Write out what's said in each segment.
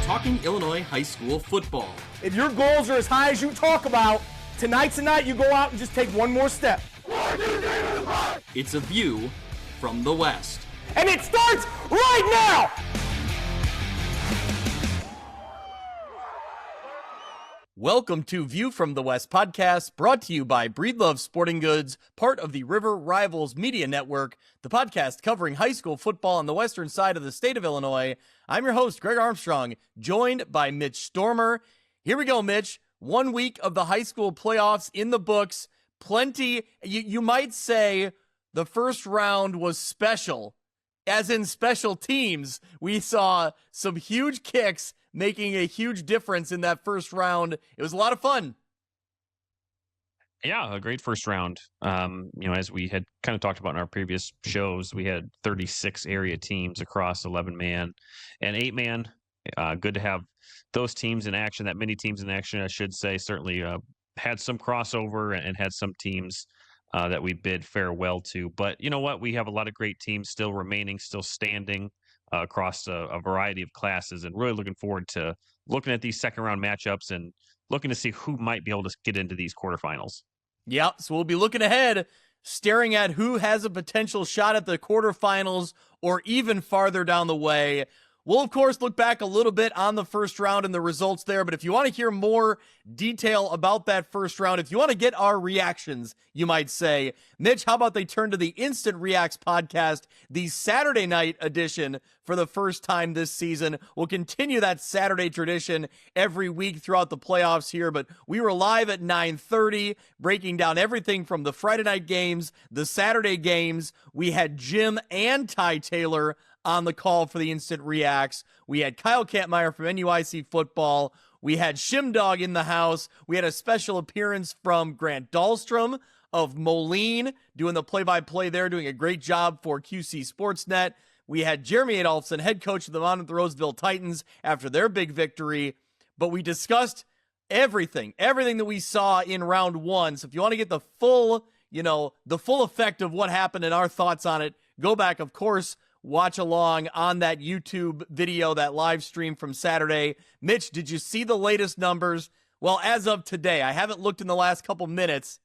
talking Illinois high school football. If your goals are as high as you talk about, tonight's the night you go out and just take one more step. It's a view from the West. And it starts right now! Welcome to View from the West podcast, brought to you by Breedlove Sporting Goods, part of the River Rivals Media Network, the podcast covering high school football on the western side of the state of Illinois. I'm your host, Greg Armstrong, joined by Mitch Stormer. Here we go, Mitch. 1 week of the high school playoffs in the books. Plenty, you might say the first round was special. As in special teams, we saw some huge kicks making a huge difference in that first round. It was a lot of fun. Yeah, a great first round. As we had kind of talked about in our previous shows, we had 36 area teams across 11-man and 8-man. Good to have those teams in action, that many teams in action, I should say. Certainly had some crossover and had some teams that we bid farewell to. But you know what? We have a lot of great teams still remaining, still standing across a variety of classes, and really looking forward to looking at these second round matchups and looking to see who might be able to get into these quarterfinals. Yeah, so we'll be looking ahead, staring at who has a potential shot at the quarterfinals or even farther down the way. We'll, of course, look back a little bit on the first round and the results there, but if you want to hear more detail about that first round, if you want to get our reactions, you might say, Mitch, how about they turn to the Instant Reacts podcast, the Saturday night edition for the first time this season. We'll continue that Saturday tradition every week throughout the playoffs here, but we were live at 9:30, breaking down everything from the Friday night games, the Saturday games. We had Jim and Ty Taylor on the call for the Instant Reacts. We had Kyle Kampmeyer from NUIC football. We had Shimdog in the house. We had a special appearance from Grant Dahlstrom of Moline doing the play-by-play there, doing a great job for QC Sportsnet. We had Jeremy Adolphson, head coach of the Monmouth Roseville Titans, after their big victory. But we discussed everything that we saw in round one. So if you want to get the full effect of what happened and our thoughts on it, go back, of course, watch along on that YouTube video, that live stream from Saturday. Mitch, did you see the latest numbers? Well, as of today, I haven't looked in the last couple minutes.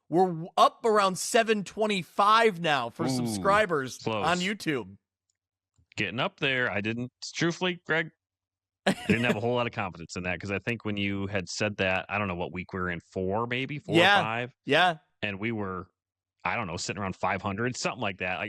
We're up around 725 now for subscribers on YouTube. Getting up there. Truthfully, Greg, I didn't have a whole lot of confidence in that, because I think when you had said that, I don't know what week we were in, four or five. Yeah. And we were, I don't know, sitting around 500, something like that.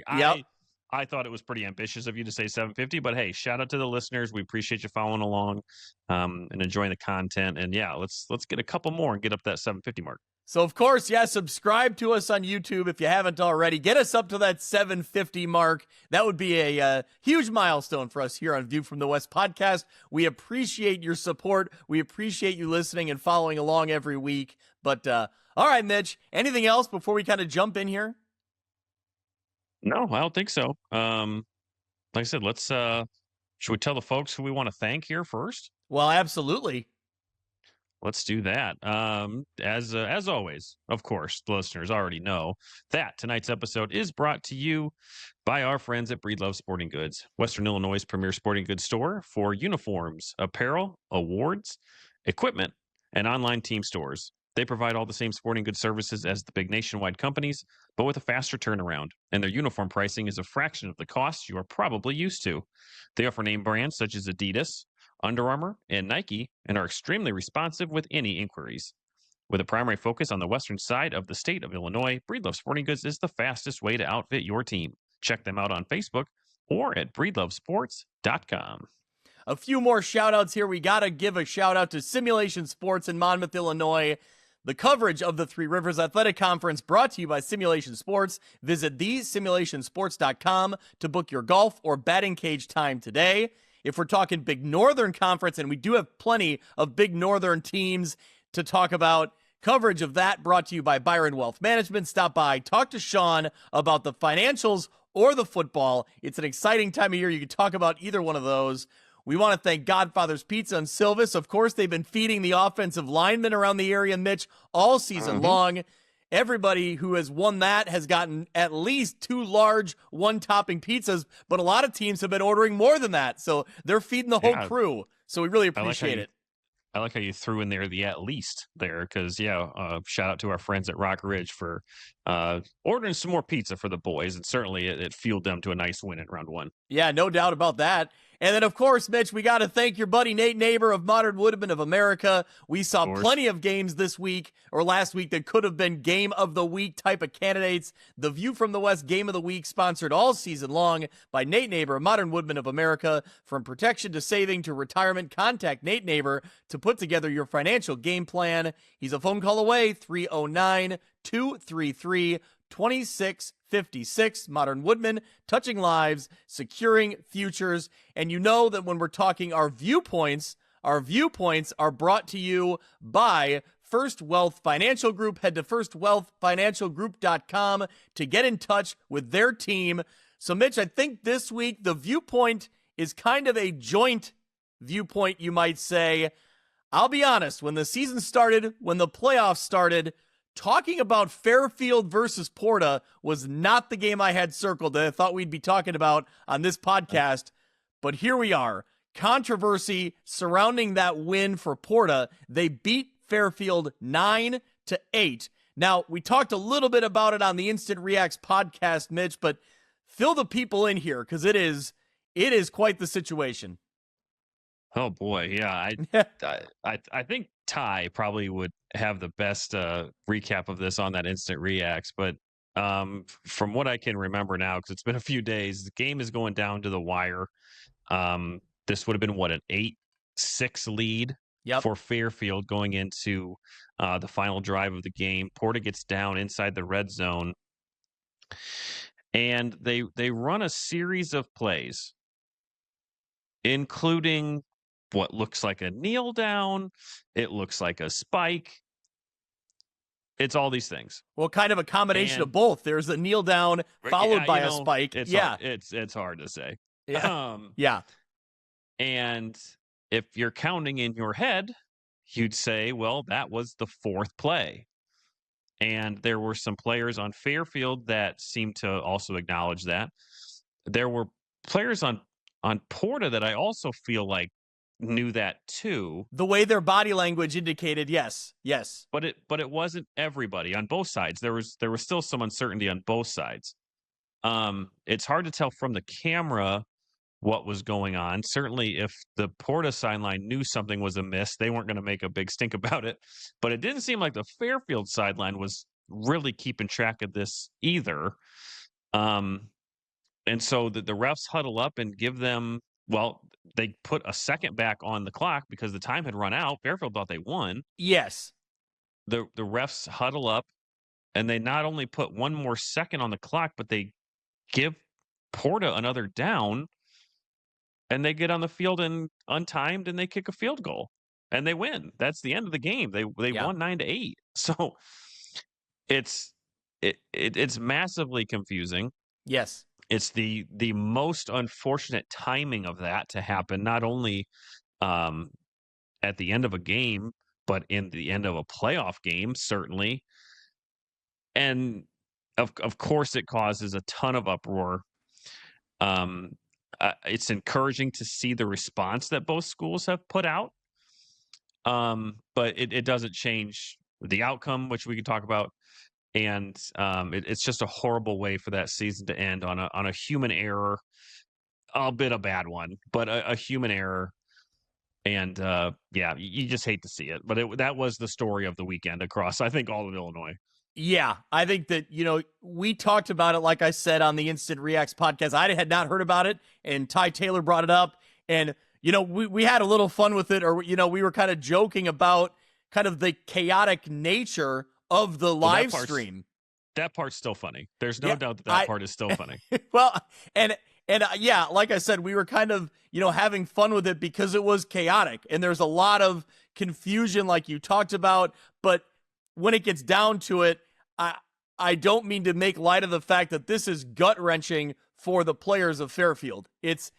I thought it was pretty ambitious of you to say 750, but hey, shout out to the listeners. We appreciate you following along and enjoying the content. And yeah, let's get a couple more and get up that 750 mark. So of course, subscribe to us on YouTube if you haven't already. Get us up to that 750 mark. That would be a huge milestone for us here on View from the West podcast. We appreciate your support. We appreciate you listening and following along every week. But all right, Mitch, anything else before we kind of jump in here? No, I don't think so. Like I said, should we tell the folks who we want to thank here first? Well, absolutely. Let's do that. As always, of course, the listeners already know that tonight's episode is brought to you by our friends at Breedlove Sporting Goods, Western Illinois' premier sporting goods store for uniforms, apparel, awards, equipment, and online team stores. They provide all the same sporting goods services as the big nationwide companies, but with a faster turnaround, and their uniform pricing is a fraction of the cost you are probably used to. They offer name brands such as Adidas, Under Armour, and Nike, and are extremely responsive with any inquiries. With a primary focus on the western side of the state of Illinois, Breedlove Sporting Goods is the fastest way to outfit your team. Check them out on Facebook or at breedlovesports.com. A few more shout-outs here. We got to give a shout-out to Simulation Sports in Monmouth, Illinois. The coverage of the Three Rivers Athletic Conference brought to you by Simulation Sports. Visit thesimulationsports.com to book your golf or batting cage time today. If we're talking Big Northern Conference, and we do have plenty of Big Northern teams to talk about, coverage of that brought to you by Byron Wealth Management. Stop by, talk to Sean about the financials or the football. It's an exciting time of year. You can talk about either one of those. We want to thank Godfather's Pizza and Silvis. Of course, they've been feeding the offensive linemen around the area, Mitch, all season long. Everybody who has won that has gotten at least 2 large one-topping pizzas, but a lot of teams have been ordering more than that, so they're feeding the whole crew. So we really I like how appreciate you it. I like how you threw in there the at least there because, shout out to our friends at Rock Ridge for ordering some more pizza for the boys. And certainly it fueled them to a nice win in round one. Yeah, no doubt about that. And then, of course, Mitch, we got to thank your buddy Nate Neighbor of Modern Woodman of America. We saw plenty of games this week or last week that could have been Game of the Week type of candidates. The View from the West Game of the Week, sponsored all season long by Nate Neighbor of Modern Woodman of America. From protection to saving to retirement, contact Nate Neighbor to put together your financial game plan. He's a phone call away, 309-233-2656. Modern Woodman, touching lives, securing futures. And you know that when we're talking our viewpoints are brought to you by First Wealth Financial Group. Head to firstwealthfinancialgroup.com to get in touch with their team. So, Mitch, I think this week the viewpoint is kind of a joint viewpoint, you might say. I'll be honest, when the season started, when the playoffs started, talking about Fairfield versus Pora was not the game I had circled that I thought we'd be talking about on this podcast. But here we are. Controversy surrounding that win for Pora. They beat Fairfield 9-8. Now, we talked a little bit about it on the Instant Reacts podcast, Mitch, but fill the people in here because it is quite the situation. Oh boy, yeah. I think Ty probably would have the best recap of this on that Instant Reacts, but from what I can remember now, because it's been a few days, the game is going down to the wire. This would have been an 8-6 lead for Fairfield going into the final drive of the game. Pora gets down inside the red zone, and they run a series of plays, including what looks like a kneel down. It looks like a spike. It's all these things. Well, kind of a combination of both. There's a kneel down followed by a spike. It's hard to say. Yeah. And if you're counting in your head, you'd say, well, that was the fourth play. And there were some players on Fairfield that seemed to also acknowledge that. There were players on Pora that I also feel like knew that too. The way their body language indicated, yes. But it wasn't everybody on both sides. There was still some uncertainty on both sides. It's hard to tell from the camera what was going on. Certainly, if the Pora sideline knew something was amiss, they weren't going to make a big stink about it. But it didn't seem like the Fairfield sideline was really keeping track of this either. And so the refs huddle up and give them. Well, they put a second back on the clock because the time had run out. Fairfield thought they won. Yes. The refs huddle up, and they not only put one more second on the clock, but they give Pora another down, and they get on the field and untimed, and they kick a field goal, and they win. That's the end of the game. They won 9-8. So it's massively confusing. Yes. It's the most unfortunate timing of that to happen, not only at the end of a game, but in the end of a playoff game, certainly. And of course, it causes a ton of uproar. It's encouraging to see the response that both schools have put out, but it doesn't change the outcome, which we can talk about. And it's just a horrible way for that season to end on a human error, albeit a bad one, but a human error. And you just hate to see it. But that was the story of the weekend across, I think, all of Illinois. Yeah, I think that, we talked about it, like I said, on the Instant Reacts podcast. I had not heard about it, and Ty Taylor brought it up. And, we had a little fun with it, or, we were kind of joking about kind of the chaotic nature of the live stream. That part's still funny. There's no doubt that part is still funny. Well, and like I said, we were kind of, having fun with it because it was chaotic and there's a lot of confusion like you talked about. But when it gets down to it, I don't mean to make light of the fact that this is gut-wrenching for the players of Fairfield. It's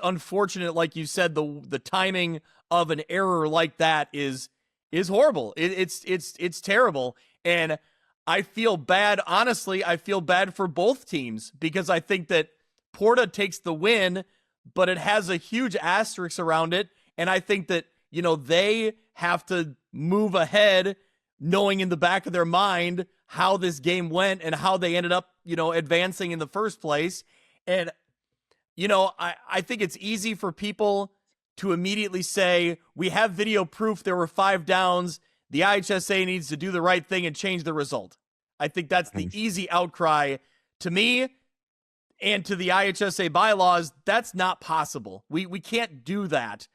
unfortunate, like you said, the timing of an error like that is horrible. It's terrible. And I feel bad. Honestly, I feel bad for both teams because I think that Pora takes the win, but it has a huge asterisk around it. And I think that, they have to move ahead knowing in the back of their mind how this game went and how they ended up, advancing in the first place. And, I think it's easy for people to immediately say, we have video proof there were 5 downs. The IHSA needs to do the right thing and change the result. I think that's the easy outcry. To me and to the IHSA bylaws, that's not possible. We can't do that.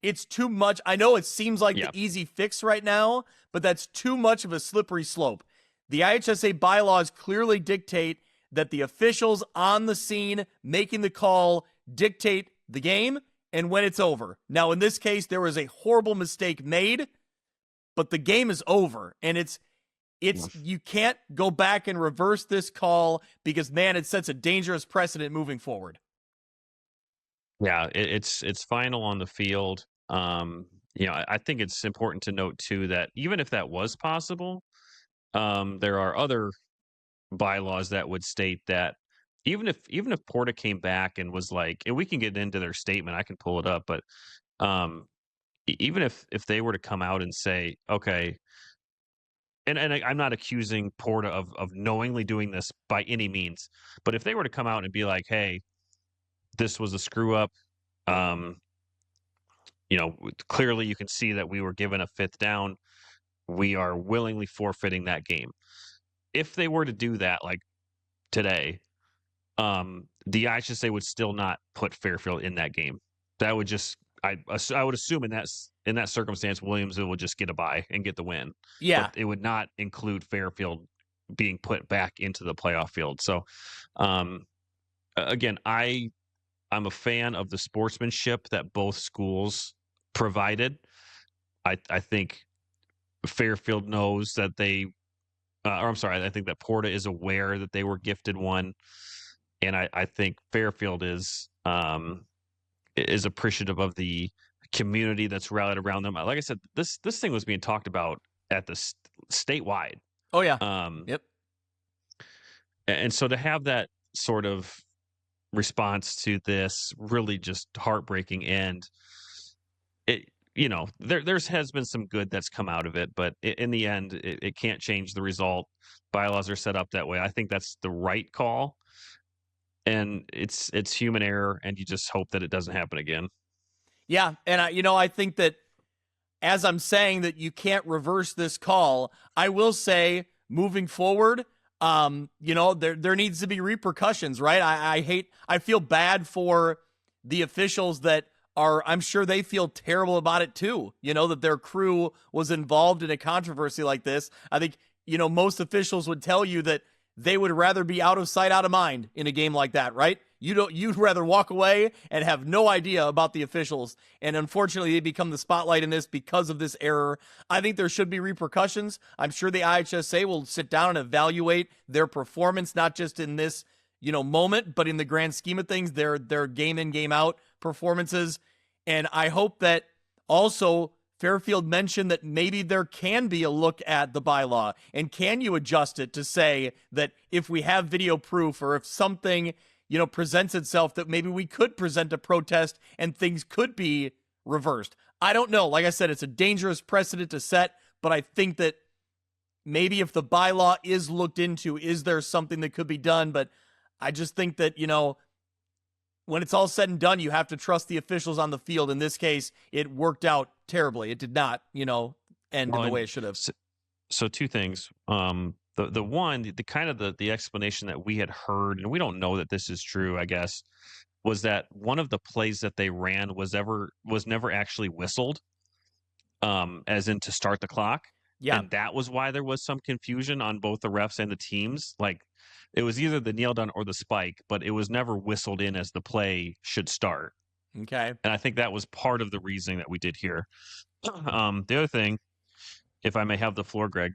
It's too much. I know it seems like the easy fix right now, but that's too much of a slippery slope. The IHSA bylaws clearly dictate that the officials on the scene making the call dictate the game and when it's over. Now, in this case, there was a horrible mistake made, but the game is over, and it's you can't go back and reverse this call because, man, it sets a dangerous precedent moving forward. Yeah, it's final on the field. I think it's important to note too that even if that was possible, there are other bylaws that would state that even if Porta came back and was like, and we can get into their statement, I can pull it up, but even if they were to come out and say, okay, and I'm not accusing Porta of knowingly doing this by any means, but if they were to come out and be like, hey, this was a screw up, clearly you can see that we were given a 5th down, we are willingly forfeiting that game. If they were to do that, like today, the IHSA would still not put Fairfield in that game. That would just, I would assume in that circumstance, Williamsville would just get a bye and get the win. Yeah, but it would not include Fairfield being put back into the playoff field. So, again, I'm a fan of the sportsmanship that both schools provided. I think Fairfield knows that I think that Porta is aware that they were gifted one. And I think Fairfield is appreciative of the community that's rallied around them. Like I said, this thing was being talked about at the statewide. Oh, yeah. Yep. And so to have that sort of response to this really just heartbreaking end, there has been some good that's come out of it, but in the end, it can't change the result. Bylaws are set up that way. I think that's the right call, and it's human error, and you just hope that it doesn't happen again. Yeah, and I think that as I'm saying that you can't reverse this call, I will say moving forward, there needs to be repercussions, right? I feel bad for the officials that I'm sure they feel terrible about it too, that their crew was involved in a controversy like this. I think, most officials would tell you that they would rather be out of sight, out of mind in a game like that, right? You'd rather walk away and have no idea about the officials. And unfortunately, they become the spotlight in this because of this error. I think there should be repercussions. I'm sure the IHSA will sit down and evaluate their performance, not just in this, moment, but in the grand scheme of things, their game in, game out performances. And I hope that also Fairfield mentioned that maybe there can be a look at the bylaw, and can you adjust it to say that if we have video proof or if something presents itself that maybe we could present a protest and things could be reversed. I don't know. Like I said, it's a dangerous precedent to set, but I think that maybe if the bylaw is looked into, is there something that could be done? But I just think that, when it's all said and done, you have to trust the officials on the field. In this case, it worked out terribly. It did not, end in the way it should have. So 2 things. The one, the kind of the explanation that we had heard, and we don't know that this is true, I guess, was that one of the plays that they ran was never actually whistled, as in to start the clock. Yeah. And that was why there was some confusion on both the refs and the teams. Like, it was either the kneel down or the spike, but it was never whistled in as the play should start. Okay. And I think that was part of the reasoning that we did here. The other thing, if I may have the floor, Greg,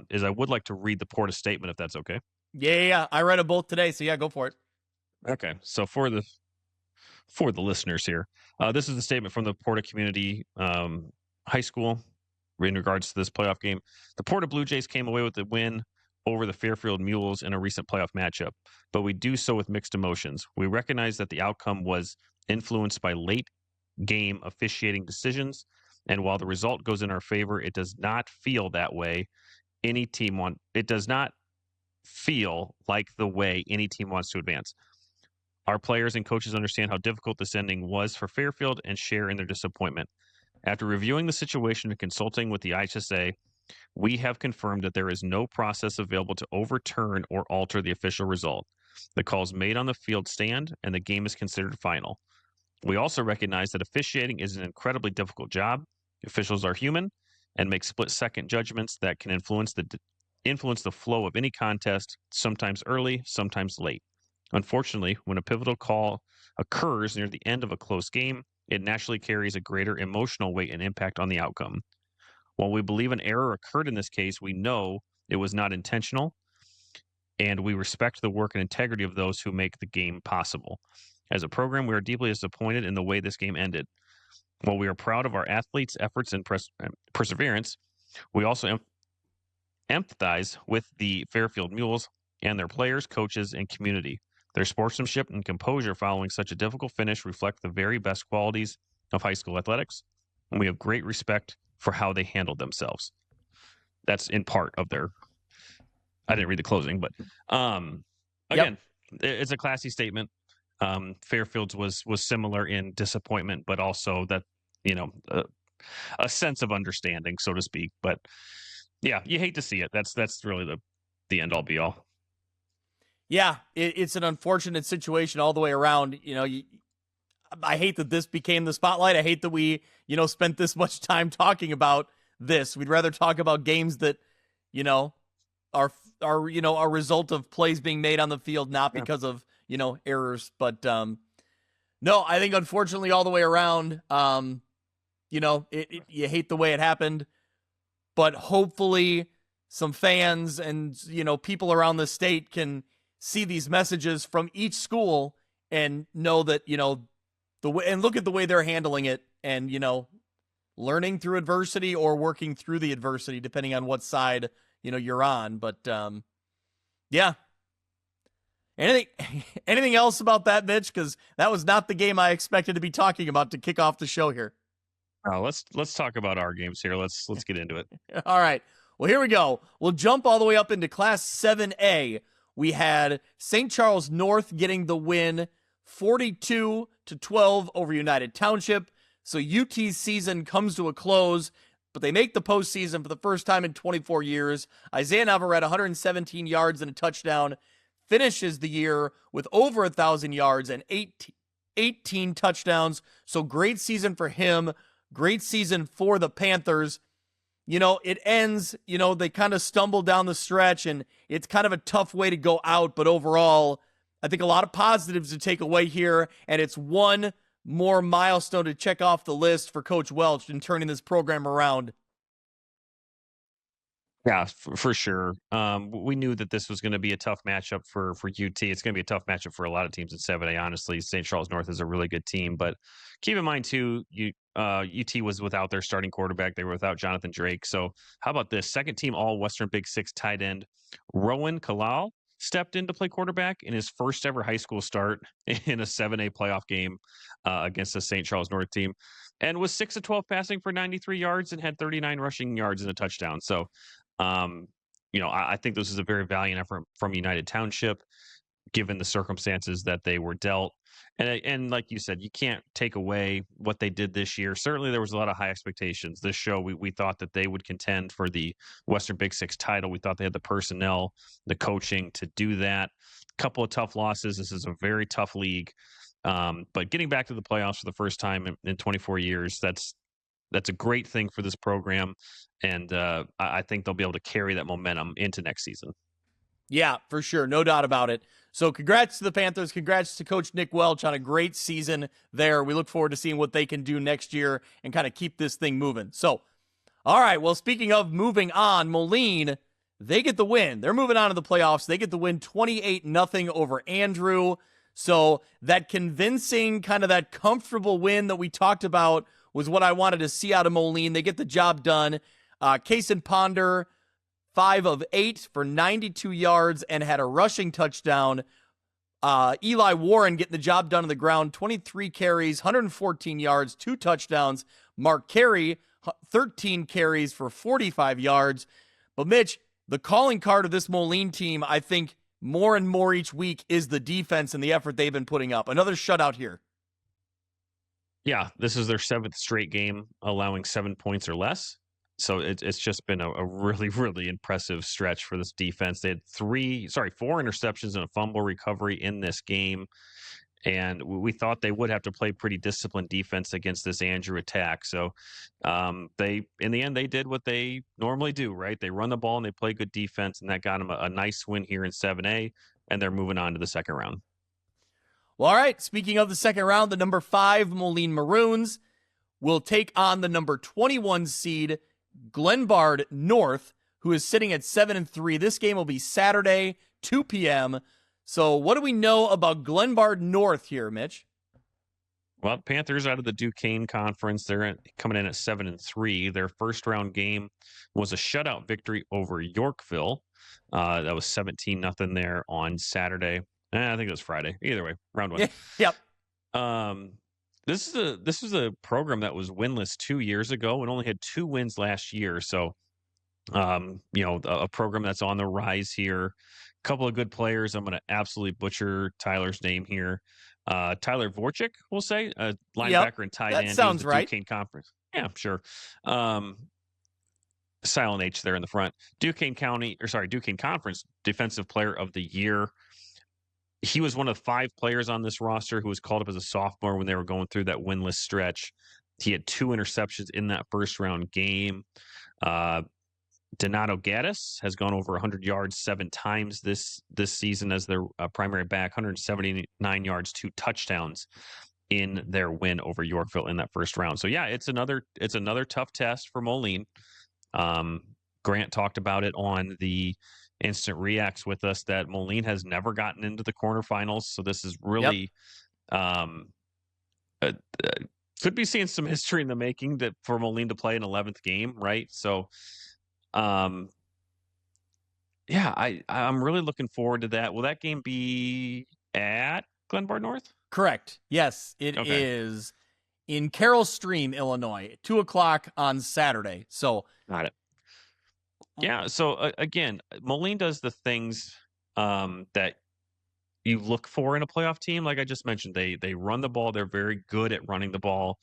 is I would like to read the Porta statement, if that's okay. Yeah. I read them both today, so yeah, go for it. Okay. So for the listeners here, this is the statement from the Porta Community High School in regards to this playoff game. The Porta Blue Jays came away with the win over the Fairfield Mules in a recent playoff matchup, but we do so with mixed emotions. We recognize that the outcome was influenced by late game officiating decisions, and while the result goes in our favor, it does not feel that way. It does not feel like the way any team wants to advance. Our players and coaches understand how difficult this ending was for Fairfield and share in their disappointment. After reviewing the situation and consulting with the IHSA, we have confirmed that there is no process available to overturn or alter the official result. The calls made on the field stand, and the game is considered final. We also recognize that officiating is an incredibly difficult job. Officials are human and make split-second judgments that can influence the flow of any contest, sometimes early, sometimes late. Unfortunately, when a pivotal call occurs near the end of a close game, it naturally carries a greater emotional weight and impact on the outcome. While we believe an error occurred in this case, we know it was not intentional, and we respect the work and integrity of those who make the game possible. As a program, we are deeply disappointed in the way this game ended. While we are proud of our athletes' efforts and perseverance, we also empathize with the Fairfield Mules and their players, coaches, and community. Their sportsmanship and composure following such a difficult finish reflect the very best qualities of high school athletics, and we have great respect for how they handled themselves. That's in part of their. I didn't read the closing, but again, It's a classy statement. Fairfield's was similar in disappointment, but also that a sense of understanding, so to speak. But yeah, you hate to see it. That's really the end all be all. Yeah, it's an unfortunate situation all the way around. I hate that this became the spotlight. I hate that we, spent this much time talking about this. We'd rather talk about games that, are a result of plays being made on the field, not because of, errors. But no, I think unfortunately all the way around, you hate the way it happened, but hopefully some fans and, people around the state can see these messages from each school and know that, and look at the way they're handling it and, learning through adversity or working through the adversity, depending on what side, you're on. But, yeah. Anything else about that, Mitch? Because that was not the game I expected to be talking about to kick off the show here. Let's talk about our games here. Let's get into it. All right. Well, here we go. We'll jump all the way up into Class 7A. We had St. Charles North getting the win 42-12 over United Township. So UT's season comes to a close, but they make the postseason for the first time in 24 years. Isaiah Navarrete, 117 yards and a touchdown, finishes the year with over 1,000 yards and 18 touchdowns. So great season for him. Great season for the Panthers. It ends, they kind of stumble down the stretch, and it's kind of a tough way to go out. But overall, I think a lot of positives to take away here, and it's one more milestone to check off the list for Coach Welch in turning this program around. Yeah, for sure. We knew that this was going to be a tough matchup for UT. It's going to be a tough matchup for a lot of teams in 7A. Honestly, St. Charles North is a really good team, but keep in mind too, UT was without their starting quarterback. They were without Jonathan Drake. So how about this? Second team All Western Big Six tight end Rowan Kalal stepped in to play quarterback in his first ever high school start in a 7A playoff game against the St. Charles North team, and was 6 of 12 passing for 93 yards and had 39 rushing yards and a touchdown. So I think this is a very valiant effort from United Township, given the circumstances that they were dealt. And like you said, you can't take away what they did this year. Certainly there was a lot of high expectations. This show, we thought that they would contend for the Western Big Six title. We thought they had the personnel, the coaching to do that. Couple of tough losses. This is a very tough league. But getting back to the playoffs for the first time in 24 years, that's a great thing for this program. And I think they'll be able to carry that momentum into next season. Yeah, for sure. No doubt about it. So congrats to the Panthers. Congrats to Coach Nick Welch on a great season there. We look forward to seeing what they can do next year and kind of keep this thing moving. So, all right. Well, speaking of moving on, Moline, they get the win. They're moving on to the playoffs. They get the win 28-0 over Andrew. So that convincing, kind of that comfortable win that we talked about was what I wanted to see out of Moline. They get the job done. Kason Ponder 5 of 8 for 92 yards and had a rushing touchdown. Eli Warren getting the job done on the ground, 23 carries, 114 yards, 2 touchdowns. Mark Carey, 13 carries for 45 yards. But Mitch, the calling card of this Moline team, I think more and more each week, is the defense and the effort they've been putting up. Another shutout here. Yeah, this is their 7th straight game allowing 7 points or less. So it's just been a really, really impressive stretch for this defense. They had 4 interceptions and a fumble recovery in this game. And we thought they would have to play pretty disciplined defense against this Andrew attack. So in the end, they did what they normally do, right? They run the ball and they play good defense, and that got them a nice win here in 7A, and they're moving on to the second round. Well, all right, speaking of the second round, the number 5 Moline Maroons will take on the number 21 seed Glenbard North, who is sitting at 7-3. This game will be Saturday, 2 p.m. So what do we know about Glenbard North here, Mitch? Well, Panthers out of the Duquesne Conference, they're coming in at 7-3. Their first round game was a shutout victory over Yorkville. That was 17-0 there on Saturday. I think it was Friday. Either way, round 1. Yep. This is a program that was winless 2 years ago and only had 2 wins last year. So, a program that's on the rise here. A couple of good players. I'm going to absolutely butcher Tyler's name here. Tyler Vorchik, we'll say, a linebacker and tight end. That sounds right. Duquesne Conference. Yeah, sure. Silent H there in the front. Duquesne Conference Defensive Player of the Year. He was one of 5 players on this roster who was called up as a sophomore when they were going through that winless stretch. He had 2 interceptions in that first round game. Donato Gaddis has gone over 100 yards 7 times this season as their primary back, 179 yards, 2 touchdowns in their win over Yorkville in that first round. So yeah, it's another tough test for Moline. Grant talked about it on the Instant Reacts with us that Moline has never gotten into the quarterfinals. So this is really could be seeing some history in the making that for Moline to play an 11th game, right? So I'm really looking forward to that. Will that game be at Glenbard North? Correct. Yes, it is in Carroll Stream, Illinois, 2:00 on Saturday. So got it. Yeah. So again, Moline does the things that you look for in a playoff team. Like I just mentioned, they run the ball. They're very good at running the ball.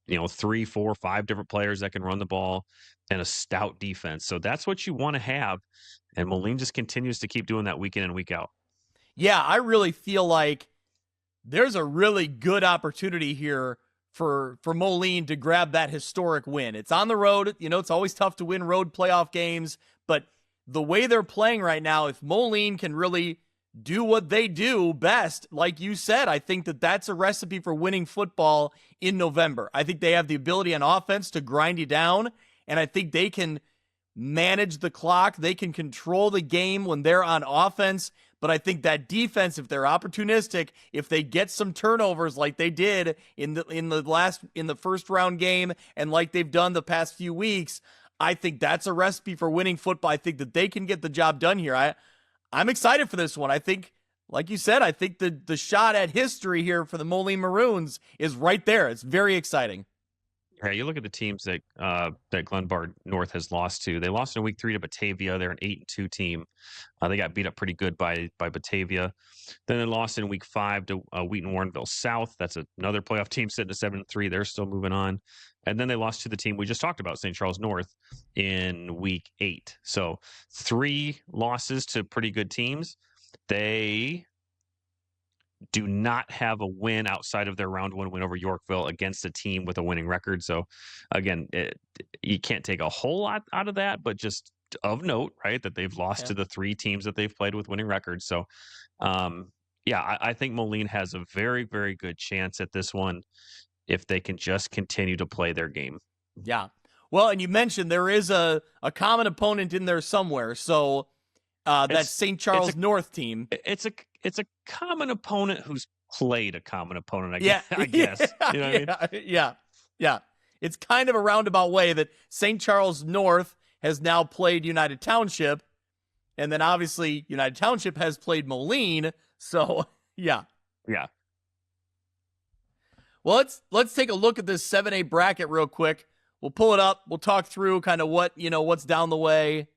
3, 4, 5 different players that can run the ball and a stout defense. So that's what you want to have. And Moline just continues to keep doing that week in and week out. Yeah, I really feel like there's a really good opportunity here for Moline to grab that historic win. It's on the road. It's always tough to win road playoff games, but the way they're playing right now, if Moline can really do what they do best, like you said, I think that's a recipe for winning football in November. I think they have the ability on offense to grind you down, and I think they can manage the clock. They can control the game when they're on offense. But I think that defense, if they're opportunistic, if they get some turnovers like they did in the first round game and like they've done the past few weeks, I think that's a recipe for winning football. I think that they can get the job done here. I'm excited for this one. I think, like you said, I think the shot at history here for the Moline Maroons is right there. It's very exciting. Yeah, you look at the teams that Glenbard North has lost to. They lost in week 3 to Batavia. They're an 8-2 team. They got beat up pretty good by Batavia. Then they lost in week 5 to Wheaton Warrenville South. That's another playoff team sitting at 7-3. They're still moving on. And then they lost to the team we just talked about, St. Charles North, in week 8. So 3 losses to pretty good teams. They do not have a win outside of their round 1 win over Yorkville against a team with a winning record. So again, you can't take a whole lot out of that, but just of note, right, that they've lost to the 3 teams that they've played with winning records. So I think Moline has a very, very good chance at this one if they can just continue to play their game. Yeah. Well, and you mentioned there is a common opponent in there somewhere. So that St. Charles North team. It's a common opponent who's played a common opponent, I guess. You know what I mean? Yeah. It's kind of a roundabout way that St. Charles North has now played United Township. And then obviously United Township has played Moline. So, yeah. Yeah. Well, let's take a look at this 7A bracket real quick. We'll pull it up. We'll talk through kind of what's down the way.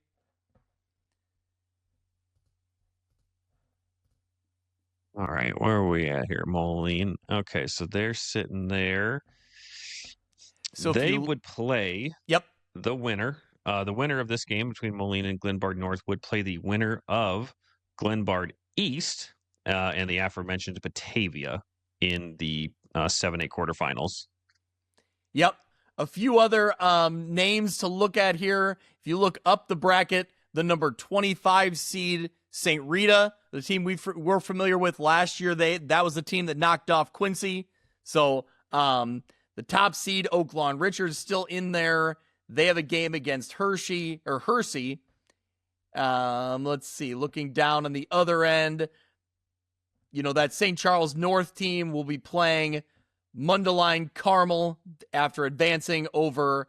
All right, where are we at here? Moline. Okay, so they're sitting there. So they would play the winner. The winner of this game between Moline and Glenbard North would play the winner of Glenbard East and the aforementioned Batavia in the 7A quarterfinals. Yep. A few other names to look at here. If you look up the bracket, the number 25 seed St. Rita, the team we're familiar with last year, that was the team that knocked off Quincy. So the top seed Oak Lawn Richards still in there. They have a game against Hersey. Let's see. Looking down on the other end, that St. Charles North team will be playing Mundelein Carmel after advancing over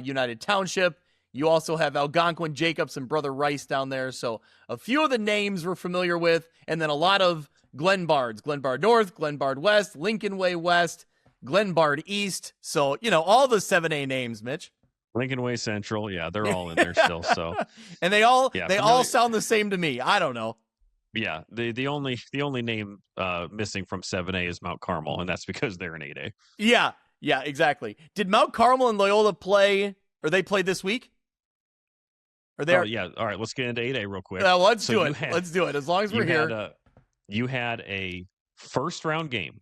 United Township. You also have Algonquin Jacobs and Brother Rice down there. So a few of the names we're familiar with, and then a lot of Glenbards. Glenbard North, Glenbard West, Lincoln Way West, Glenbard East. So, all the 7A names, Mitch. Lincoln Way Central, yeah, they're all in there still. So, and they all sound the same to me. I don't know. Yeah, the only name missing from 7A is Mount Carmel, and that's because they're in 8A. Yeah, exactly. Did Mount Carmel and Loyola play, or they played this week? Or they yeah. All right, let's get into 8A real quick. Let's do it. Let's do it. As long as we're here. You had a first round game.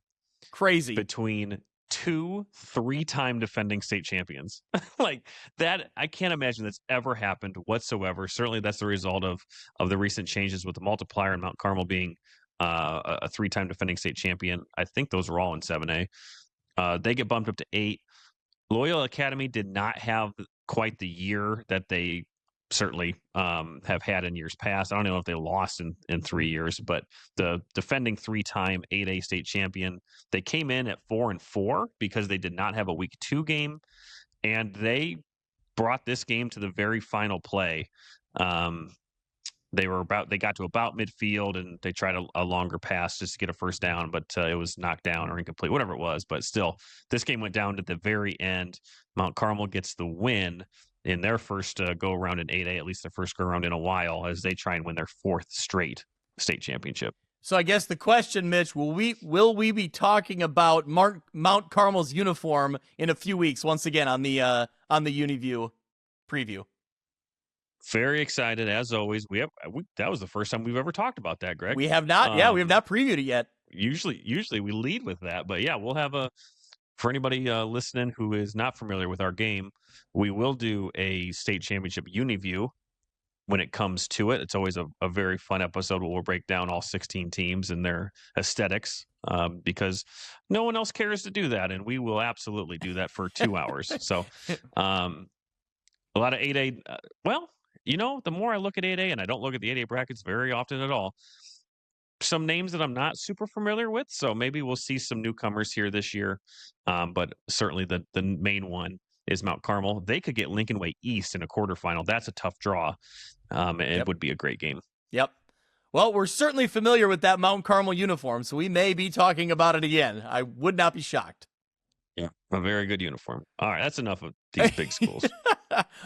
Crazy. Between 2 3-time defending state champions. Like that, I can't imagine that's ever happened whatsoever. Certainly that's the result of the recent changes with the multiplier and Mount Carmel being a 3-time defending state champion. I think those were all in 7A. They get bumped up to 8. Loyola Academy did not have quite the year that they certainly have had in years past. I don't know if they lost in 3 years, but the defending 3-time 8A state champion, they came in at 4-4 because they did not have a week 2 game, and they brought this game to the very final play. They got to about midfield, and they tried a longer pass just to get a first down, but it was knocked down or incomplete, whatever it was. But still, this game went down to the very end. Mount Carmel gets the win in their first go-around in 8A, at least their first go-around in a while, as they try and win their 4th straight state championship. So I guess the question, Mitch, will we be talking about Mount Carmel's uniform in a few weeks once again on the UniView preview? Very excited, as always. That was the first time we've ever talked about that, Greg. We have not. We have not previewed it yet. Usually we lead with that, but yeah, we'll have for anybody listening who is not familiar with our game, we will do a state championship UniView when it comes to it. It's always a very fun episode where we'll break down all 16 teams and their aesthetics because no one else cares to do that, and we will absolutely do that for 2 hours. So a lot of 8A. The more I look at 8A, and I don't look at the 8A brackets very often at all, some names that I'm not super familiar with, so maybe we'll see some newcomers here this year. But certainly the main one is Mount Carmel. They could get Lincoln Way East in a quarterfinal. That's a tough draw. It would be a great game. Yep. Well, we're certainly familiar with that Mount Carmel uniform, so we may be talking about it again. I would not be shocked. Yeah, a very good uniform. All right, that's enough of these big schools.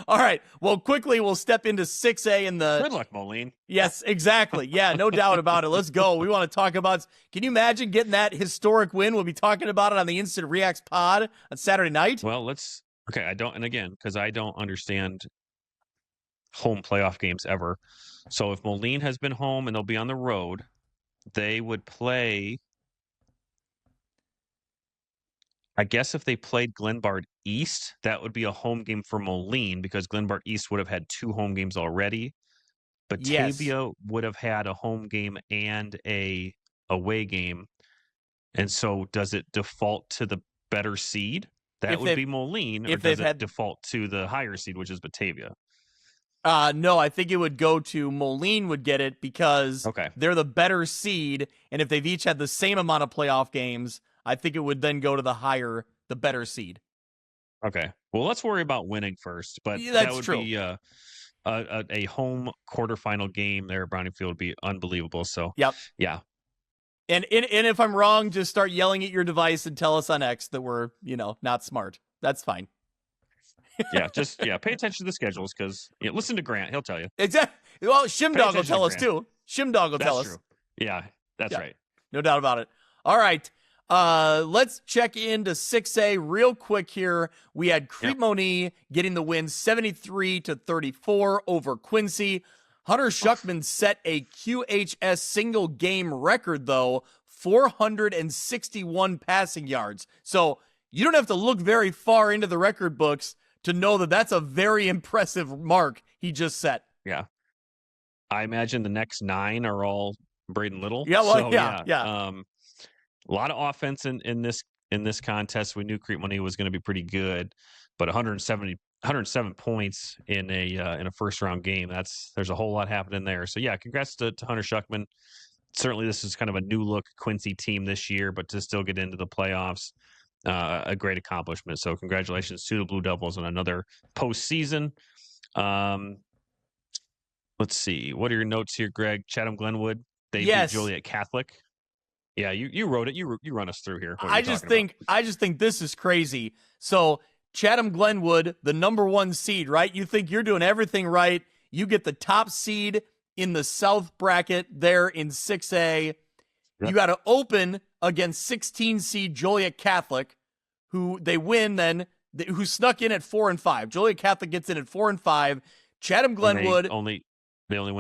All right. Well, quickly, we'll step into 6A in the... Good luck, Moline. Yes, exactly. Yeah, no doubt about it. Let's go. We want to talk about... Can you imagine getting that historic win? We'll be talking about it on the Instant Reacts pod on Saturday night. Well, let's... Okay, because I don't understand home playoff games ever. So if Moline has been home and they'll be on the road, they would play... I guess if they played Glenbard East, that would be a home game for Moline because Glenbard East would have had 2 home games already. Batavia would have had a home game and a away game. And so does it default to the better seed? That would be Moline, or does it default to the higher seed, which is Batavia? No, I think it would go to Moline would get it because they're the better seed. And if they've each had the same amount of playoff games, I think it would then go to the better seed. Okay. Well, let's worry about winning first. But Yeah, that that's would true. be a home quarterfinal game there at Browning Field would be unbelievable. So, Yep. yeah. And if I'm wrong, just start yelling at your device and tell us on X that we're, not smart. That's fine. Yeah, pay attention to the schedules because listen to Grant. He'll tell you. Exactly. Well, Pay Shimdog will attention tell to us, Grant. too. Shimdog will That's tell us. true. Yeah, that's right. No doubt about it. All right. Let's check into 6A real quick here. We had Crete-Monee getting the win 73-34 over Quincy. Hunter Schuckman set a QHS single game record, though, 461 passing yards. So you don't have to look very far into the record books to know that that's a very impressive mark he just set. Yeah. I imagine the next 9 are all Braden Little. Yeah, well, So, yeah. A lot of offense in this contest. We knew Crete-Monee was going to be pretty good, but 107 points in a first round game. There's a whole lot happening there. So yeah, congrats to Hunter Schuckman. Certainly, this is kind of a new look Quincy team this year, but to still get into the playoffs, a great accomplishment. So congratulations to the Blue Devils on another postseason. Let's see. What are your notes here, Greg? Chatham Glenwood. They beat Joliet Catholic. Yeah, you wrote it. You run us through here. I just think this is crazy. So Chatham Glenwood, the number 1 seed, right? You think you're doing everything right. You get the top seed in the South bracket there in 6A. Yep. You got to open against 16 seed Joliet Catholic, who they win then, who snuck in at 4-5. Joliet Catholic gets in at 4-5. Chatham Glenwood they only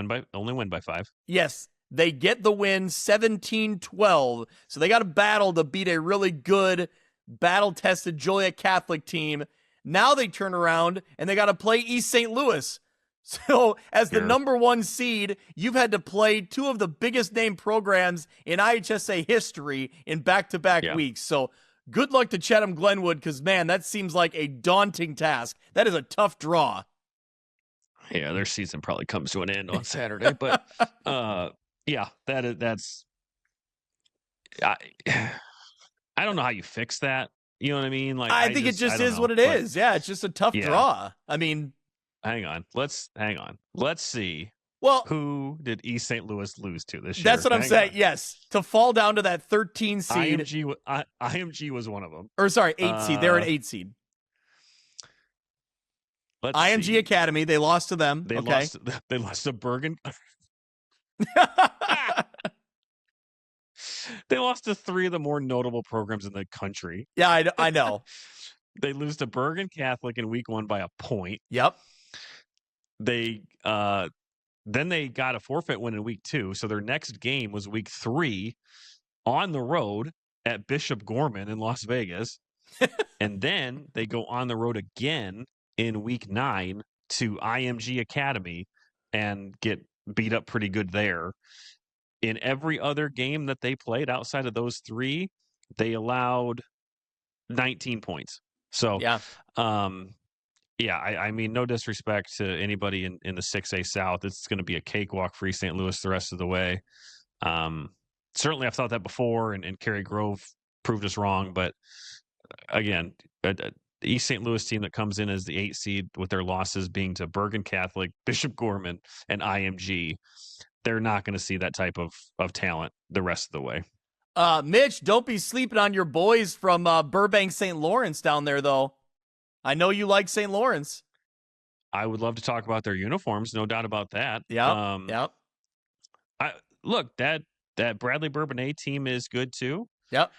win by 5. Yes. They get the win 17-12. So they got a battle to beat a really good, battle-tested Joliet Catholic team. Now they turn around and they got to play East St. Louis. So as the number 1 seed, you've had to play 2 of the biggest name programs in IHSA history in back-to-back weeks. So good luck to Chatham Glenwood because, man, that seems like a daunting task. That is a tough draw. Yeah, their season probably comes to an end on Saturday. But, yeah, that's I don't know how you fix that. You know what I mean? Like I think it just is what it is. Yeah, it's just a tough draw. I mean, hang on. Let's see. Well, who did East St. Louis lose to this year? That's what I'm saying. Yes, to fall down to that 13 seed. IMG was one of them. Or sorry, 8 seed. They're an 8 seed. IMG see. Academy. They lost to them. They lost to Bergen. They lost to 3 of the more notable programs in the country. Yeah, I know. They lose to Bergen Catholic in week 1 by a point. Yep. They then they got a forfeit win in week 2. So their next game was week 3 on the road at Bishop Gorman in Las Vegas. And then they go on the road again in week 9 to IMG Academy and get beat up pretty good there. In every other game that they played outside of those 3, they allowed 19 points. So, I mean, no disrespect to anybody in the 6A South. It's going to be a cakewalk for East St. Louis the rest of the way. Certainly, I've thought that before, and Cary Grove proved us wrong. But again, the East St. Louis team that comes in as the 8 seed with their losses being to Bergen Catholic, Bishop Gorman, and IMG, they're not going to see that type of talent the rest of the way. Mitch, don't be sleeping on your boys from Burbank St. Lawrence down there, though. I know you like St. Lawrence. I would love to talk about their uniforms, no doubt about that. Yep. Look, that Bradley Bourbonnais team is good too. Yep.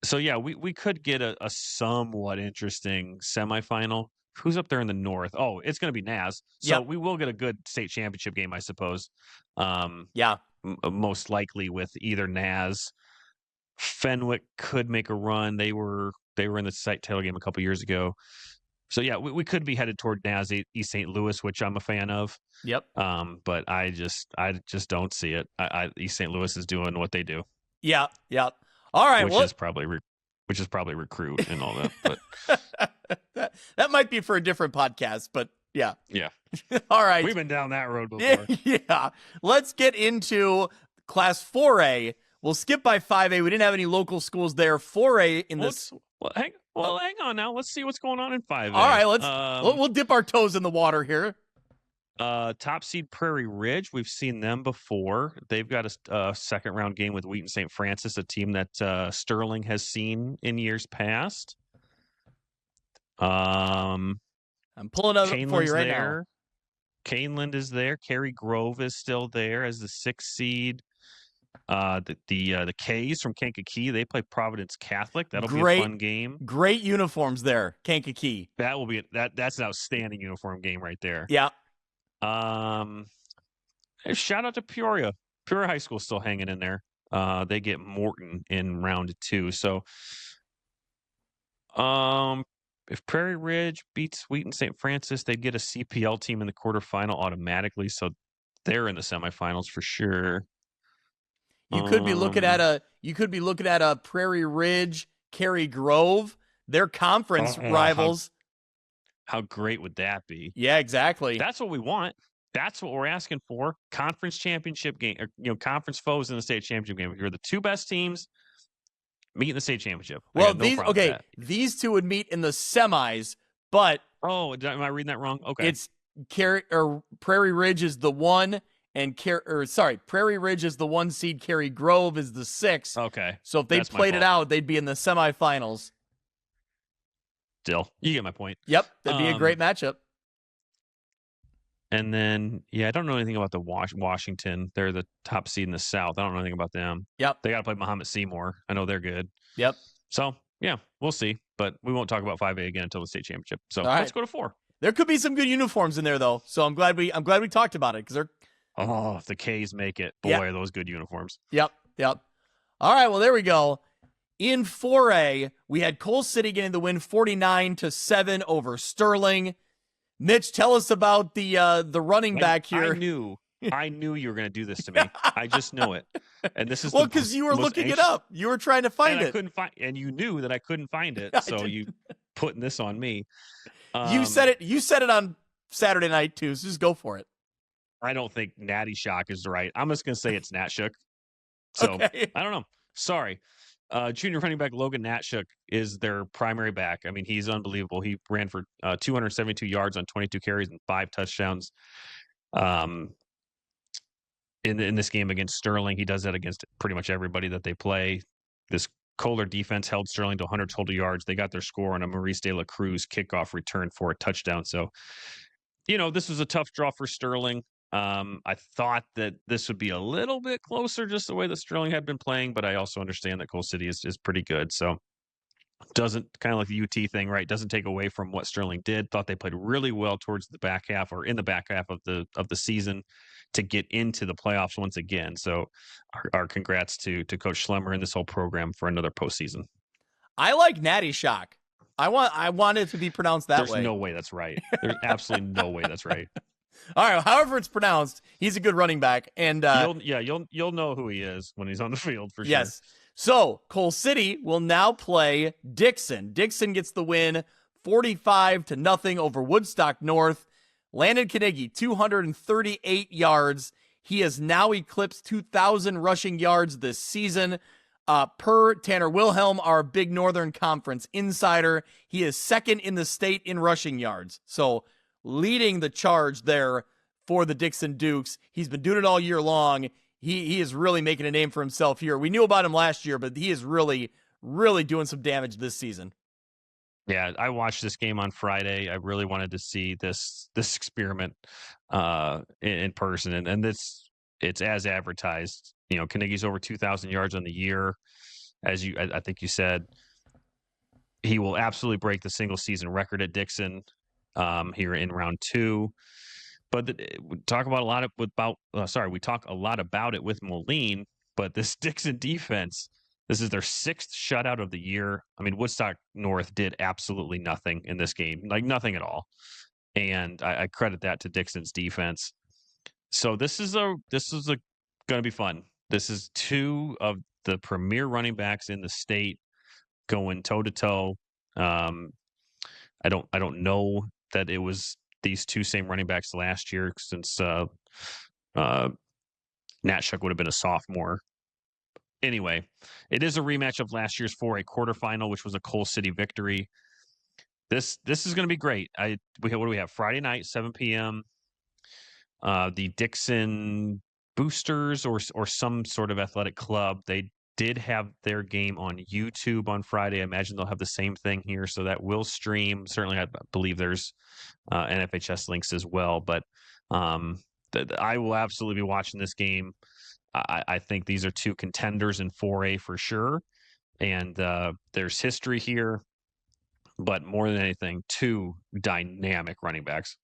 So yeah, we could get a somewhat interesting semifinal. Who's up there in the north? Oh, it's going to be Naz. So we will get a good state championship game, I suppose. Most likely with either Naz. Fenwick could make a run. They were in the site title game a couple years ago. So yeah, we could be headed toward Naz East St. Louis, which I'm a fan of. Yep. But I just don't see it. East St. Louis is doing what they do. Yeah. Yep. All right. Which is probably recruit and all that. But that might be for a different podcast. But yeah. Yeah. All right. We've been down that road before. Yeah. Let's get into Class 4A. We'll skip by 5A. We didn't have any local schools there. 4A in this. Well, hang Well, hang on now. Let's see what's going on in 5A. All right, we'll dip our toes in the water here. Top seed Prairie Ridge. We've seen them before. They've got a second round game with Wheaton St. Francis, a team that Sterling has seen in years past. I'm pulling up for you right now. Caneland is there. Cary Grove is still there as the 6th seed. The K's from Kankakee, they play Providence Catholic. That'll be a fun game. Great uniforms there, Kankakee. That will be that's an outstanding uniform game right there. Yeah. Shout out to Peoria. Peoria High School still hanging in there. They get Morton in round 2. So, if Prairie Ridge beats Wheaton St. Francis, they'd get a CPL team in the quarterfinal automatically. So they're in the semifinals for sure. You could be looking at a Prairie Ridge, Cary Grove. They're conference rivals. How great would that be? Yeah, exactly. That's what we want. That's what we're asking for. Conference championship game, or, conference foes in the state championship game. If you're the 2 best teams, meet in the state championship. Well, these 2 would meet in the semis, but am I reading that wrong? Okay, it's Prairie Ridge is the 1, and Prairie Ridge is the 1 seed. Cary Grove is the 6. Okay, so if they played it out, they'd be in the semifinals. Still, you get my point. Yep, that'd be a great matchup. And then, I don't know anything about the Washington. They're the top seed in the South. I don't know anything about them. Yep. They got to play Muhammad Seymour. I know they're good. Yep. So, we'll see. But we won't talk about 5A again until the state championship. So let's go to 4. There could be some good uniforms in there, though. So I'm glad we talked about it because they're. Oh, if the K's make it, boy, are those good uniforms. Yep. All right. Well, there we go. In 4A, we had Coal City getting the win 49-7 over Sterling. Mitch, tell us about the running back here. I knew you were going to do this to me. I just know it. And this is because you were looking it up. You were trying to find it. I couldn't find, and you knew that I couldn't find it. So you putting this on me. You said it. You said it on Saturday night too. So just go for it. I don't think Natty Shock is right. I'm just going to say it's Natshuk. So okay. I don't know. Sorry. Junior running back Logan Natshuk is their primary back. I mean, he's unbelievable. He ran for 272 yards on 22 carries and 5 touchdowns. In this game against Sterling, he does that against pretty much everybody that they play. This Kohler defense held Sterling to 100 total yards. They got their score on a Maurice De La Cruz kickoff return for a touchdown. So, this was a tough draw for Sterling. I thought that this would be a little bit closer just the way that Sterling had been playing, but I also understand that Coal City is pretty good. So doesn't, kind of like the UT thing, right? Doesn't take away from what Sterling did. Thought they played really well towards the back half or in the back half of the season to get into the playoffs once again. So our congrats to Coach Schlemmer and this whole program for another postseason. I like Natty Shock. I want it to be pronounced that way. There's no way that's right. There's absolutely no way that's right. All right, however it's pronounced, he's a good running back, and you'll know who he is when he's on the field for sure. Yes. So Coal City will now play Dixon. Dixon gets the win, 45-0 over Woodstock North. Landon Carnegie, 238 yards. He has now eclipsed 2,000 rushing yards this season. Per Tanner Wilhelm, our Big Northern Conference insider, he is second in the state in rushing yards. So leading the charge there for the Dixon Dukes. He's been doing it all year long. He is really making a name for himself here. We knew about him last year, but he is really, really doing some damage this season. Yeah, I watched this game on Friday. I really wanted to see this experiment in person, and it's as advertised. Carnegie's over 2,000 yards on the year, as I think you said. He will absolutely break the single season record at Dixon here in round 2. But we talk a lot about it with Moline, but this Dixon defense, this is their 6th shutout of the year. I mean, Woodstock North did absolutely nothing in this game, like nothing at all. And I credit that to Dixon's defense. So this is going to be fun. This is 2 of the premier running backs in the state going toe to toe. I don't know that it was these 2 same running backs last year, since Natshuk would have been a sophomore. anyway, it is a rematch of last year's 4A quarterfinal, which was a Coal City victory. This is going to be great. What do we have? Friday night, 7 p.m. The Dixon Boosters or some sort of athletic club, they did have their game on YouTube on Friday. I imagine they'll have the same thing here, so that will stream. Certainly, I believe there's NFHS links as well. But I will absolutely be watching this game. I think these are two contenders in 4A for sure, and there's history here. But more than anything, two dynamic running backs.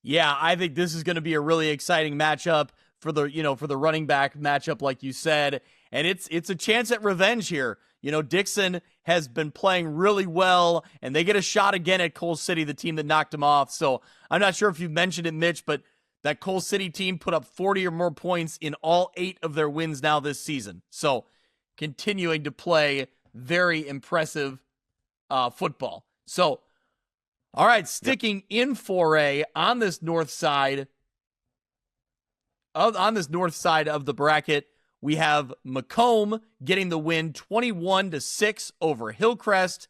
Yeah, I think this is going to be a really exciting matchup for the running back matchup, like you said, and it's a chance at revenge here. Dixon has been playing really well, and they get a shot again at Coal City, the team that knocked him off. So I'm not sure if you've mentioned it, Mitch, but that Coal City team put up 40 or more points in all 8 of their wins now this season. So continuing to play very impressive football. So. All right, sticking in 4A on this north side of the bracket, we have Macomb getting the win 21-6 over Hillcrest.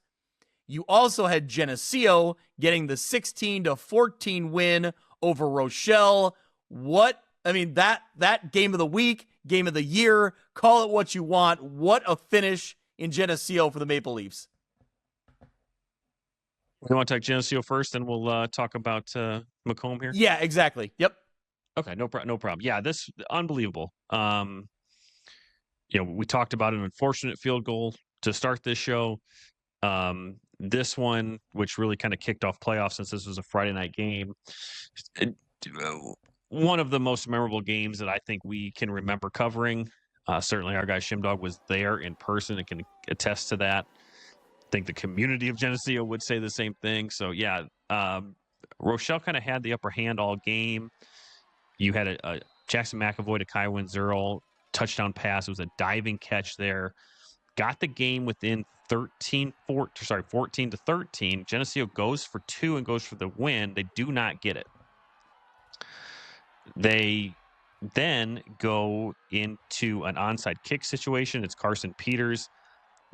You also had Geneseo getting the 16-14 win over Rochelle. That game of the week, game of the year, call it what you want. What a finish in Geneseo for the Maple Leafs. You want to talk Geneseo first, and we'll talk about Macomb here? Yeah, exactly. Yep. Okay, no problem. Yeah, this unbelievable. We talked about an unfortunate field goal to start this show. This one, which really kind of kicked off playoffs since this was a Friday night game, one of the most memorable games that I think we can remember covering. Certainly, our guy Shimdog was there in person and can attest to that. I think the community of Geneseo would say the same thing. So, yeah, Rochelle kind of had the upper hand all game. You had a Jackson McAvoy to Kai Winzerl touchdown pass. It was a diving catch there. Got the game within 14-13. Geneseo goes for 2 and goes for the win. They do not get it. They then go into an onside kick situation. It's Carson Peters.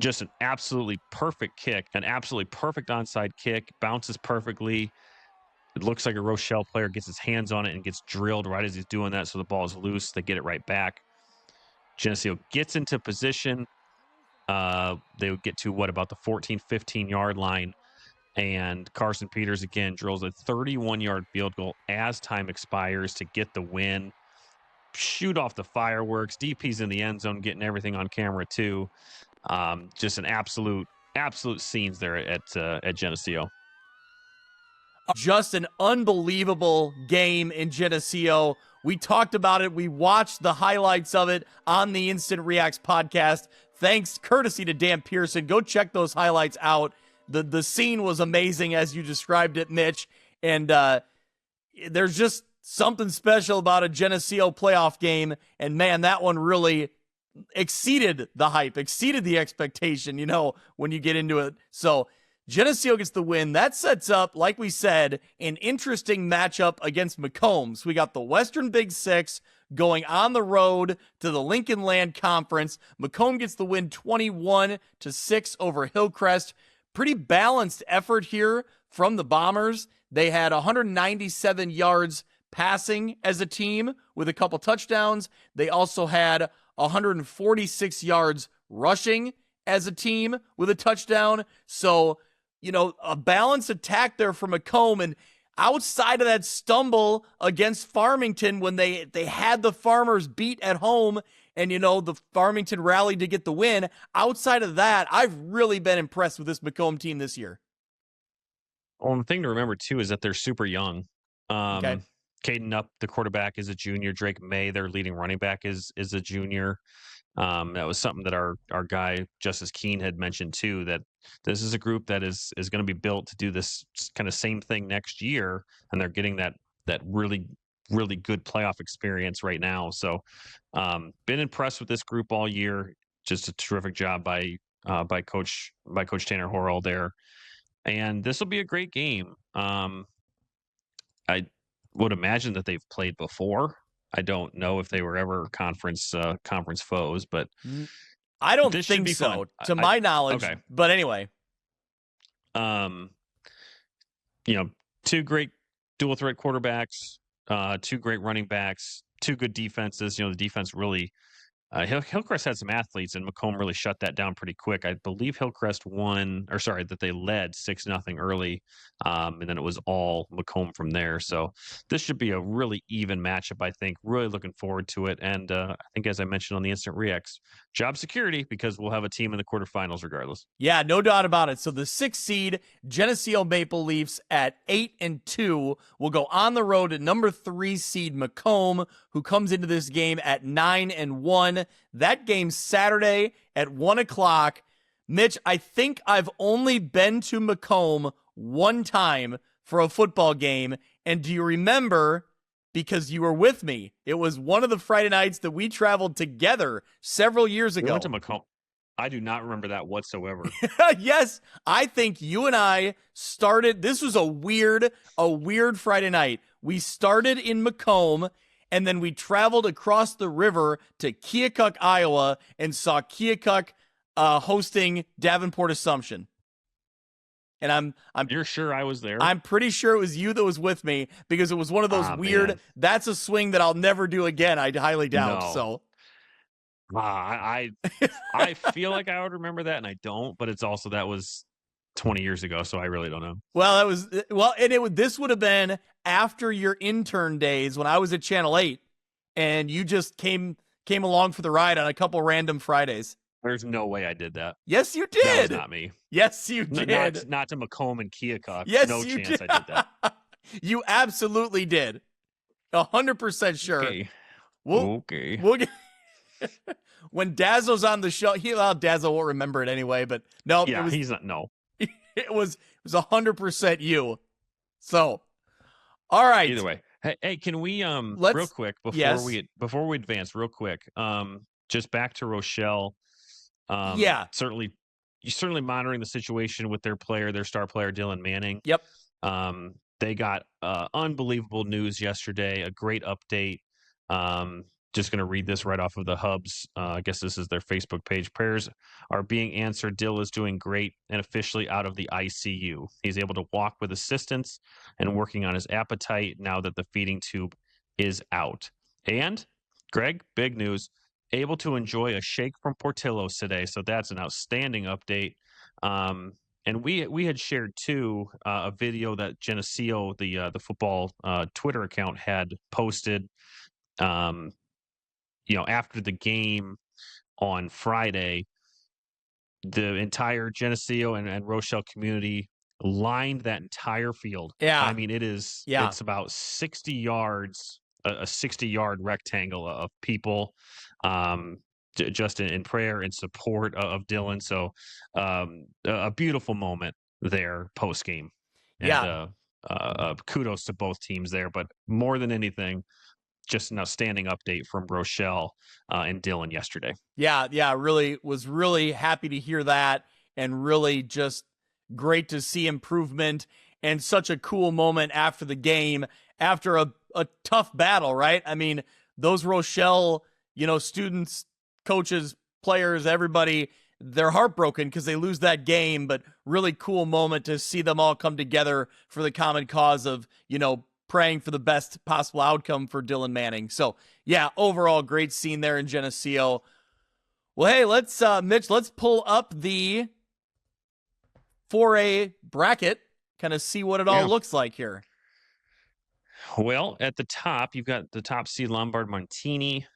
Just an absolutely perfect kick, an absolutely perfect onside kick, bounces perfectly. It looks like a Rochelle player gets his hands on it and gets drilled right as he's doing that, so the ball is loose. They get it right back. Geneseo gets into position. They would get to, about the 14, 15-yard line, and Carson Peters, again, drills a 31-yard field goal as time expires to get the win. Shoot off the fireworks. DP's in the end zone getting everything on camera, too. Just an absolute scenes there at Geneseo. Just an unbelievable game in Geneseo. We talked about it. We watched the highlights of it on the Instant Reacts podcast. Thanks, courtesy to Dan Pearson. Go check those highlights out. The scene was amazing as you described it, Mitch. And there's just something special about a Geneseo playoff game. And man, that one really exceeded the hype, exceeded the expectation, when you get into it. So Geneseo gets the win. That sets up, like we said, an interesting matchup against Macomb. So we got the Western Big Six going on the road to the Lincoln Land Conference. Macomb gets the win 21-6 over Hillcrest. Pretty balanced effort here from the Bombers. They had 197 yards passing as a team with a couple touchdowns. They also had 146 yards rushing as a team with a touchdown. So, a balanced attack there for Macomb. And outside of that stumble against Farmington when they had the Farmers beat at home and, the Farmington rallied to get the win, outside of that, I've really been impressed with this Macomb team this year. Well, the thing to remember, too, is that they're super young. Okay. Caden Up, the quarterback, is a junior. Drake May, their leading running back, is a junior. That was something that our guy Justice Keene had mentioned too, that this is a group that is going to be built to do this kind of same thing next year, and they're getting that really, really good playoff experience right now. So, been impressed with this group all year. Just a terrific job by Coach Tanner Horrell there, and this will be a great game. I would imagine that they've played before. I don't know if they were ever conference foes, but I don't This should think be so, fun. to my knowledge. Okay. But anyway. Two great dual threat quarterbacks, two great running backs, two good defenses. The defense really Hillcrest had some athletes, and Macomb really shut that down pretty quick. I believe Hillcrest that they led 6-0 early, and then it was all Macomb from there. So this should be a really even matchup, I think. Really looking forward to it. And I think, as I mentioned on the Instant Reacts, job security, because we'll have a team in the quarterfinals regardless. Yeah, no doubt about it. So the 6th seed Geneseo Maple Leafs at 8-2 will go on the road to number 3 seed Macomb, who comes into this game at 9-1. That game's Saturday at 1:00. Mitch, I think I've only been to Macomb one time for a football game. And do you remember, because you were with me, it was one of the Friday nights that we traveled together several years ago. We went to Macomb. I do not remember that whatsoever. Yes, I think you and I started. This was a weird Friday night. We started in Macomb, and then we traveled across the river to Keokuk, Iowa, and saw Keokuk hosting Davenport Assumption. And You're sure I was there? I'm pretty sure it was you that was with me, because it was one of those weird. Man. That's a swing that I'll never do again. I highly doubt. No. So. I feel like I would remember that, and I don't. But it's also, that was 20 years ago, so I really don't know. Well, this would have been after your intern days when I was at Channel 8, and you just came along for the ride on a couple random Fridays. There's no way I did that. Yes, you did. That was not me. Yes, you did. Not to Macomb and Keokuk. Yes, no you chance did. I did that. You absolutely did. 100% sure. Okay. We'll get when Dazzo's on the show. Dazzo won't remember it anyway, but no, yeah, he's not. No, it was 100% you. So, all right. Either way, hey, can we real quick before we advance, real quick, just back to Rochelle. Certainly monitoring the situation with their star player Dylan Manning. Yep. They got unbelievable news yesterday. A great update. Just going to read this right off of the Hubs. I guess this is their Facebook page. Prayers are being answered. Dill is doing great and officially out of the ICU. He's able to walk with assistance and working on his appetite now that the feeding tube is out. And, Greg, big news, able to enjoy a shake from Portillo's today. So that's an outstanding update. And we had shared, too, a video that Geneseo, the football Twitter account, had posted after the game on Friday. The entire Geneseo and Rochelle community lined that entire field. Yeah. I mean, it's about 60 yards, a 60-yard rectangle of people just in prayer and support of Dylan. So a beautiful moment there post-game. And kudos to both teams there. But more than anything, just an outstanding update from Rochelle and Dylan yesterday. Yeah, was really happy to hear that, and really just great to see improvement, and such a cool moment after the game, after a tough battle, right? I mean, those Rochelle, students, coaches, players, everybody, they're heartbroken because they lose that game, but really cool moment to see them all come together for the common cause of, praying for the best possible outcome for Dylan Manning. So, yeah, overall, great scene there in Geneseo. Well, hey, let's, Mitch, let's pull up the 4A bracket, kind of see what it all looks like here. Well, at the top, you've got the top seed Lombard Montini.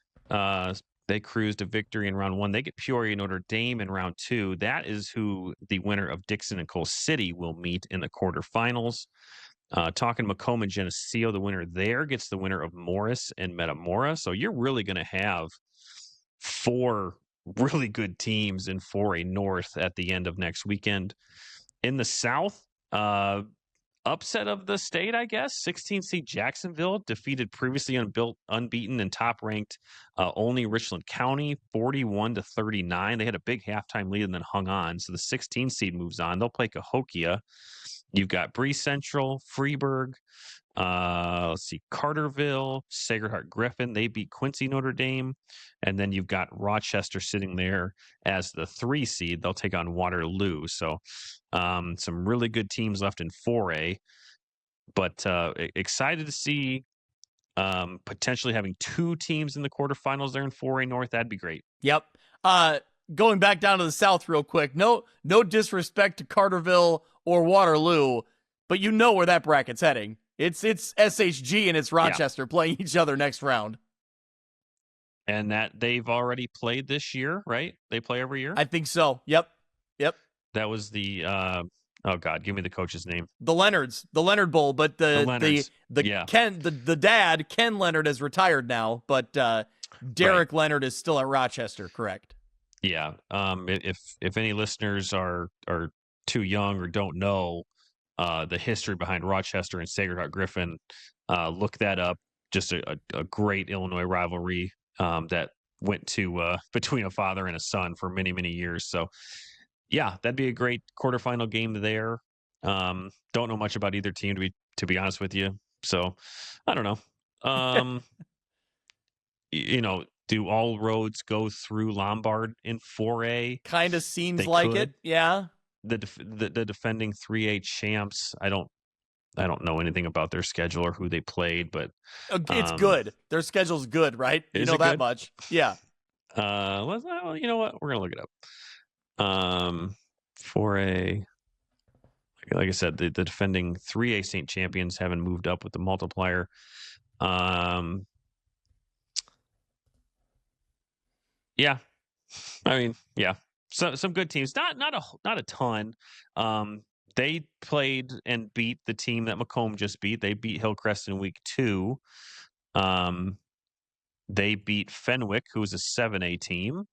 They cruised to victory in round 1. They get Peoria Notre Dame in round 2. That is who the winner of Dixon and Coal City will meet in the quarterfinals. Talking Macomb and Geneseo, the winner there gets the winner of Morris and Metamora. So you're really going to have 4 really good teams in 4A North at the end of next weekend. In the South, upset of the state, I guess. 16 seed Jacksonville defeated previously unbeaten and top-ranked only Richland County, 41-39. They had a big halftime lead and then hung on. So the 16 seed moves on. They'll play Cahokia. You've got Bree Central, Freeburg, Let's see, Carterville, Sacred Heart Griffin, they beat Quincy Notre Dame. And then you've got Rochester sitting there as the 3 seed. They'll take on Waterloo. So some really good teams left in 4A. But excited to see potentially having 2 teams in the quarterfinals there in 4A North. That'd be great. Yep. Going back down to the South real quick. No disrespect to Carterville or Waterloo, but you know where that bracket's heading. It's SHG and it's Rochester playing each other next round. And that they've already played this year, right? They play every year? I think so. Yep. That was the oh God, give me the coach's name. The Leonard Bowl, but the dad, Ken Leonard, is retired now, but Derek Leonard is still at Rochester, correct? Yeah. If any listeners are too young or don't know the history behind Rochester and Sacred Heart Griffin, look that up. Just a great Illinois rivalry that went to between a father and a son for many, many years. So yeah, that'd be a great quarterfinal game there. Don't know much about either team to be honest with you. So I don't know. Do all roads go through Lombard in 4A? Kind of seems like it. Yeah. The defending 3A champs. I don't know anything about their schedule or who they played, but it's good. Their schedule's good, right? You know that much. Yeah. Well, you know what? We're gonna look it up. 4A. Like I said, the defending 3A state champions haven't moved up with the multiplier. Yeah, I mean, yeah. So some good teams, not a ton. They played and beat the team that Macomb just beat. They beat Hillcrest in week 2. They beat Fenwick, who was a 7A team.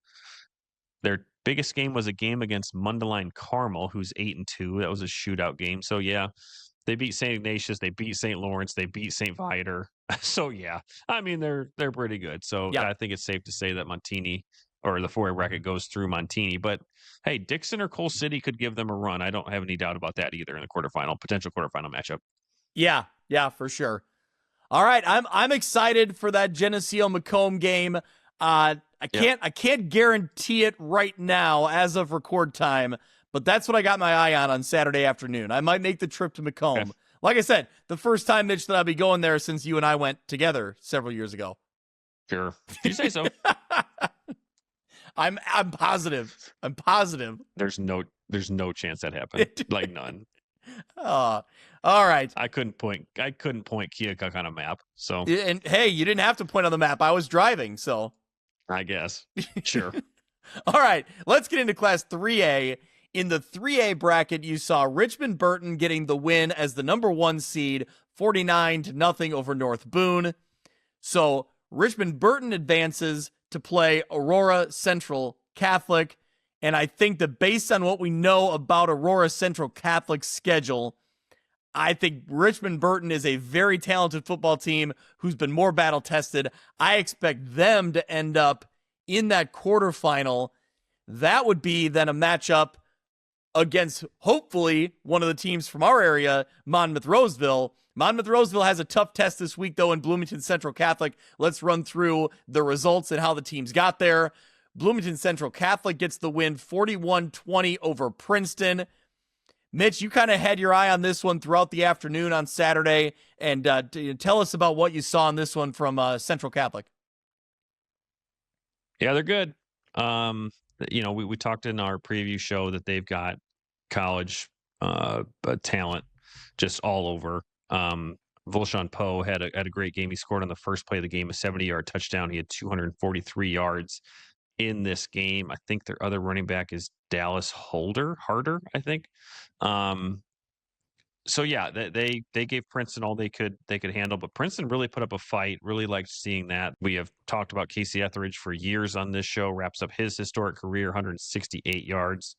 Their biggest game was a game against Mundelein Carmel, who's 8-2. That was a shootout game. So yeah, they beat St. Ignatius, they beat St. Lawrence, they beat St. Viator. So yeah, I mean they're pretty good. So I think it's safe to say that Montini or the 4A bracket goes through Montini. But hey, Dixon or Coal City could give them a run. I don't have any doubt about that either in the potential quarterfinal matchup. Yeah, for sure. All right, I'm excited for that Geneseo Macomb game. I can't guarantee it right now as of record time, but that's what I got my eye on Saturday afternoon. I might make the trip to Macomb. Okay. Like I said, the first time, Mitch, that I'll be going there since you and I went together several years ago. Sure. You say so. I'm positive. I'm positive. There's no chance that happened. Like none. All right. I couldn't point Keokuk on a map. So and hey, you didn't have to point on the map. I was driving, so I guess. Sure. All right. Let's get into Class 3A. In the 3A bracket, you saw Richmond Burton getting the win as the number 1 seed, 49-0 over North Boone. So Richmond Burton advances to play Aurora Central Catholic. And I think that based on what we know about Aurora Central Catholic's schedule, I think Richmond Burton is a very talented football team who's been more battle tested. I expect them to end up in that quarterfinal. That would be then a matchup against hopefully one of the teams from our area, Monmouth-Roseville. Monmouth-Roseville has a tough test this week, though, in Bloomington Central Catholic. Let's run through the results and how the teams got there. Bloomington Central Catholic gets the win 41-20 over Princeton. Mitch, you kind of had your eye on this one throughout the afternoon on Saturday, and tell us about what you saw in this one from Central Catholic. Yeah, they're good. We talked in our preview show that they've got college talent just all over. Volshan Poe had a great game. He scored on the first play of the game, a 70-yard touchdown. He had 243 yards in this game. I think their other running back is Dallas Harder, I think. So yeah, they gave Princeton all they could handle, but Princeton really put up a fight. Really liked seeing that. We have talked about Casey Etheridge for years on this show. Wraps up his historic career, 168 yards.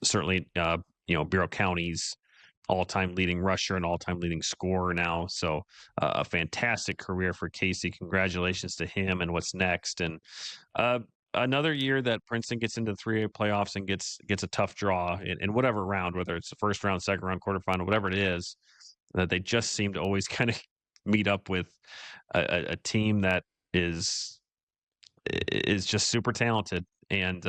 Certainly, Bureau County's all-time leading rusher and all-time leading scorer now. So a fantastic career for Casey. Congratulations to him and what's next. And another year that Princeton gets into the 3A playoffs and gets a tough draw in whatever round, whether it's the first round, second round, quarterfinal, whatever it is, that they just seem to always kind of meet up with a team that is just super talented. And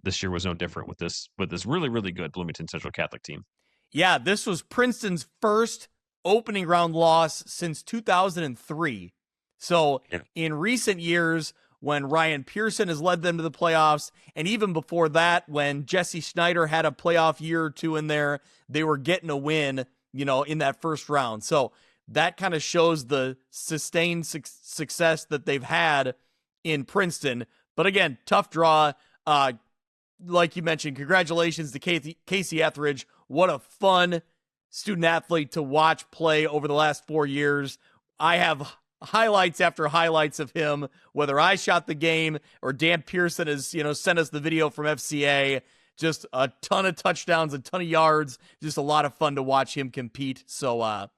this year was no different with this really, really good Bloomington Central Catholic team. Yeah, this was Princeton's first opening round loss since 2003. So in recent years, when Ryan Pearson has led them to the playoffs, and even before that, when Jesse Schneider had a playoff year or two in there, they were getting a win, in that first round. So that kind of shows the sustained success that they've had in Princeton. But again, tough draw. Like you mentioned, congratulations to Casey Etheridge. What a fun student athlete to watch play over the last 4 years. I have highlights after highlights of him, whether I shot the game or Dan Pearson has, sent us the video from FCA. Just a ton of touchdowns, a ton of yards. Just a lot of fun to watch him compete. So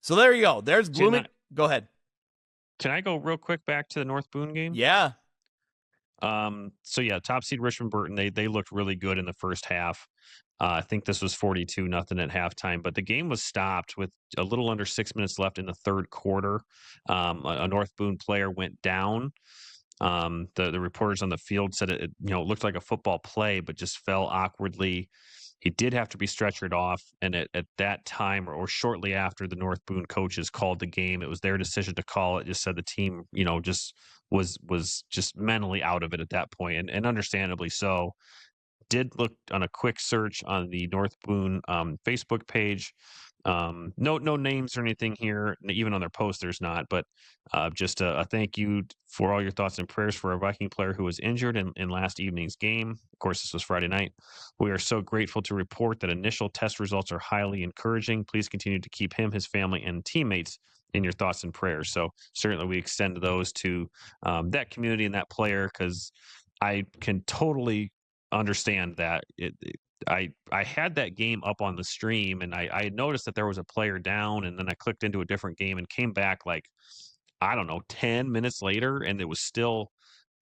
there you go. There's Bloomington. Go ahead. Can I go real quick back to the North Boone game? Yeah. So yeah, top seed Richmond Burton, they looked really good in the first half. I think this was 42-0 at halftime, but the game was stopped with a little under 6 minutes left in the third quarter. A North Boone player went down. The reporters on the field said it looked like a football play, but just fell awkwardly. He did have to be stretchered off, and at that time or shortly after, the North Boone coaches called the game. It was their decision to call it. Just said the team, just was just mentally out of it at that point, and understandably so. Did look on a quick search on the North Boone Facebook page. No names or anything here, even on their post there's not, but just a thank you for all your thoughts and prayers for a Viking player who was injured in last evening's game. Of course, this was Friday night. We are so grateful to report that initial test results are highly encouraging. Please continue to keep him, his family, and teammates in your thoughts and prayers. So certainly we extend those to that community and that player, because I can totally understand that I had that game up on the stream, and I had noticed that there was a player down, and then I clicked into a different game and came back 10 minutes later, and it was still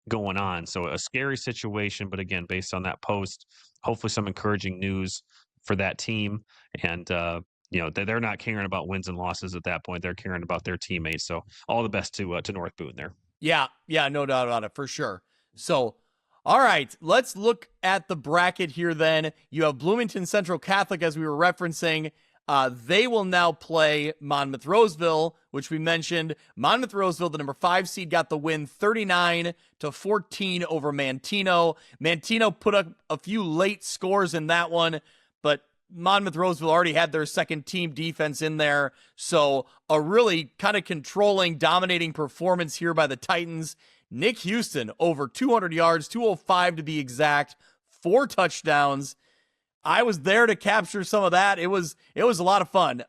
going on. So a scary situation, but again, based on that post, hopefully some encouraging news for that team. And they're not caring about wins and losses at that point. They're caring about their teammates. So all the best to North Boone there. Yeah, no doubt about it, for sure. So all right, let's look at the bracket here then. You have Bloomington Central Catholic, as we were referencing. They will now play Monmouth Roseville, which we mentioned. Monmouth Roseville, the number 5 seed, got the win 39-14 over Mantino. Mantino put up a few late scores in that one, but Monmouth Roseville already had their second team defense in there. So a really kind of controlling, dominating performance here by the Titans. Nick Houston, over 200 yards, 205 to be exact, 4 touchdowns. I was there to capture some of that. It was a lot of fun.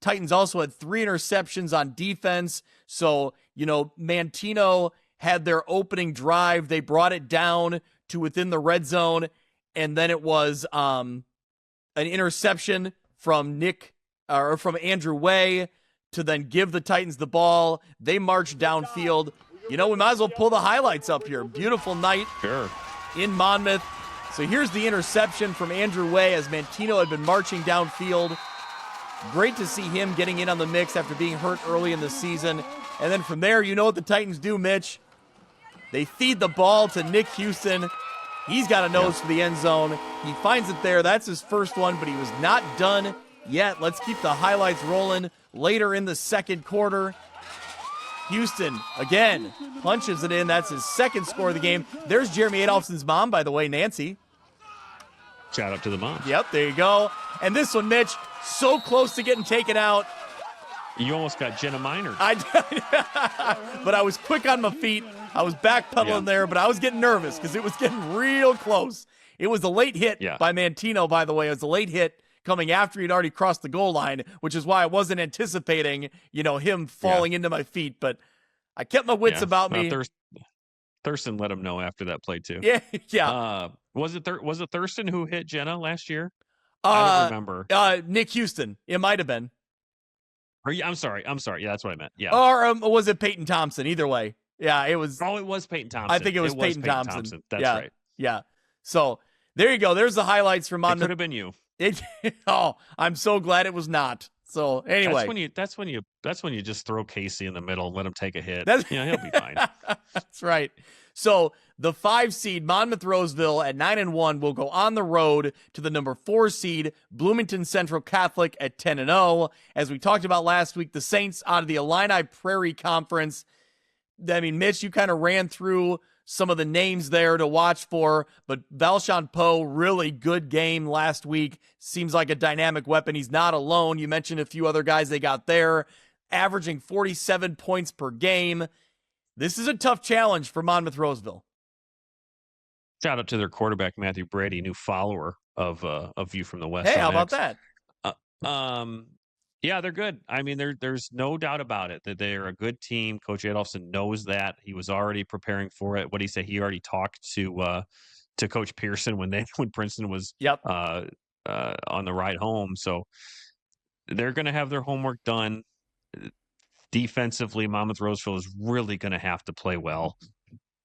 Titans also had 3 interceptions on defense. So, Mantino had their opening drive. They brought it down to within the red zone. And then it was an interception from Andrew Way to then give the Titans the ball. They marched downfield. We might as well pull the highlights up here. Beautiful night in Monmouth. So here's the interception from Andrew Way as Mantino had been marching downfield. Great to see him getting in on the mix after being hurt early in the season. And then from there, you know what the Titans do, Mitch. They feed the ball to Nick Houston. He's got a nose for the end zone. He finds it there. That's his first one, but he was not done yet. Let's keep the highlights rolling later in the second quarter. Houston, again, punches it in. That's his second score of the game. There's Jeremy Adolphson's mom, by the way, Nancy. Shout out to the mom. Yep, there you go. And this one, Mitch, so close to getting taken out. You almost got Jenna Minor. But I was quick on my feet. I was backpedaling there, but I was getting nervous because it was getting real close. It was a late hit by Mantino, by the way. It was a late hit coming after he'd already crossed the goal line, which is why I wasn't anticipating, him falling into my feet. But I kept my wits about me. Thurston let him know after that play too. Yeah. Was it Thurston who hit Jenna last year? I don't remember. Nick Houston. It might have been. I'm sorry. Yeah, that's what I meant. Yeah. Or was it Peyton Thompson? Either way. Yeah, it was. Oh, it was Peyton Thompson. I think it was Peyton Thompson. That's right. Yeah. So there you go. There's the highlights from Monmouth. It could have been you. I'm so glad it was not. So anyway, that's when you just throw Casey in the middle and let him take a hit. That's, he'll be fine. That's right. So the 5 seed Monmouth Roseville at 9-1 will go on the road to the number 4 seed Bloomington Central Catholic at 10-0. As we talked about last week, the Saints out of the Illini Prairie Conference. I mean, Mitch, you kind of ran through some of the names there to watch for, but Valchon Poe, really good game last week. Seems like a dynamic weapon. He's not alone. You mentioned a few other guys they got there, averaging 47 points per game. This is a tough challenge for Monmouth Roseville. Shout out to their quarterback, Matthew Brady, new follower of View from the West. Hey, how about that? Yeah, they're good. I mean, there's no doubt about it that they're a good team. Coach Adolphson knows that. He was already preparing for it. What did he say? He already talked to Coach Pearson when Princeton was on the ride home. So they're going to have their homework done. Defensively, Monmouth Roseville is really going to have to play well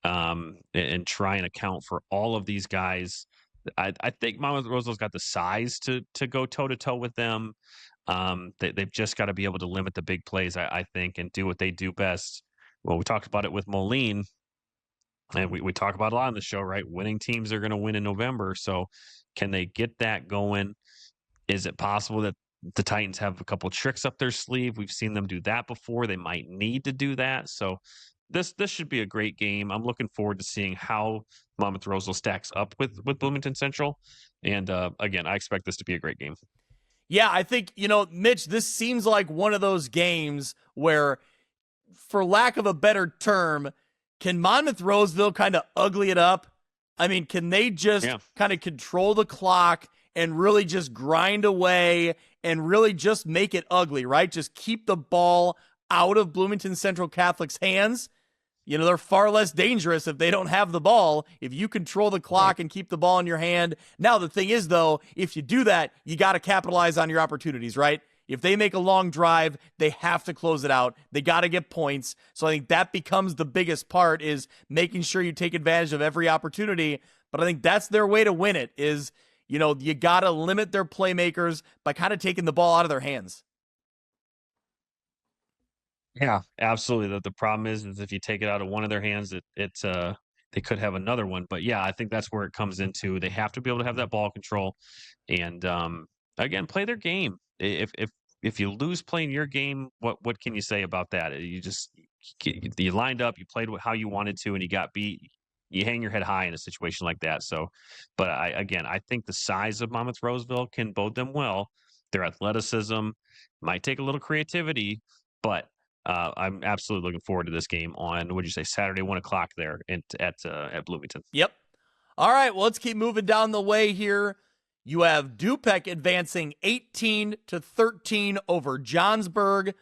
and try and account for all of these guys. I think Monmouth Roseville's got the size to go toe-to-toe with them. They've just got to be able to limit the big plays, I think, and do what they do best. Well, we talked about it with Moline, and we talk about a lot on the show, right? Winning teams are going to win in November. So can they get that going? Is it possible that the Titans have a couple tricks up their sleeve? We've seen them do that before. They might need to do that. So this should be a great game. I'm looking forward to seeing how Monmouth Roseville stacks up with Bloomington Central. And again, I expect this to be a great game. Yeah, I think, Mitch, this seems like one of those games where, for lack of a better term, can Monmouth Roseville kind of ugly it up? I mean, can they just kind of control the clock and really just grind away and really just make it ugly, right? Just keep the ball out of Bloomington Central Catholic's hands. They're far less dangerous if they don't have the ball, if you control the clock and keep the ball in your hand. Now, the thing is, though, if you do that, you got to capitalize on your opportunities, right? If they make a long drive, they have to close it out. They got to get points. So I think that becomes the biggest part, is making sure you take advantage of every opportunity. But I think that's their way to win it, is, you got to limit their playmakers by kind of taking the ball out of their hands. Yeah, absolutely. The problem is if you take it out of one of their hands, they could have another one. But yeah, I think that's where it comes into. They have to be able to have that ball control, and again, play their game. If you lose playing your game, what can you say about that? You lined up, you played how you wanted to, and you got beat. You hang your head high in a situation like that. So, but I think the size of Monmouth Roseville can bode them well. Their athleticism might take a little creativity, but I'm absolutely looking forward to this game on, what'd you say, Saturday, 1:00 there at Bloomington. Yep. All right, well, let's keep moving down the way here. You have Dupec advancing 18-13 over Johnsburg.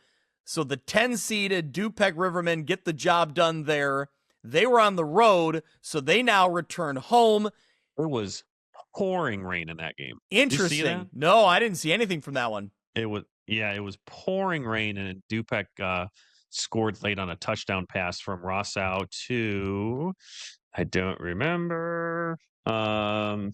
So the 10-seeded Dupec Rivermen get the job done there. They were on the road, so they now return home. It was pouring rain in that game. Interesting. Did you see that? No, I didn't see anything from that one. It was pouring rain, and Dupec scored late on a touchdown pass from Rossau to, I don't remember. We're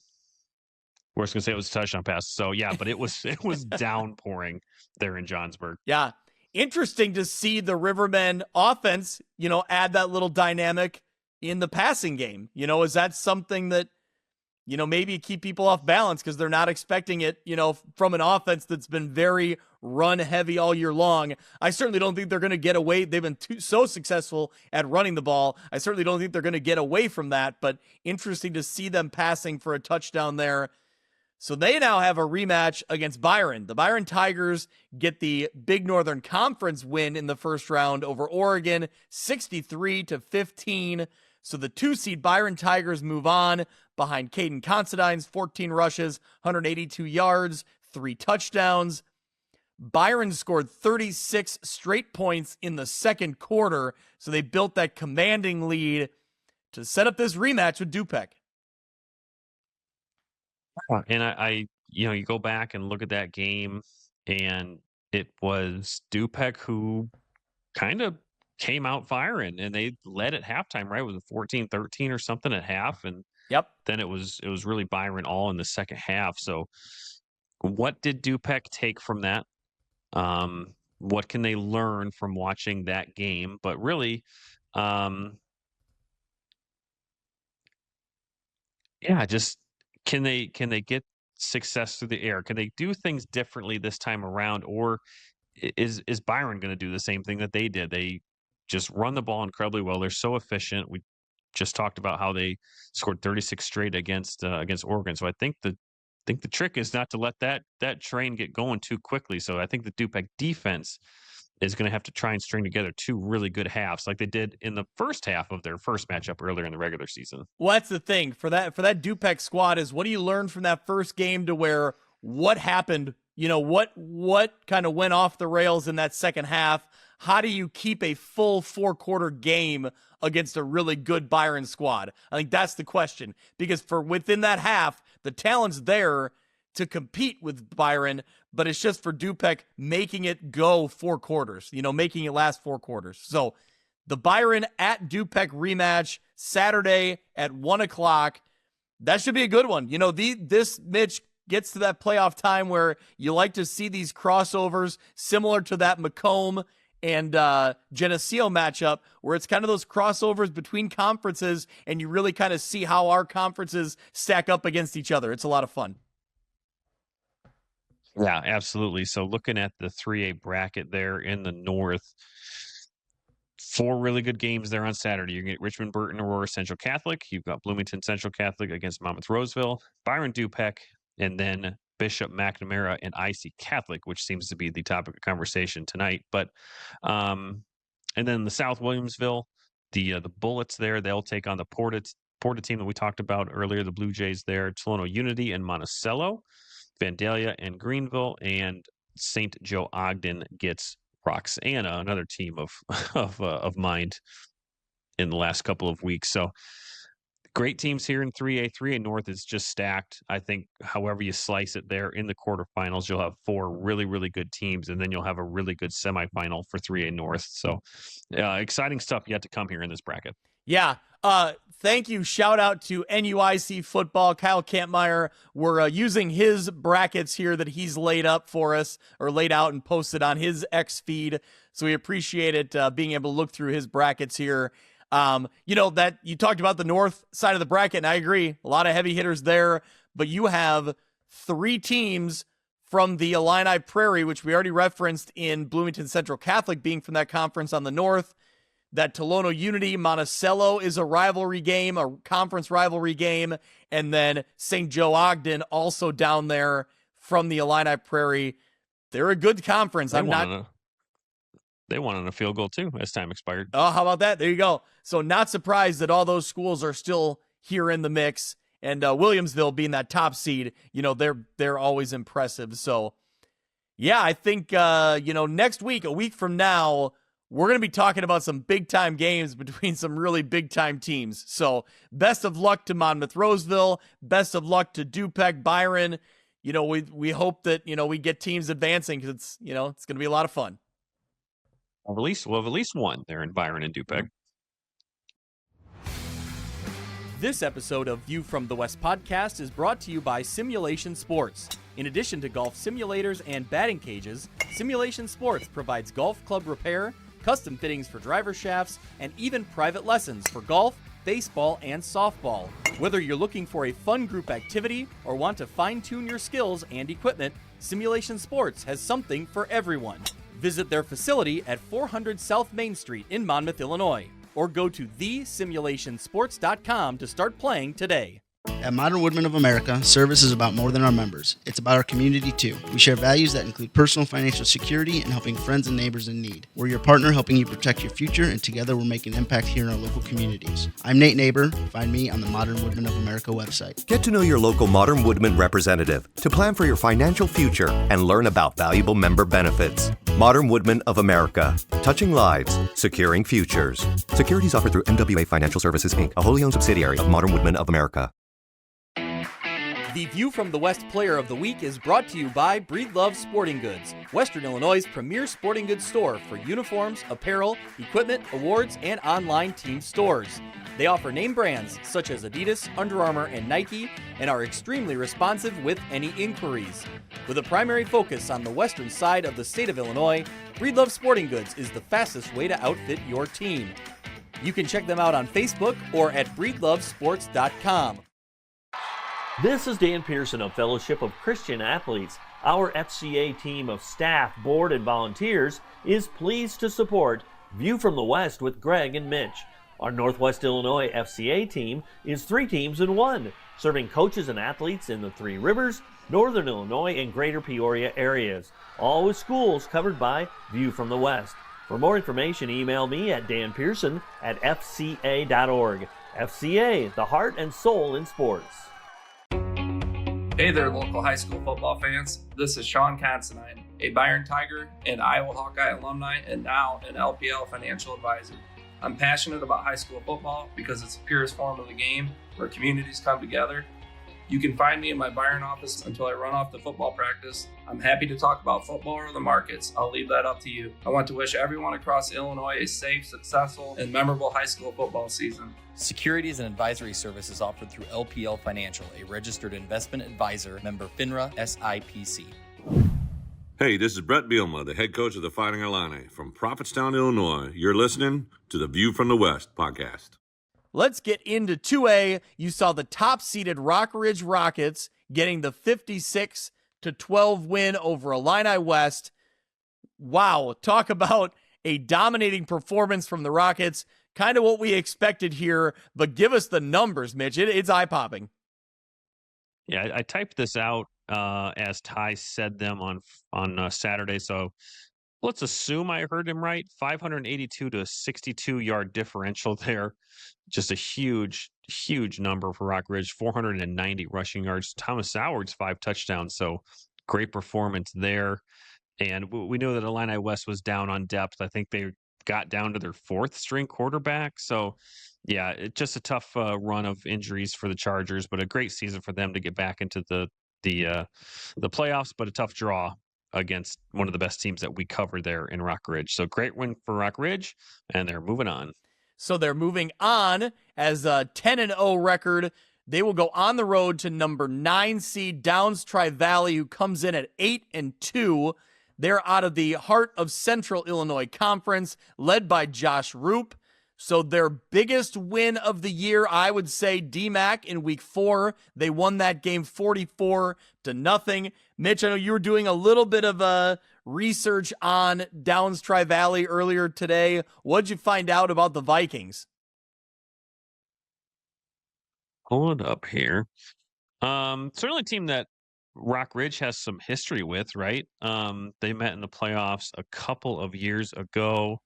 just gonna say it was a touchdown pass. So yeah, but it was downpouring there in Johnsburg. Yeah. Interesting to see the Rivermen offense, add that little dynamic in the passing game. Is that something that, maybe keep people off balance because they're not expecting it, from an offense that's been very run heavy all year long. I certainly don't think they're going to get away. They've been so successful at running the ball. I certainly don't think they're going to get away from that, but interesting to see them passing for a touchdown there. So they now have a rematch against Byron. The Byron Tigers get the Big Northern Conference win in the first round over Oregon, 63-15. So the 2-seed Byron Tigers move on behind Caden Considine's 14 rushes, 182 yards, 3 touchdowns. Byron scored 36 straight points in the second quarter, so they built that commanding lead to set up this rematch with Dupec. And you go back and look at that game, and it was Dupec who kind of came out firing, and they led at halftime, right? Was it 14-13 or something at half? And then it was really Byron all in the second half. So what did Dupec take from that? What can they learn from watching that game? But really, just can they get success through the air? Can they do things differently this time around, or is Byron going to do the same thing that they did? They just run the ball incredibly well. They're so efficient. We just talked about how they scored 36 straight against Oregon. So I think the trick is not to let that train get going too quickly. So I think the Dupec defense is going to have to try and string together two really good halves like they did in the first half of their first matchup earlier in the regular season. Well, that's the thing for that Dupec squad is what do you learn from that first game to where what happened, what kind of went off the rails in that second half? How do you keep a full 4-quarter game against a really good Byron squad? I think that's the question, because for within that half, the talent's there to compete with Byron, but it's just for Dupec making it go 4 quarters, making it last 4 quarters. So the Byron at Dupec rematch Saturday at 1:00, that should be a good one. This Mitch gets to that playoff time where you like to see these crossovers similar to that Macomb and Geneseo matchup, where it's kind of those crossovers between conferences, and you really kind of see how our conferences stack up against each other. It's a lot of fun. Yeah, absolutely. So looking at the 3A bracket there in the North, 4 really good games there on Saturday. You get Richmond, Burton, Aurora, Central Catholic. You've got Bloomington Central Catholic against Monmouth Roseville, Byron Dupec, and then Bishop McNamara and IC Catholic, which seems to be the topic of conversation tonight. But and then the South Williamsville, the Bullets there, they'll take on the Porta team that we talked about earlier, the Blue Jays there, Tolono Unity and Monticello, Vandalia and Greenville, and St. Joe Ogden gets Roxana, another team of mind in the last couple of weeks. So great teams here in 3A. 3A North is just stacked. I think however you slice it there in the quarterfinals, you'll have 4 really, really good teams, and then you'll have a really good semifinal for 3A North. So exciting stuff yet to come here in this bracket. Yeah. Thank you. Shout out to NUIC football. Kyle Kampmeyer. We're using his brackets here that he's laid up for us, or laid out and posted on his X feed. So we appreciate it being able to look through his brackets here. That you talked about the north side of the bracket, and I agree. A lot of heavy hitters there, but you have 3 teams from the Illini Prairie, which we already referenced in Bloomington Central Catholic being from that conference on the north. That Tolono Unity Monticello is a rivalry game, a conference rivalry game, and then St. Joe Ogden also down there from the Illini Prairie. They're a good conference. They won on a field goal too as time expired. Oh, how about that? There you go. So not surprised that all those schools are still here in the mix, and Williamsville being that top seed, they're always impressive. So yeah, I think next week, a week from now, we're going to be talking about some big-time games between some really big-time teams. So best of luck to Monmouth Roseville. Best of luck to Dupec, Byron. We hope that, we get teams advancing, because it's going to be a lot of fun. We'll have at least one there in Byron and Dupec. This episode of View from the West podcast is brought to you by Simulation Sports. In addition to golf simulators and batting cages, Simulation Sports provides golf club repair, custom fittings for driver shafts, and even private lessons for golf, baseball, and softball. Whether you're looking for a fun group activity or want to fine-tune your skills and equipment, Simulation Sports has something for everyone. Visit their facility at 400 South Main Street in Monmouth, Illinois, or go to thesimulationsports.com to start playing today. At Modern Woodmen of America, service is about more than our members. It's about our community, too. We share values that include personal financial security and helping friends and neighbors in need. We're your partner helping you protect your future, and together we're making an impact here in our local communities. I'm Nate Neighbor. Find me on the Modern Woodmen of America website. Get to know your local Modern Woodmen representative to plan for your financial future and learn about valuable member benefits. Modern Woodmen of America. Touching lives, securing futures. Securities offered through MWA Financial Services, Inc., a wholly owned subsidiary of Modern Woodmen of America. The View from the West Player of the Week is brought to you by Breedlove Sporting Goods, Western Illinois' premier sporting goods store for uniforms, apparel, equipment, awards, and online team stores. They offer name brands such as Adidas, Under Armour, and Nike, and are extremely responsive with any inquiries. With a primary focus on the western side of the state of Illinois, Breedlove Sporting Goods is the fastest way to outfit your team. You can check them out on Facebook or at breedlovesports.com. This is Dan Pearson of Fellowship of Christian Athletes. Our FCA team of staff, board, and volunteers is pleased to support View from the West with Greg and Mitch. Our Northwest Illinois FCA team is 3 teams in 1, serving coaches and athletes in the Three Rivers, Northern Illinois, and Greater Peoria areas, all with schools covered by View from the West. For more information, email me at danpearson@fca.org. FCA, the heart and soul in sports. Hey there, local high school football fans. This is Sean Considine, a Byron Tiger and Iowa Hawkeye alumni, and now an LPL financial advisor. I'm passionate about high school football because it's the purest form of the game where communities come together. You can find me in my Byron office until I run off to football practice. I'm happy to talk about football or the markets. I'll leave that up to you. I want to wish everyone across Illinois a safe, successful, and memorable high school football season. Securities and advisory services offered through LPL Financial, a registered investment advisor, member FINRA SIPC. Hey, this is Brett Bielma, the head coach of the Fighting Illini from Prophetstown, Illinois. You're listening to the View from the West podcast. Let's get into 2A. You saw the top-seeded Rock Ridge Rockets getting the 56-12 win over Illini West. Wow, talk about a dominating performance from the Rockets. Kind of what we expected here, but give us the numbers, Mitch. It's eye-popping. Yeah, I typed this out as Ty said them on Saturday, so let's assume I heard him right. 582 to a 62-yard differential there. Just a huge, huge number for Rock Ridge. 490 rushing yards. Thomas Soward's 5 touchdowns, so great performance there. And we know that Illini West was down on depth. I think they got down to their 4th string quarterback. So, yeah, it's just a tough run of injuries for the Chargers, but a great season for them to get back into the playoffs, but a tough draw against one of the best teams that we cover there in Rock Ridge. So great win for Rock Ridge, and they're moving on. So they're moving on as a 10-0 record. They will go on the road to number 9 seed Downs Tri-Valley, who comes in at 8-2. They're out of the heart of Central Illinois Conference, led by Josh Roop. So their biggest win of the year, I would say, DMAC in week 4. They won that game 44-0. Mitch, I know you were doing a little bit of research on Downs Tri-Valley earlier today. What'd you find out about the Vikings? Hold up here. Certainly a team that Rock Ridge has some history with, right? They met in the playoffs a couple of years ago.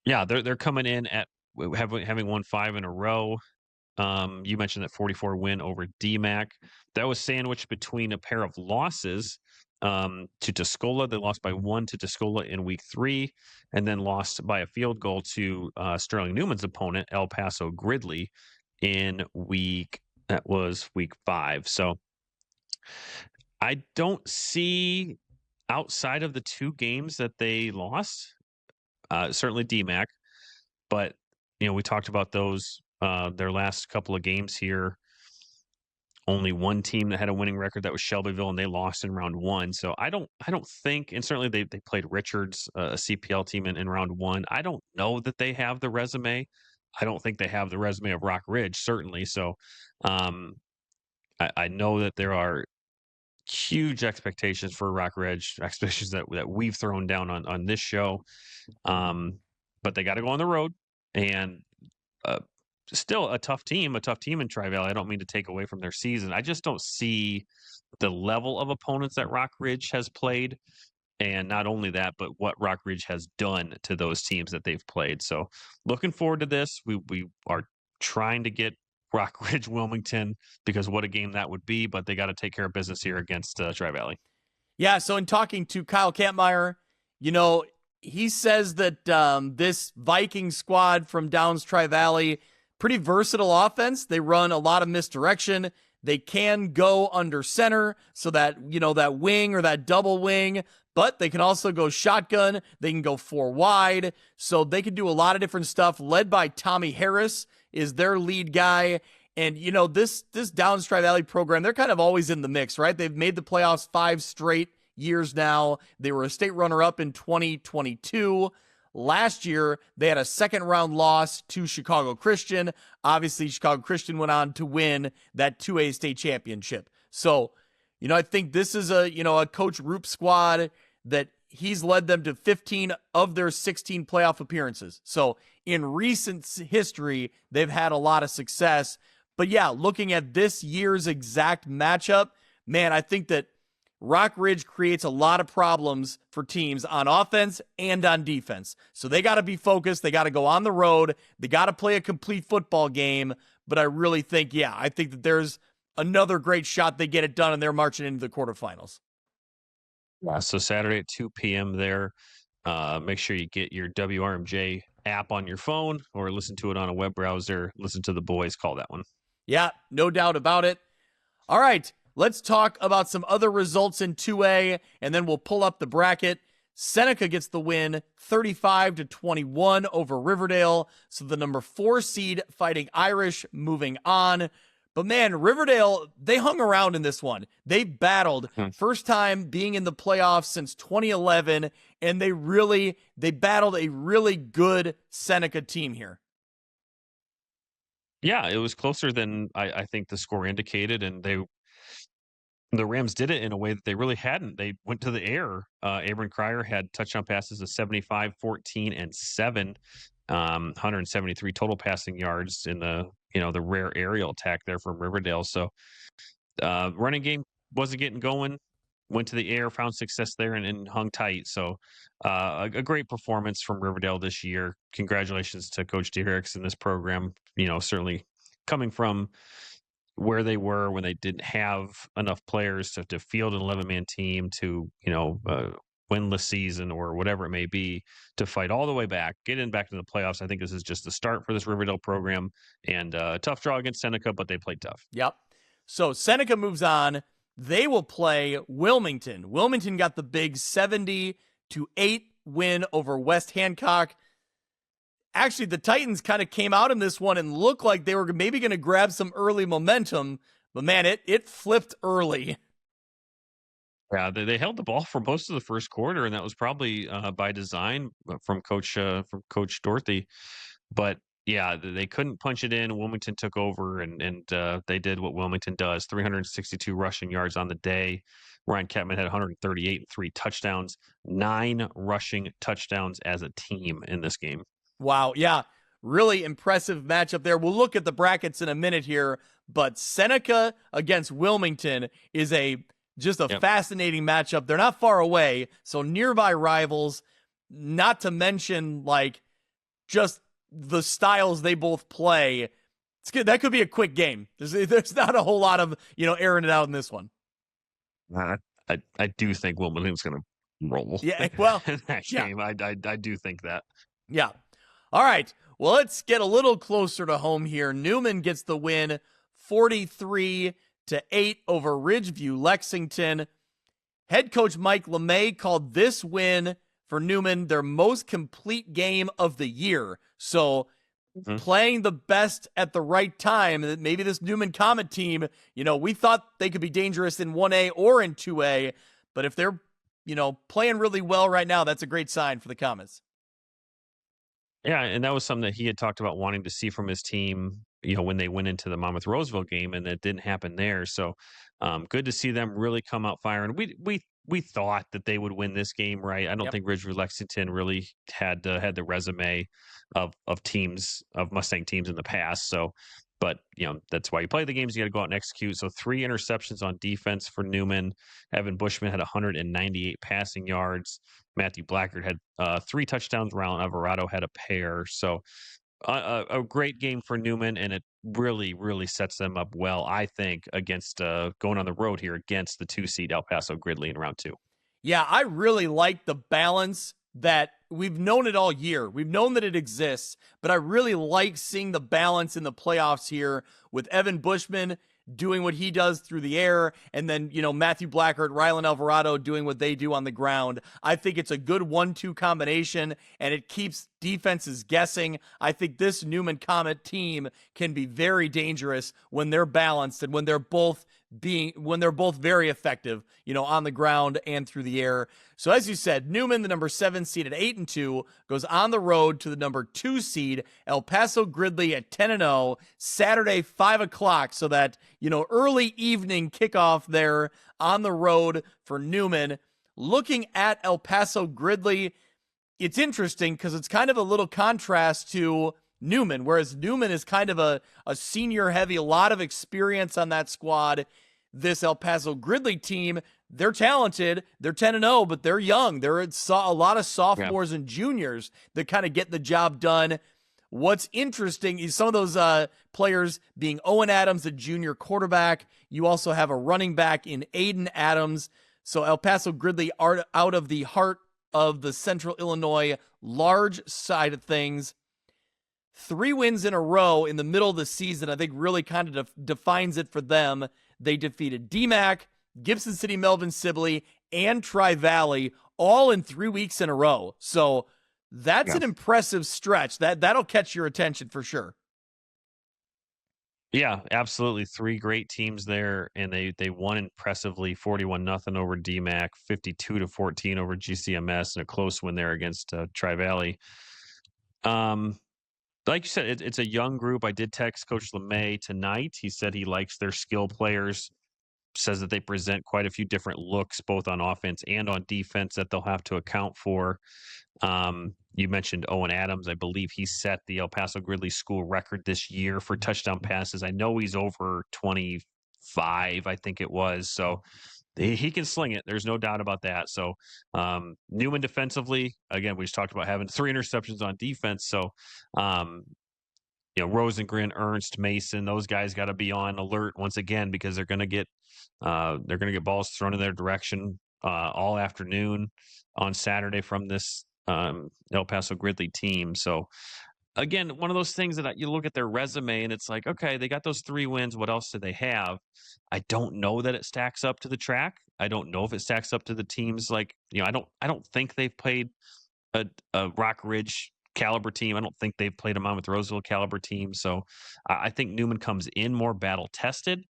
Yeah, they're coming in at having won 5 in a row. You mentioned that 44 win over DMAC. That was sandwiched between a pair of losses to Tuscola. They lost by 1 to Tuscola in week 3, and then lost by a field goal to Sterling Newman's opponent, El Paso Gridley, in week 5. So I don't see, outside of the 2 games that they lost, certainly DMAC, but we talked about those their last couple of games here. Only one team that had a winning record, that was Shelbyville, and they lost in round 1. So I don't think, and certainly they played Richards, a CPL team in round 1. I don't know that they have the resume. I don't think they have the resume of Rock Ridge, certainly. So I know that there are huge expectations for Rock Ridge, expectations that we've thrown down on this show. But they got to go on the road, and still a tough team in Tri-Valley. I don't mean to take away from their season. I just don't see the level of opponents that Rock Ridge has played, and not only that, but what Rock Ridge has done to those teams that they've played. So looking forward to this. We are trying to get Rock Ridge Wilmington, because what a game that would be, but they got to take care of business here against Tri-Valley. Yeah, so in talking to Kyle Kampmeyer, he says that this Viking squad from Downs Tri-Valley pretty versatile offense. They run a lot of misdirection. They can go under center, so that, that wing or that double wing, but they can also go shotgun. They can go 4 wide. So they can do a lot of different stuff, led by Tommy Harris is their lead guy. And, this Downstride Valley program, they're kind of always in the mix, right? They've made the playoffs 5 straight years now. They were a state runner-up in 2022. Last year, they had a second-round loss to Chicago Christian. Obviously, Chicago Christian went on to win that 2A state championship. So, I think this is a Coach Roop squad that he's led them to 15 of their 16 playoff appearances. So, in recent history, they've had a lot of success. But yeah, looking at this year's exact matchup, man, I think that Rock Ridge creates a lot of problems for teams on offense and on defense. So they got to be focused. They got to go on the road. They got to play a complete football game. But I really think, I think that there's another great shot they get it done, and they're marching into the quarterfinals. Yeah, so Saturday at 2 p.m. there. Make sure you get your WRMJ app on your phone or listen to it on a web browser. Listen to the boys call that one. Yeah, no doubt about it. All right. Let's talk about some other results in 2A, and then we'll pull up the bracket. Seneca gets the win, 35-21 over Riverdale. So the number 4 seed Fighting Irish moving on. But man, Riverdale, they hung around in this one. They battled. First time being in the playoffs since 2011, and they battled a really good Seneca team here. Yeah, it was closer than I think the score indicated, and the Rams did it in a way that they really hadn't. They went to the air. Abram Cryer had touchdown passes of 75, 14, and 7, 173 total passing yards in the rare aerial attack there from Riverdale. So running game wasn't getting going. Went to the air, found success there, and hung tight. So a great performance from Riverdale this year. Congratulations to Coach Derricks in this program. Certainly coming from where they were when they didn't have enough players to field an 11-man team to, winless season or whatever it may be, to fight all the way back, get back into the playoffs. I think this is just the start for this Riverdale program, and a tough draw against Seneca, but they played tough. Yep. So Seneca moves on. They will play Wilmington. Wilmington got the big 70-8 win over West Hancock. Actually, the Titans kind of came out in this one and looked like they were maybe going to grab some early momentum, but man, it flipped early. Yeah, they held the ball for most of the first quarter, and that was probably by design from Coach Dorothy. But yeah, they couldn't punch it in. Wilmington took over, and they did what Wilmington does: 362 rushing yards on the day. Ryan Kettman had 138 and 3 touchdowns, 9 rushing touchdowns as a team in this game. Wow, yeah, really impressive matchup there. We'll look at the brackets in a minute here, but Seneca against Wilmington is just a fascinating matchup. They're not far away, so nearby rivals, not to mention just the styles they both play. It's good. That could be a quick game. There's not a whole lot of, airing it out in this one. I do think Wilmington's going to roll. Yeah, well, in that game. I do think that. Yeah. All right. Well, let's get a little closer to home here. Newman gets the win, 43-8 over Ridgeview Lexington. Head coach Mike LeMay called this win for Newman their most complete game of the year. So playing the best at the right time. Maybe this Newman Comet team, we thought they could be dangerous in 1A or in 2A, but if they're, playing really well right now, that's a great sign for the Comets. Yeah, and that was something that he had talked about wanting to see from his team, when they went into the Monmouth Roseville game, and it didn't happen there. So good to see them really come out firing. We thought that they would win this game, right? I don't think Ridgeview Lexington really had the resume of teams, of Mustang teams in the past. So, but that's why you play the games. You got to go out and execute. So 3 interceptions on defense for Newman. Evan Bushman had 198 passing yards. Matthew Blackard had 3 touchdowns. Rylan Alvarado had a pair. So a great game for Newman, and it really, really sets them up well, I think, against going on the road here against the 2 seed El Paso Gridley in round 2. Yeah, I really like the balance that we've known it all year. We've known that it exists, but I really like seeing the balance in the playoffs here with Evan Bushman doing what he does through the air, and then, Matthew Blackert, Rylan Alvarado doing what they do on the ground. I think it's a good 1-2 combination, and it keeps defenses guessing. I think this Newman Comet team can be very dangerous when they're balanced and when they're both very effective, on the ground and through the air. So as you said, Newman, the number 7 seed at 8-2, goes on the road to the number 2 seed, El Paso Gridley at 10-0, Saturday, 5:00. So that, early evening kickoff there on the road for Newman. Looking at El Paso Gridley, it's interesting because it's kind of a little contrast to Newman, whereas Newman is kind of a senior heavy, a lot of experience on that squad. This El Paso Gridley team, they're talented, they're 10-0, but they're young. There are a lot of sophomores and juniors that kind of get the job done. What's interesting is some of those players being Owen Adams, a junior quarterback. You also have a running back in Aiden Adams. So El Paso Gridley are out of the heart of the Central Illinois large side of things. 3 wins in a row in the middle of the season, I think, really kind of defines it for them. They defeated DMAC, Gibson City, Melvin Sibley, and Tri-Valley all in 3 weeks in a row. So that's an impressive stretch. That'll catch your attention for sure. Yeah, absolutely. 3 great teams there, and they won impressively, 41-0 over DMAC, 52-14 over GCMS, and a close win there against Tri-Valley. Like you said, it's a young group. I did text Coach LeMay tonight. He said he likes their skill players, says that they present quite a few different looks, both on offense and on defense, that they'll have to account for. You mentioned Owen Adams. I believe he set the El Paso Gridley school record this year for touchdown passes. I know he's over 25, I think it was. So he can sling it. There's no doubt about that. So Newman defensively, again, we just talked about having 3 interceptions on defense. So, Rosengren, Ernst, Mason, those guys got to be on alert once again, because they're going to get balls thrown in their direction all afternoon on Saturday from this El Paso Gridley team. So again, one of those things that you look at their resume and it's like, okay, they got those 3 wins. What else do they have? I don't know that it stacks up to the track. I don't know if it stacks up to the teams. Like, I don't think they've played a Rock Ridge caliber team. I don't think they've played a Monmouth Roseville caliber team. So I think Newman comes in more battle tested.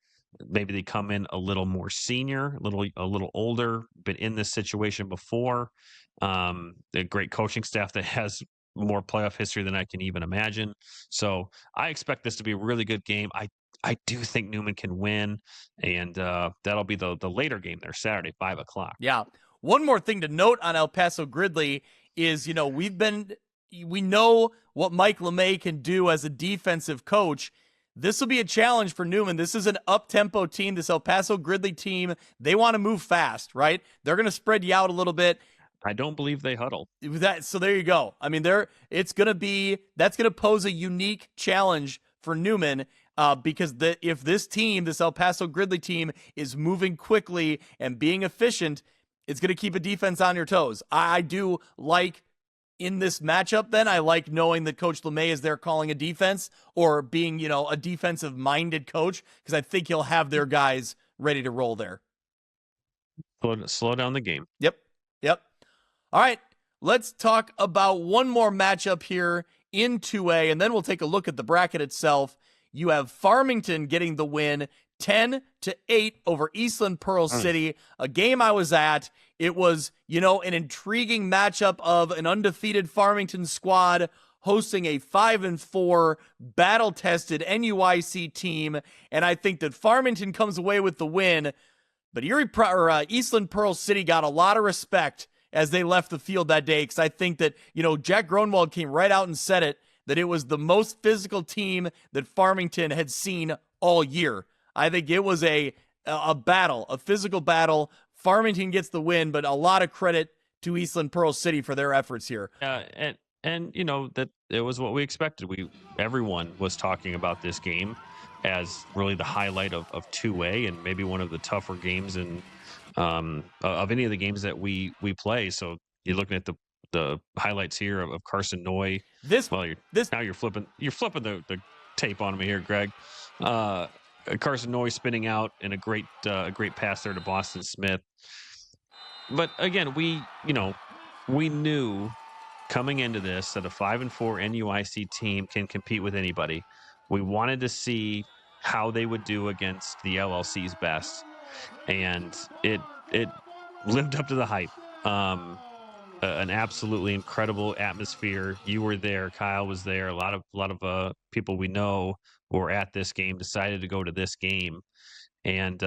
Maybe they come in a little more senior, a little older, been in this situation before. A great coaching staff that has more playoff history than I can even imagine. So I expect this to be a really good game. I do think Newman can win, and that'll be the later game there, Saturday, 5:00. Yeah. One more thing to note on El Paso Gridley is, we know what Mike LeMay can do as a defensive coach. This will be a challenge for Newman. This is an up-tempo team, this El Paso Gridley team. They want to move fast, right? They're going to spread you out a little bit. I don't believe they huddle. So there you go. I mean, that's going to pose a unique challenge for Newman, because if this El Paso Gridley team, is moving quickly and being efficient, it's going to keep a defense on your toes. I do like, in this matchup, then, I like knowing that Coach LeMay is there calling a defense, or being, a defensive-minded coach, because I think he'll have their guys ready to roll there. Slow down the game. Yep. All right, let's talk about one more matchup here in 2A, and then we'll take a look at the bracket itself. You have Farmington getting the win, 10-8 over Eastland Pearl City, a game I was at. It was, an intriguing matchup of an undefeated Farmington squad hosting a 5-4 battle-tested NUIC team, and I think that Farmington comes away with the win, but Eastland Pearl City got a lot of respect as they left the field that day, because I think that, Jack Gronwald came right out and said it, that it was the most physical team that Farmington had seen all year. I think it was a battle, a physical battle. Farmington gets the win, but a lot of credit to Eastland Pearl City for their efforts here. And that it was what we expected. Everyone was talking about this game as really the highlight of 2A, and maybe one of the tougher games of any of the games that we play. So you're looking at the highlights here of Carson Noy. Now you're flipping the tape on me here, Greg. Carson Noy spinning out in a great pass there to Boston Smith. But again, we knew coming into this that a 5-4 NUIC team can compete with anybody. We wanted to see how they would do against the LLC's best, and it lived up to the hype. An absolutely incredible atmosphere. You were there, Kyle was there. A lot of people we know who were at this game decided to go to this game, and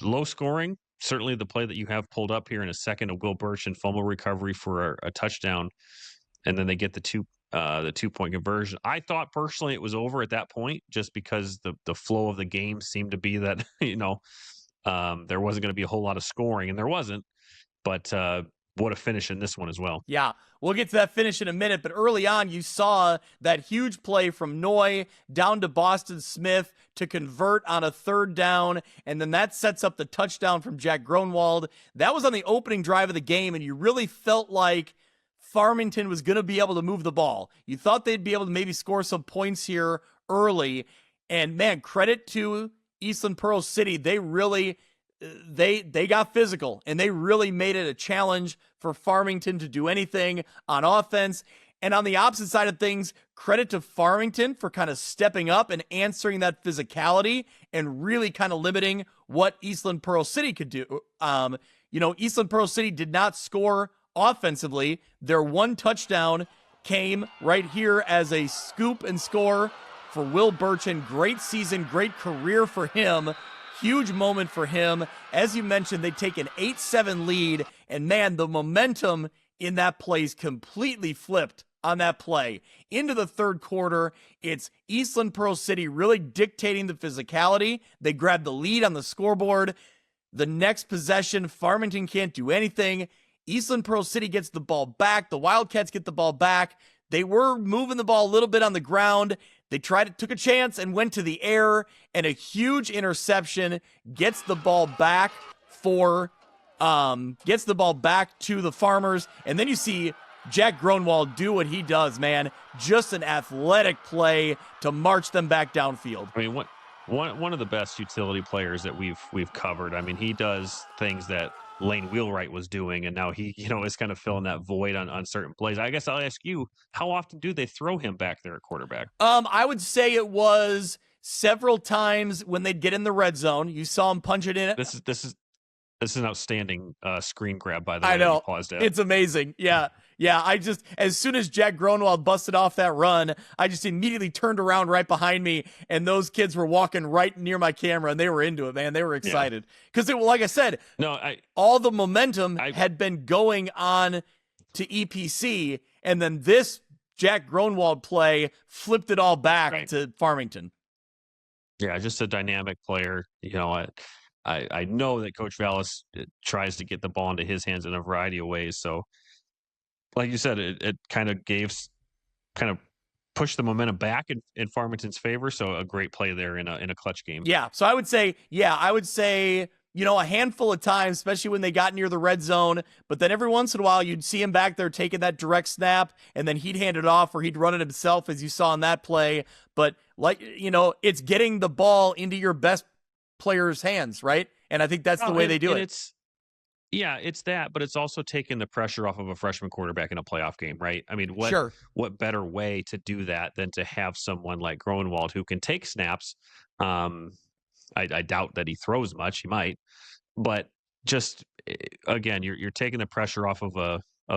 low scoring. Certainly the play that you have pulled up here in a second, a Will Burchin fumble recovery for a touchdown, and then they get the 2-point conversion. I thought personally it was over at that point, just because the flow of the game seemed to be that there wasn't going to be a whole lot of scoring, and there wasn't. But what a finish in this one as well. Yeah, we'll get to that finish in a minute, but early on you saw that huge play from Noy down to Boston Smith to convert on a 3rd down, and then that sets up the touchdown from Jack Gronwald. That was on the opening drive of the game, and you really felt like Farmington was going to be able to move the ball. You thought they'd be able to maybe score some points here early, and man, credit to Eastland Pearl City. They really... They got physical, and they really made it a challenge for Farmington to do anything on offense. And on the opposite side of things, credit to Farmington for kind of stepping up and answering that physicality and really kind of limiting what Eastland Pearl City could do. Eastland Pearl City did not score offensively. Their one touchdown came right here as a scoop and score for Will Burchin. Great season, great career for him. Huge moment for him. As you mentioned, they take an 8-7 lead, and man, the momentum in that play is completely flipped on that play. Into the 3rd quarter, it's Eastland Pearl City really dictating the physicality. They grab the lead on the scoreboard. The next possession, Farmington can't do anything. Eastland Pearl City gets the ball back. The Wildcats get the ball back. They were moving the ball a little bit on the ground. They took a chance and went to the air, and a huge interception gets the ball back to the Farmers. And then you see Jack Gronwald do what he does, man. Just an athletic play to march them back downfield. I mean, one of the best utility players that we've covered. I mean, he does things that Lane Wheelwright was doing, and now he is kind of filling that void on certain plays. I guess I'll ask you, how often do they throw him back there at quarterback? I would say it was several times when they'd get in the red zone. You saw him punch it in. This is an outstanding screen grab, by the way. I know. Paused at. It's amazing. Yeah. As soon as Jack Gronwald busted off that run, I just immediately turned around right behind me, and those kids were walking right near my camera, and they were into it, man. They were excited. Because, like I said, all the momentum had been going on to EPC, and then this Jack Gronwald play flipped it all back to Farmington. Yeah, just a dynamic player. I know that Coach Vallis tries to get the ball into his hands in a variety of ways, so like you said, it kind of pushed the momentum back in Farmington's favor. So a great play there in a clutch game. Yeah. So I would say, a handful of times, especially when they got near the red zone, but then every once in a while you'd see him back there taking that direct snap, and then he'd hand it off or he'd run it himself, as you saw in that play. But it's getting the ball into your best player's hands, right? And I think that's the way they do it. It's that, but it's also taking the pressure off of a freshman quarterback in a playoff game, right? I mean, what better way to do that than to have someone like Gronwald who can take snaps? I doubt that he throws much. He might, but just again, you're taking the pressure off of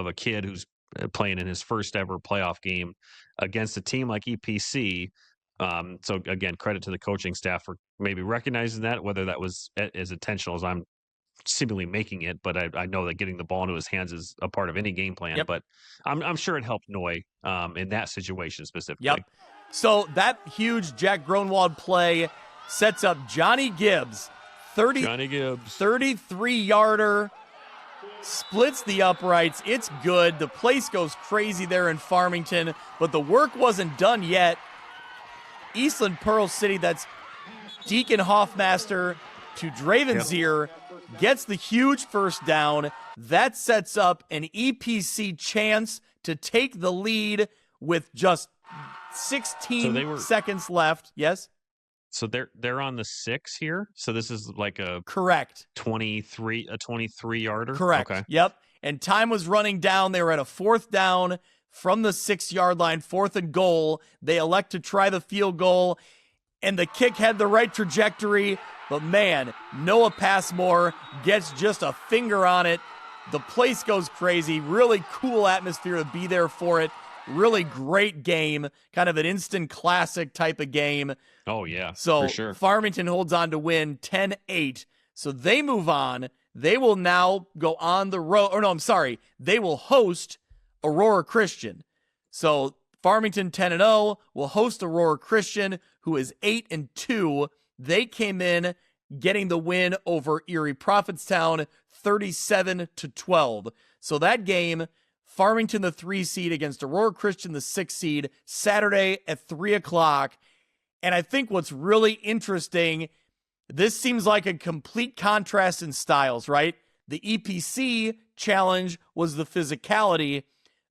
a kid who's playing in his first ever playoff game against a team like EPC. So again, credit to the coaching staff for maybe recognizing that, whether that was as intentional as I'm seemingly making it, but I know that getting the ball into his hands is a part of any game plan. But I'm sure it helped Noy in that situation specifically. Yep. So that huge Jack Gronwald play sets up Johnny Gibbs, 33-yarder, splits the uprights. It's good. The place goes crazy there in Farmington, but the work wasn't done yet. Eastland Pearl City, that's Deacon Hoffmaster to Dravenzier. gets the huge first down. That sets up an EPC chance to take the lead with just 16 seconds left. Yes? So they're on the 6 here. So this is like a correct 23 yarder. Correct. Okay. Yep. And time was running down. They were at a 4th down from the 6-yard line, 4th and goal. They elect to try the field goal, and the kick had the right trajectory. But man, Noah Passmore gets just a finger on it. The place goes crazy. Really cool atmosphere to be there for it. Really great game. Kind of an instant classic type of game. Oh, yeah, so for sure. Farmington holds on to win 10-8. So they move on. They will now go on the road. Or no, I'm sorry. They will host Aurora Christian. So Farmington 10-0 will host Aurora Christian, who is 8-2. They came in getting the win over Erie Prophetstown 37-12. So that game, Farmington the 3 seed against Aurora Christian the 6 seed, Saturday at 3:00. And I think what's really interesting, this seems like a complete contrast in styles, right? The EPC challenge was the physicality.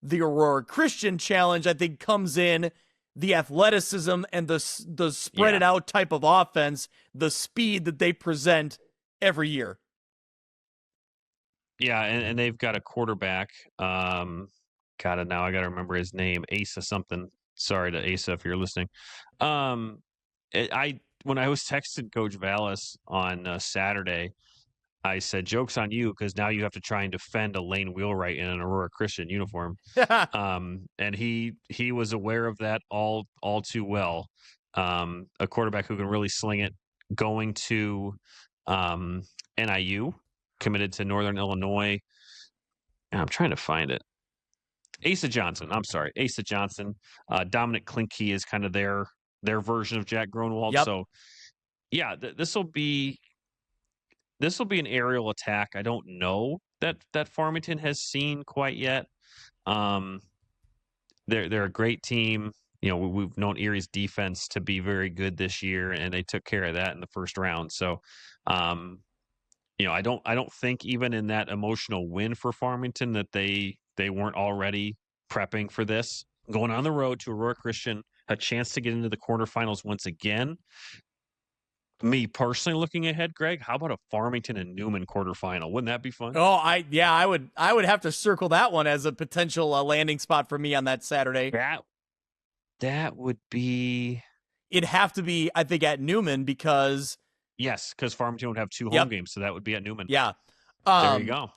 The Aurora Christian challenge, I think, comes in the athleticism and the spread it out type of offense, the speed that they present every year. Yeah, and they've got a quarterback. Now I got to remember his name, Asa something. Sorry to Asa if you're listening. When I was texting Coach Vallis on Saturday, I said, joke's on you, because now you have to try and defend a Lane Wheelwright in an Aurora Christian uniform. And he was aware of that all too well. A quarterback who can really sling it, going to NIU, committed to Northern Illinois. And I'm trying to find it. Asa Johnson. Dominic Klinke is kind of their version of Jack Gronwald. Yep. So, yeah, this will be an aerial attack. I don't know that Farmington has seen quite yet. They're a great team. You know, we've known Erie's defense to be very good this year, and they took care of that in the first round. So, I don't think even in that emotional win for Farmington that they weren't already prepping for this. Going on the road to Aurora Christian, a chance to get into the quarterfinals once again. Me personally looking ahead, Greg, how about a Farmington and Newman quarterfinal? Wouldn't that be fun? Oh, I would have to circle that one as a potential landing spot for me on that Saturday. That would be. It'd have to be, I think, at Newman because. Yes, because Farmington would have 2 home games, so that would be at Newman. Yeah. There you go.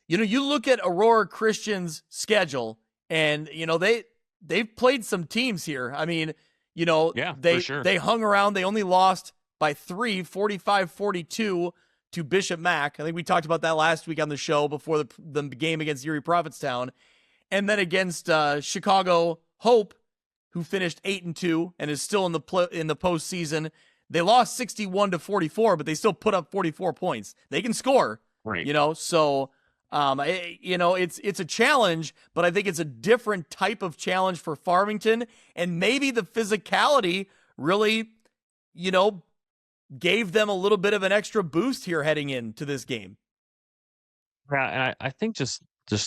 You look at Aurora Christian's schedule, and they've played some teams here. I mean, for sure. They hung around. They only lost by 3, 45-42 to Bishop Mack. I think we talked about that last week on the show before the game against Erie Prophetstown. And then against Chicago Hope, who finished 8-2 and is still in the postseason. They lost 61-44, but they still put up 44 points. They can score, right? So it's a challenge, but I think it's a different type of challenge for Farmington, and maybe the physicality really, gave them a little bit of an extra boost here heading into this game. Yeah, and I think just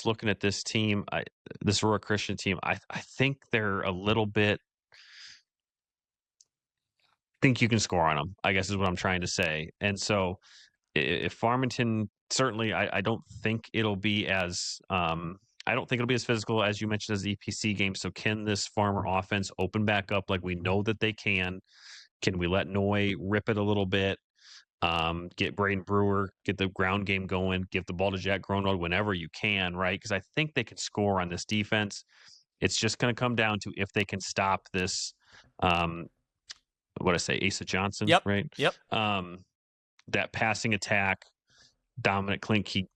looking at this team, this Aurora Christian team, I think they're a little bit. Think you can score on them, I guess is what I'm trying to say. And so if Farmington, certainly I don't think it'll be as physical as you mentioned as the EPC game. So can this Farmer offense open back up like we know that they can? Can we let Noy rip it a little bit? Get Braden Brewer, get the ground game going, give the ball to Jack Gronwald whenever you can, right? Because I think they can score on this defense. It's just going to come down to if they can stop this Asa Johnson, yep. right? Yep. That passing attack, Dominic Klinke,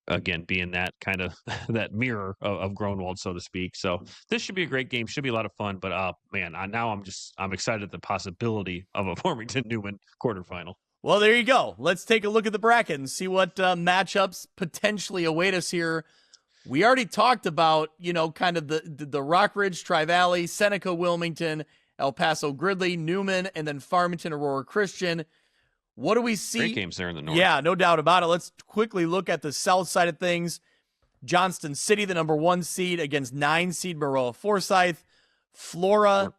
again, being that kind of that mirror of Gronwald, so to speak. So this should be a great game. Should be a lot of fun. But I'm excited at the possibility of a Farmington Newman quarterfinal. Well, there you go. Let's take a look at the bracket and see what matchups potentially await us here. We already talked about, kind of the Rockridge, Tri-Valley, Seneca, Wilmington, El Paso, Gridley, Newman, and then Farmington, Aurora Christian. What do we see? Great games there in the north. Yeah, no doubt about it. Let's quickly look at the south side of things. Johnston City, the number 1 seed, against 9 seed Maroa Forsyth. Flora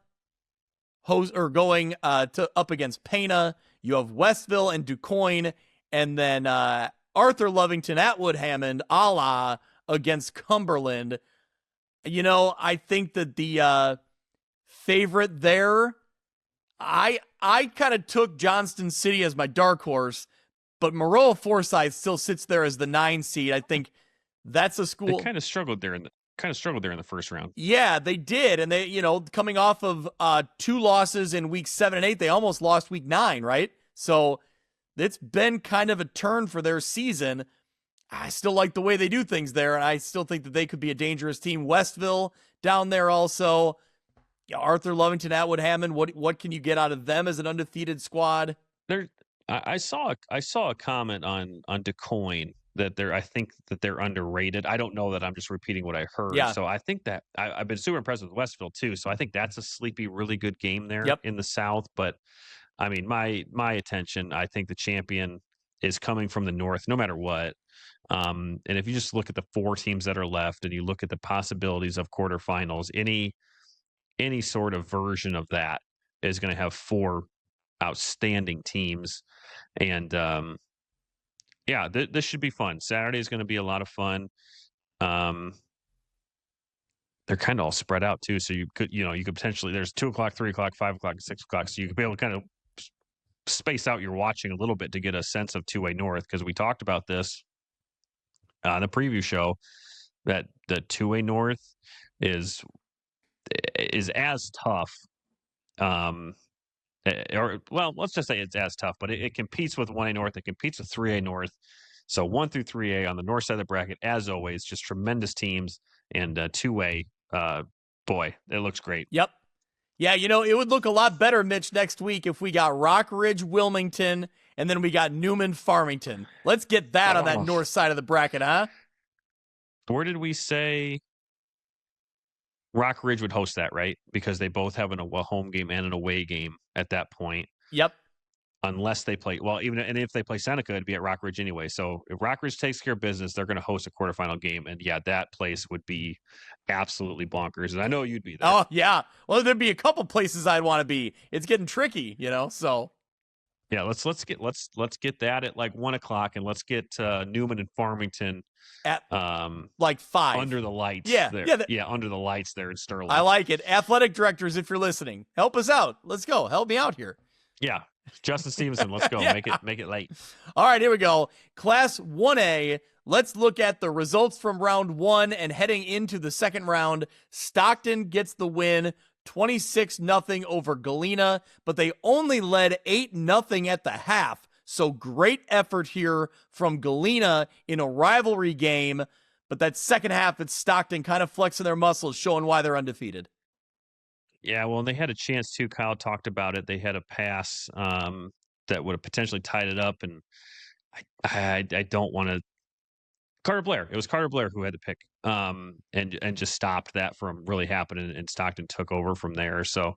going up against Pana. You have Westville and DuQuoin, and then Arthur Lovington Atwood Hammond, against Cumberland. You know, I think that the favorite there, I kind of took Johnston City as my dark horse, but Maroa Forsyth still sits there as the 9 seed. I think that's a school. They kind of struggled there in the first round. Yeah, they did, and they, you know, coming off of 2 losses in week 7 and 8, they almost lost week 9, right? So it's been kind of a turn for their season. I still like the way they do things there, and I still think that they could be a dangerous team. Westville down there also. Arthur Lovington, Atwood Hammond. What can you get out of them as an undefeated squad? I saw a comment on DuQuoin that I think that they're underrated. I don't know that, I'm just repeating what I heard. Yeah. So I think that I've been super impressed with Westville too. So I think that's a sleepy, really good game there in the South. But I mean, my attention, I think the champion is coming from the North, no matter what. And if you just look at the 4 teams that are left, and you look at the possibilities of quarterfinals, any sort of version of that is going to have 4 outstanding teams. And this should be fun. Saturday is going to be a lot of fun. They're kind of all spread out too, so you could potentially, there's 2 o'clock, 3 o'clock, 5 o'clock, and 6 o'clock, so you could be able to kind of space out your watching a little bit to get a sense of 2A North, because we talked about this on the preview show, that the 2A North is as tough, let's just say it's as tough, but it competes with 1A North, it competes with 3A North. So 1 through 3A on the north side of the bracket, as always, just tremendous teams. And 2A, boy, it looks great. Yep. Yeah, you know, it would look a lot better, Mitch, next week if we got Rock Ridge, Wilmington, and then we got Newman, Farmington. Let's get that on that north side of the bracket, huh? Where did we say Rock Ridge would host that, right? Because they both have a home game and an away game at that point. Yep. Unless they play, if they play Seneca, it'd be at Rock Ridge anyway. So if Rock Ridge takes care of business, they're going to host a quarterfinal game. And yeah, that place would be absolutely bonkers. And I know you'd be there. Oh, yeah. Well, there'd be a couple places I'd want to be. It's getting tricky, you know, so. Yeah, let's get that at like 1 o'clock, and let's get Newman and Farmington at like 5 under the lights. Yeah, there. Under the lights there in Sterling. I like it. Athletic directors, if you're listening, help us out. Let's go. Help me out here. Yeah, Justin Stevenson, let's go. Yeah. Make it late. All right, here we go. Class 1A. Let's look at the results from round 1 and heading into the second round. Stockton gets the win. 26-0 over Galena, but they only led 8-0 at the half. So great effort here from Galena in a rivalry game. But that second half, it's Stockton kind of flexing their muscles, showing why they're undefeated. Yeah, well, they had a chance too. Kyle talked about it. They had a pass that would have potentially tied it up, and I don't want to. Carter Blair. It was Carter Blair who had the pick, and just stopped that from really happening, and Stockton took over from there. So,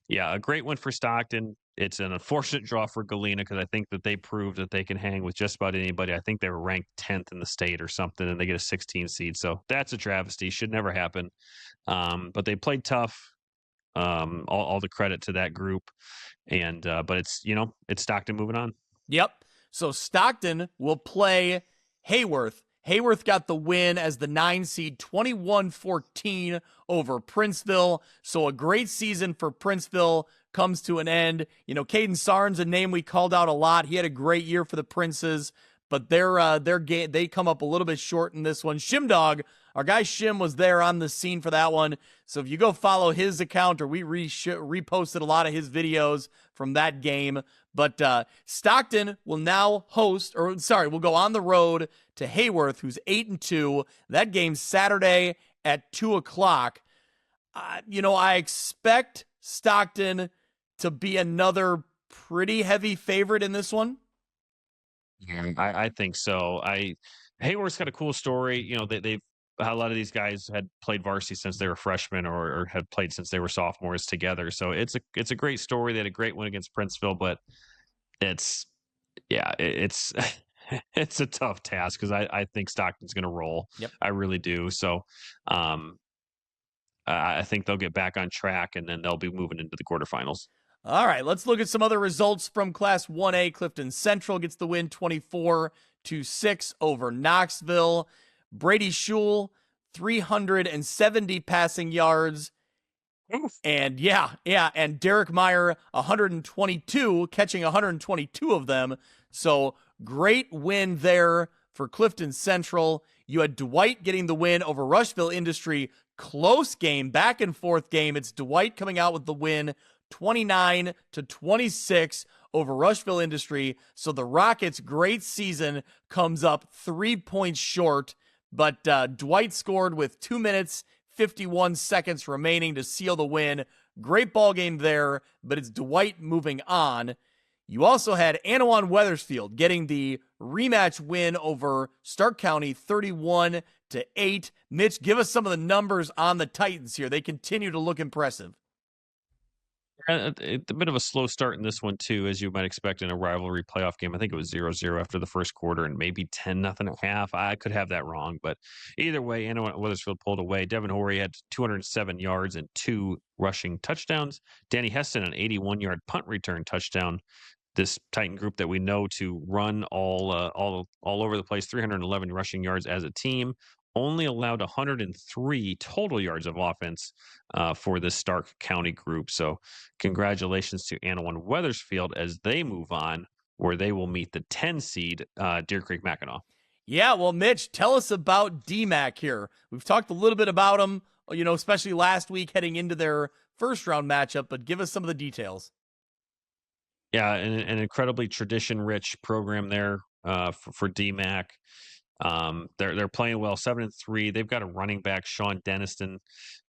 yeah, a great win for Stockton. It's an unfortunate draw for Galena, because I think that they proved that they can hang with just about anybody. I think they were ranked 10th in the state or something, and they get a 16 seed. So that's a travesty. Should never happen. But they played tough. All the credit to that group, and but it's Stockton moving on. Yep. So Stockton will play Hayworth. Hayworth got the win as the 9 seed, 21-14 over Princeville. So a great season for Princeville comes to an end. You know, Caden Sarn's a name we called out a lot. He had a great year for the Princes, but their game, they come up a little bit short in this one. Shimdog, our guy Shim, was there on the scene for that one. So if you go follow his account, or we reposted a lot of his videos from that game. But Stockton will now will go on the road to Hayworth, who's 8-2. That game's Saturday at 2 o'clock. I expect Stockton to be another pretty heavy favorite in this one. I think so. Hayworth's got a cool story. You know, they've a lot of these guys had played varsity since they were freshmen, or had played since they were sophomores together. So it's a great story. They had a great win against Princeville, but it's yeah, it's it's a tough task because I think Stockton's going to roll. Yep. I really do. So I think they'll get back on track, and then they'll be moving into the quarterfinals. All right, let's look at some other results from Class 1A. Clifton Central gets the win 24-6 over Knoxville. Brady Schul, 370 passing yards. And and Derek Meyer, 122, catching 122 of them. So great win there for Clifton Central. You had Dwight getting the win over Rushville Industry. Close game, back and forth game. It's Dwight coming out with the win, 29-26 over Rushville Industry. So the Rockets' great season comes up 3 points short, but Dwight scored with 2 minutes, 51 seconds remaining to seal the win. Great ball game there, but it's Dwight moving on. You also had Anawan Wethersfield getting the rematch win over Stark County 31-8. Mitch, give us some of the numbers on the Titans here. They continue to look impressive. A bit of a slow start in this one, too, as you might expect in a rivalry playoff game. I think it was 0-0 after the first quarter and maybe 10-0 at half. I could have that wrong, but either way, Anawan Wethersfield pulled away. Devin Horry had 207 yards and 2 rushing touchdowns. Danny Heston, an 81-yard punt return touchdown. This Titan group that we know to run all over the place, 311 rushing yards as a team. Only allowed 103 total yards of offense for this Stark County group. So congratulations to Anawan Wethersfield as they move on, where they will meet the 10 seed Deer Creek Mackinac. Yeah, well, Mitch, tell us about DMAC here. We've talked a little bit about them, especially last week heading into their first round matchup, but give us some of the details. Yeah, an incredibly tradition-rich program there for DMAC. They're playing well, 7-3. They've got a running back, Sean Deniston.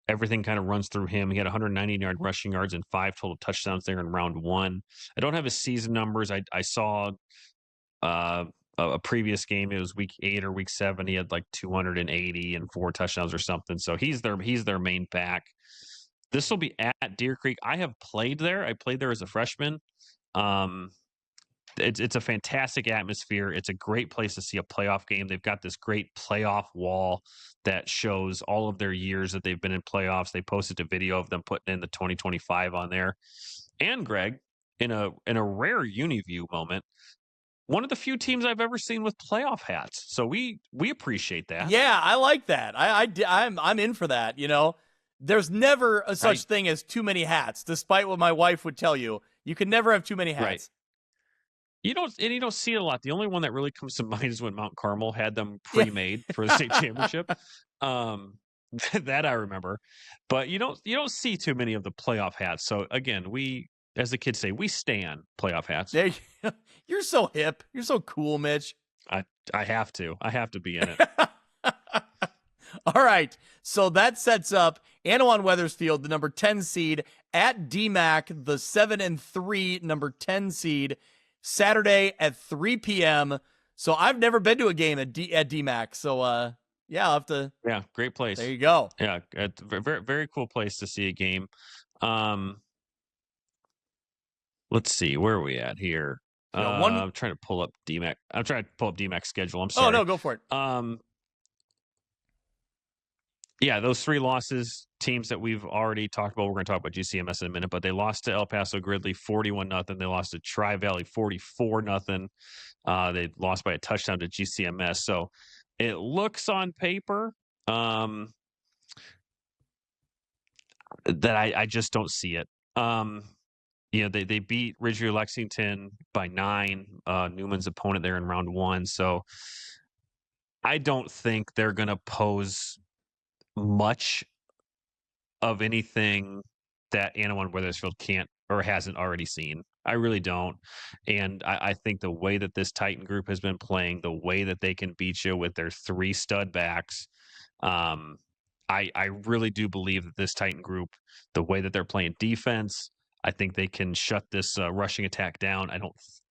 Everything kind of runs through him. He had 190-yard rushing yards and 5 total touchdowns there in round 1. I don't have his season numbers. I saw a previous game. It was week 8 or week 7. He had like 280 and 4 touchdowns or something. So he's their main back. This will be at Deer Creek. I have played there. I played there as a freshman. It's a fantastic atmosphere. It's a great place to see a playoff game. They've got this great playoff wall that shows all of their years that they've been in playoffs. They posted a video of them putting in the 2025 on there. And Greg, in a rare UniView moment, one of the few teams I've ever seen with playoff hats. So we appreciate that. Yeah, I like that. I'm in for that. There's never a such thing as too many hats, despite what my wife would tell you. You can never have too many hats. Right. You don't see it a lot. The only one that really comes to mind is when Mount Carmel had them pre-made for the state championship. That I remember. But you don't see too many of the playoff hats. So again, we, as the kids say, we stan playoff hats. You're so hip. You're so cool, Mitch. I have to. I have to be in it. All right. So that sets up Anawan Wethersfield, the number 10 seed, at DMAC, the 7-3 number 10 seed, Saturday at 3 p.m. So I've never been to a game at DMAC. So, I'll have to. Yeah, great place. There you go. Yeah, it's a very, very cool place to see a game. Let's see, where are we at here? I'm trying to pull up DMAC. I'm trying to pull up DMAC's schedule. I'm sorry. Oh, no, go for it. Yeah, those 3 losses, teams that we've already talked about. We're going to talk about GCMS in a minute, but they lost to El Paso Gridley 41-0. They lost to Tri-Valley 44-0. They lost by a touchdown to GCMS. So it looks on paper that I just don't see it. They beat Ridgeview Lexington by 9, Newman's opponent there in round 1. So I don't think they're going to pose much of anything that Anawan Wethersfield can't or hasn't already seen. I really don't. And I think the way that this Titan group has been playing, the way that they can beat you with their 3 stud backs, I really do believe that this Titan group, the way that they're playing defense, I think they can shut this rushing attack down.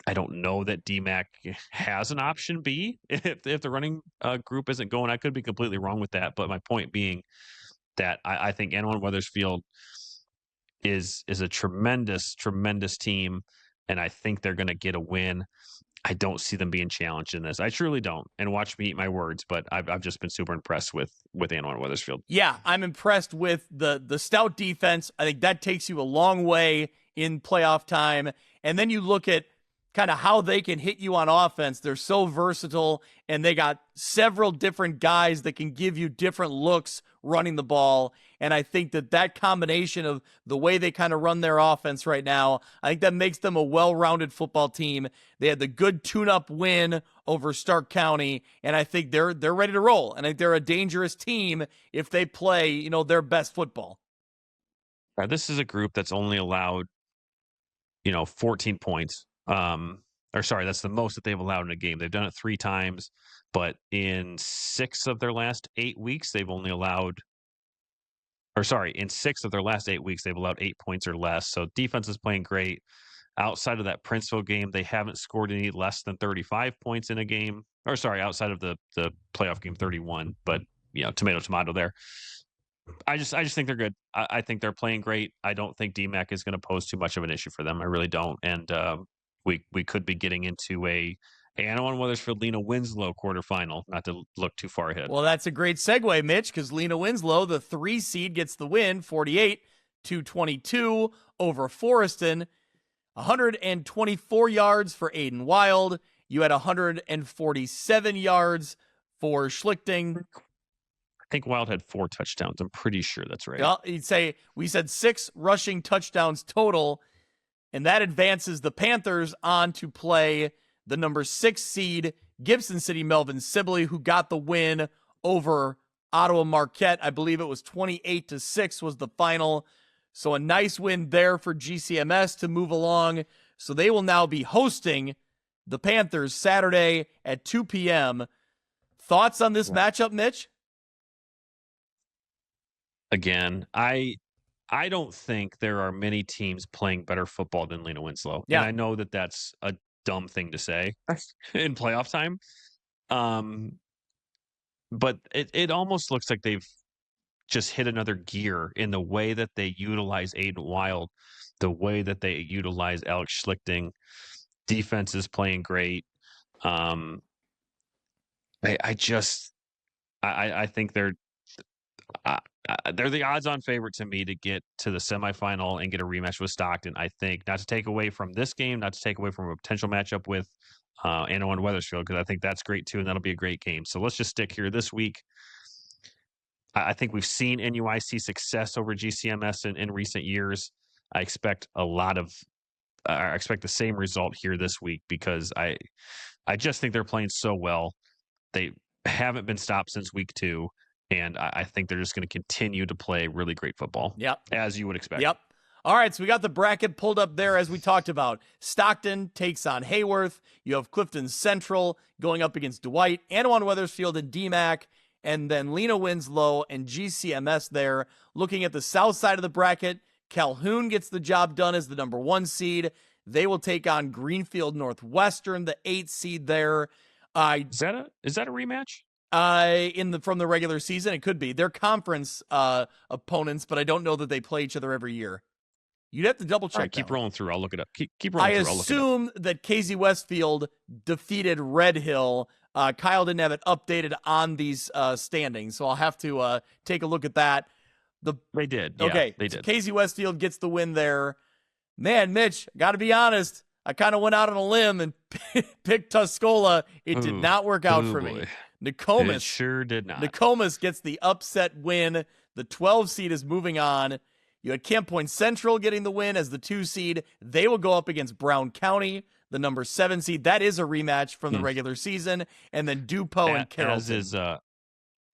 I don't know that DMAC has an option B if the running group isn't going. I could be completely wrong with that, but my point being that I think Anawan Wethersfield is a tremendous, tremendous team, and I think they're going to get a win. I don't see them being challenged in this. I truly don't. And watch me eat my words, but I've just been super impressed with Annawan Wethersfield. Yeah, I'm impressed with the stout defense. I think that takes you a long way in playoff time. And then you look at kind of how they can hit you on offense. They're so versatile, and they got several different guys that can give you different looks running the ball. And I think that combination of the way they kind of run their offense right now, I think that makes them a well-rounded football team. They had the good tune-up win over Stark County, and I think they're ready to roll. And I think they're a dangerous team if they play, their best football. This is a group that's only allowed, 14 points. That's the most that they've allowed in a game. They've done it 3 times, but in 6 of their last 8 weeks, they've only allowed, in 6 of their last 8 weeks, they've allowed 8 points or less. So defense is playing great. Outside of that Princeville game, they haven't scored any less than 35 points in a game. Outside of the playoff game, 31. But tomato there. I just think they're good. I think they're playing great. I don't think DMAC is going to pose too much of an issue for them. I really don't. And we could be getting into a Annawan Wethersfield Lena Winslow quarterfinal. Not to look too far ahead. Well, that's a great segue, Mitch, because Lena Winslow, the 3 seed, gets the win, 48-22 over Forreston. 124 yards for Aiden Wild. You had 147 yards for Schlichting. I think Wild had 4 touchdowns. I'm pretty sure that's right. Well, we said 6 rushing touchdowns total, and that advances the Panthers on to play the number 6 seed Gibson City Melvin Sibley, who got the win over Ottawa Marquette. I believe it was 28-6 was the final. So a nice win there for GCMS to move along. So they will now be hosting the Panthers Saturday at 2 p.m. Thoughts on this matchup, Mitch? Again, I don't think there are many teams playing better football than Lena Winslow. Yeah. And I know that that's a dumb thing to say in playoff time. But it almost looks like they've just hit another gear in the way that they utilize Aiden Wild, the way that they utilize Alex Schlichting. Defense is playing great. I think they're the odds-on favorite to me to get to the semifinal and get a rematch with Stockton. I think, not to take away from this game, not to take away from a potential matchup with Annawan Wethersfield, because I think that's great too, and that'll be a great game. So let's just stick here this week. I think we've seen NUIC success over GCMS in recent years. I expect the same result here this week, because I just think they're playing so well. They haven't been stopped since week 2, and I think they're just going to continue to play really great football. Yep. As you would expect. Yep. All right, so we got the bracket pulled up there as we talked about. Stockton takes on Hayworth. You have Clifton Central going up against Dwight, Annawan Wethersfield and DMAC, and then Lena Winslow and GCMS there. Looking at the south side of the bracket, Calhoun gets the job done as the number 1 seed. They will take on Greenfield Northwestern, the 8th seed there. Is that a rematch? From the regular season, it could be. They're conference opponents, but I don't know that they play each other every year. You'd have to double check. Right, keep rolling through. I'll look it up. Keep rolling through. I assume that KZ Westfield defeated Red Hill. Kyle didn't have it updated on these standings, so I'll have to take a look at that. They did. Okay, Yeah, they did. So KZ Westfield gets the win there. Man, Mitch, got to be honest. I kind of went out on a limb and picked Tuscola. It did not work out for me. Nokomis. It sure did not. Nokomis gets the upset win. The 12 seed is moving on. You had Camp Point Central getting the win as the 2 seed. They will go up against Brown County, the number 7 seed. That is a rematch from the regular season. And then DuPont and Carrollton.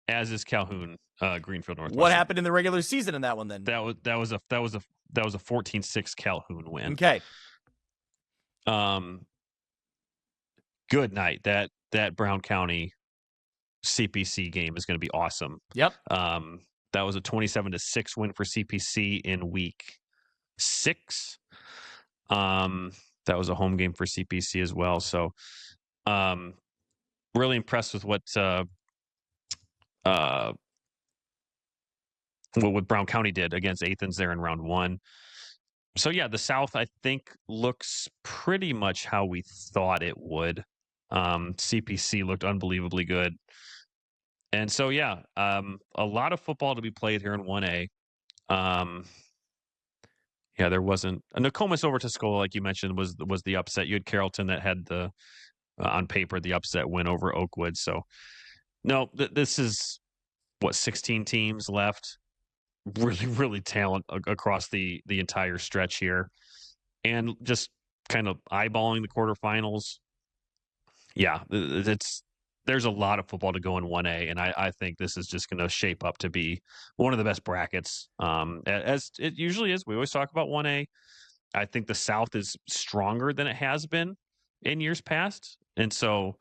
As is Calhoun, Greenfield Northwestern. What happened in the regular season in that one then? That was a 14-6 Calhoun win. Okay. Good night. That Brown County CPC game is going to be awesome. Yep. That was a 27-6 win for CPC in week 6. That was a home game for CPC as well. So, really impressed with what Brown County did against Athens there in round 1. So yeah, the South I think looks pretty much how we thought it would. CPC looked unbelievably good, and so yeah, a lot of football to be played here in 1A. Yeah, there wasn't Nokomis over Tuscola, like you mentioned, was the upset. You had Carrollton that had the on paper the upset win over Oakwood. So no, this is what 16 teams left. Really, really talent across the entire stretch here, and just kind of eyeballing the quarterfinals. Yeah, there's a lot of football to go in 1A, and I think this is just going to shape up to be one of the best brackets, as it usually is. We always talk about 1A. I think the South is stronger than it has been in years past, and so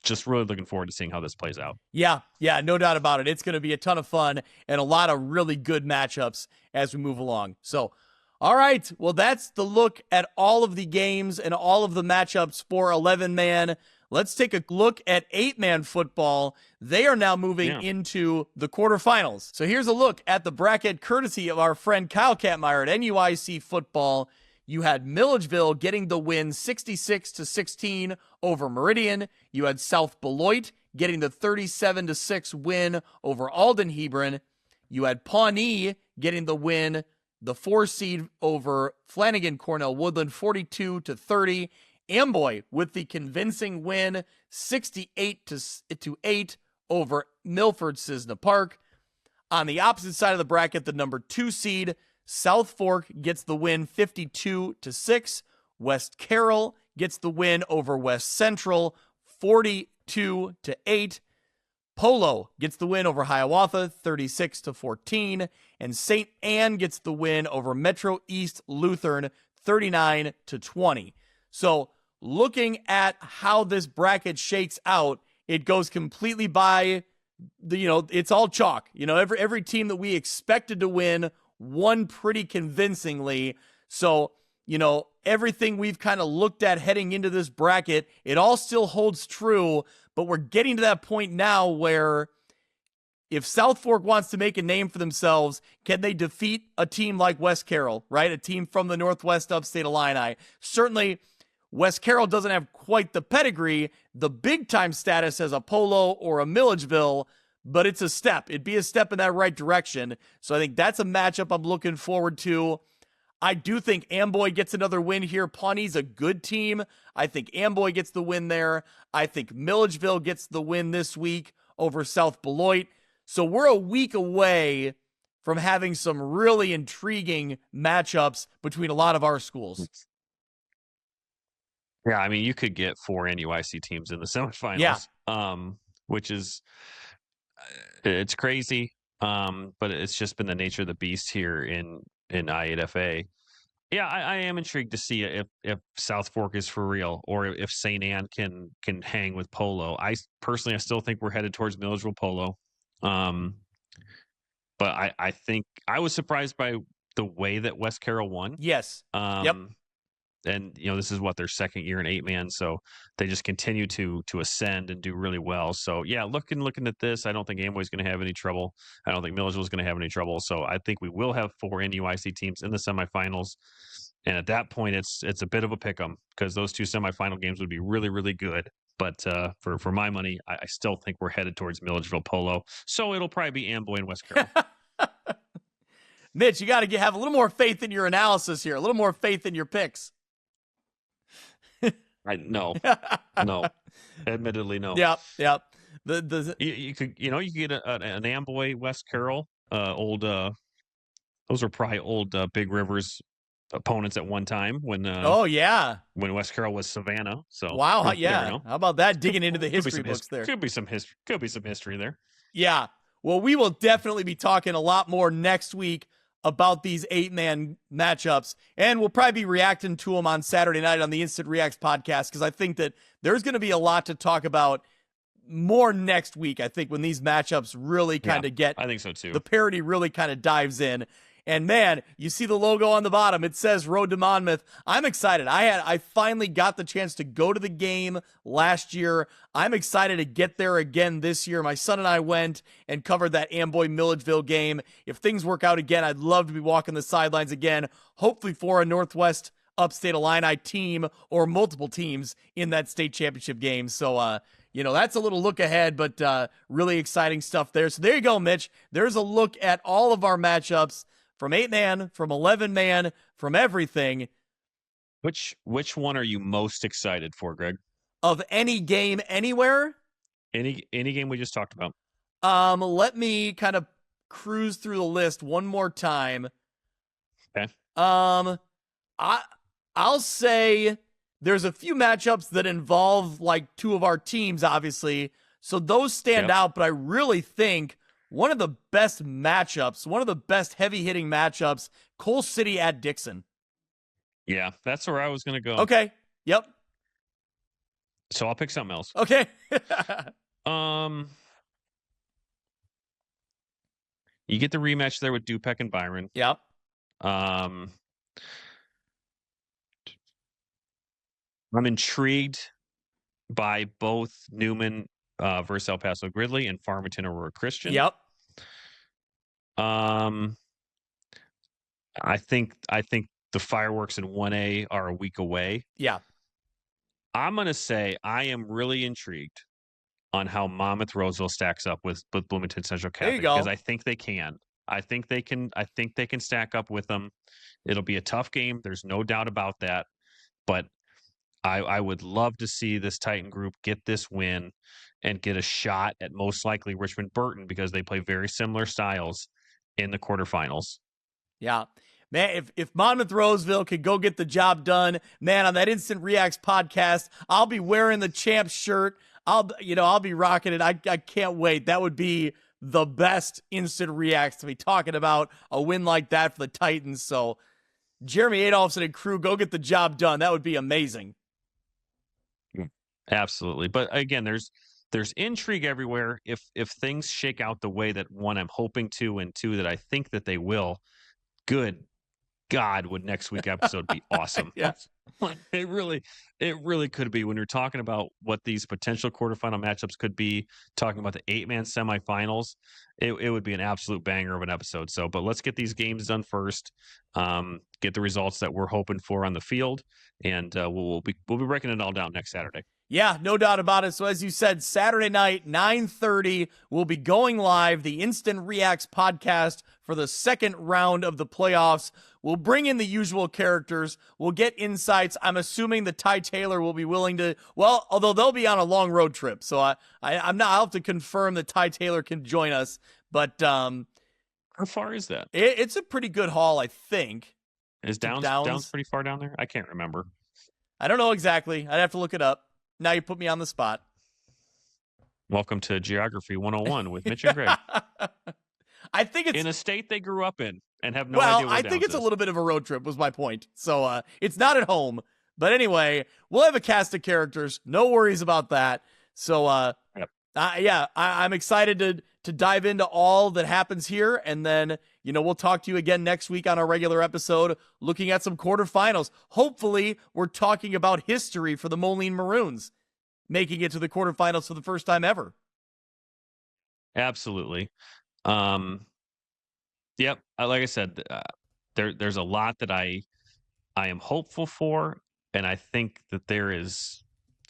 just really looking forward to seeing how this plays out. Yeah, no doubt about it. It's going to be a ton of fun and a lot of really good matchups as we move along. So, all right, well, that's the look at all of the games and all of the matchups for 11-man. Let's take a look at 8-man football. They are now moving into the quarterfinals. So here's a look at the bracket courtesy of our friend Kyle Kattmeyer at NUIC Football. You had Milledgeville getting the win 66-16 over Meridian. You had South Beloit getting the 37-6 win over Alden Hebron. You had Pawnee getting the win, the 4 seed over Flanagan Cornell Woodland 42-30. Amboy with the convincing win 68-8 over Milford Cisna Park. On the opposite side of the bracket, the number 2 seed South Fork gets the win 52-6. West Carroll gets the win over West Central 42-8. Polo gets the win over Hiawatha 36-14. And St. Anne gets the win over Metro East Lutheran 39-20. So looking at how this bracket shakes out, it goes completely by it's all chalk. Every team that we expected to win won pretty convincingly. So, everything we've kind of looked at heading into this bracket, it all still holds true, but we're getting to that point now where if South Fork wants to make a name for themselves, can they defeat a team like West Carroll, right? A team from the Northwest Upstate Illini. Certainly, West Carroll doesn't have quite the pedigree, the big-time status as a Polo or a Milledgeville, but it's a step. It'd be a step in that right direction. So I think that's a matchup I'm looking forward to. I do think Amboy gets another win here. Pawnee's a good team. I think Amboy gets the win there. I think Milledgeville gets the win this week over South Beloit. So we're a week away from having some really intriguing matchups between a lot of our schools. Yeah, I mean, you could get 4 NUIC teams in the semifinals, which is it's crazy, but it's just been the nature of the beast here in I8FA. Yeah, I am intrigued to see if South Fork is for real, or if St. Anne can hang with Polo. I still think we're headed towards Milledgeville Polo, but I think I was surprised by the way that West Carroll won. Yes. Yep. And this is what their second year in 8-man, so they just continue to ascend and do really well. So yeah, looking at this, I don't think Amboy's going to have any trouble. I don't think Milledgeville's going to have any trouble. So I think we will have 4 NUIC teams in the semifinals, and at that point, it's a bit of a pick'em because those 2 semifinal games would be really, really good. But for my money, I still think we're headed towards Milledgeville Polo. So it'll probably be Amboy and West Carroll. Mitch, you got to have a little more faith in your analysis here, a little more faith in your picks. No, admittedly, no. Yep. You could get an Amboy West Carroll, those are probably old Big Rivers opponents at one time when when West Carroll was Savannah. So wow, yeah. How about that? Digging into the history books there. Could be some history there. Yeah. Well, we will definitely be talking a lot more next week about these 8-man matchups, and we'll probably be reacting to them on Saturday night on the Instant Reacts podcast, because I think that there's going to be a lot to talk about more next week. I think when these matchups really kind of get, I think so too. The parity really kind of dives in. And man, you see the logo on the bottom. It says Road to Monmouth. I'm excited. I finally got the chance to go to the game last year. I'm excited to get there again this year. My son and I went and covered that Amboy Milledgeville game. If things work out again, I'd love to be walking the sidelines again, hopefully for a Northwest Upstate Illini team or multiple teams in that state championship game. So, that's a little look ahead, but really exciting stuff there. So there you go, Mitch. There's a look at all of our matchups from 8-man, from 11-man, from everything. Which one are you most excited for, Greg? Of any game anywhere? Any game we just talked about. Let me kind of cruise through the list one more time. Okay. I'll say there's a few matchups that involve like two of our teams, obviously. So those stand out, but I really think one of the best matchups, one of the best heavy-hitting matchups, Coal City at Dixon. Yeah, that's where I was going to go. Okay. Yep. So I'll pick something else. Okay. You get the rematch there with Dupek and Byron. Yep. I'm intrigued by both Newman versus El Paso Gridley and Farmington Aurora Christian. Yep. I think the fireworks in 1A are a week away. Yeah. I'm going to say I am really intrigued on how Monmouth Roseville stacks up with Bloomington Central Catholic. There you go. Because I think they can. I think they can stack up with them. It'll be a tough game. There's no doubt about that. But I would love to see this Titan group get this win and get a shot at most likely Richmond Burton because they play very similar styles in the quarterfinals. Yeah. Man, if Monmouth Roseville could go get the job done, man, on that Instant Reacts podcast, I'll be wearing the champ shirt. I'll be rocking it. I can't wait. That would be the best Instant Reacts to be talking about a win like that for the Titans. So Jeremy Adolphson and crew, go get the job done. That would be amazing. Absolutely. But again, there's intrigue everywhere. If things shake out the way that, one, I'm hoping to, and two, that I think that they will, good God, would next week episode be awesome. Yes. It really could be when you're talking about what these potential quarterfinal matchups could be, talking about the 8-man semifinals. It would be an absolute banger of an episode. So, but let's get these games done first, get the results that we're hoping for on the field, and we'll be breaking it all down next Saturday. Yeah, no doubt about it. So as you said, Saturday night, 9:30, we'll be going live, the Instant Reacts podcast for the second round of the playoffs. We'll bring in the usual characters. We'll get insights. I'm assuming that Ty Taylor will be willing to, well, although they'll be on a long road trip. So I'll have to confirm that Ty Taylor can join us. But how far is that? It's a pretty good haul, I think. Is Downs pretty far down there? I can't remember. I don't know exactly. I'd have to look it up. Now you put me on the spot. Welcome to Geography 101 with Mitch and Greg. I think it's in a state they grew up in and have no idea where I think it's is. a little bit of a road trip was my point. So it's not at home. But anyway, we'll have a cast of characters. No worries about that. So I'm excited to dive into all that happens here. And then, we'll talk to you again next week on our regular episode, looking at some quarterfinals. Hopefully, we're talking about history for the Moline Maroons, making it to the quarterfinals for the first time ever. Absolutely. Yep. Like I said, there's a lot that I am hopeful for, and I think that there is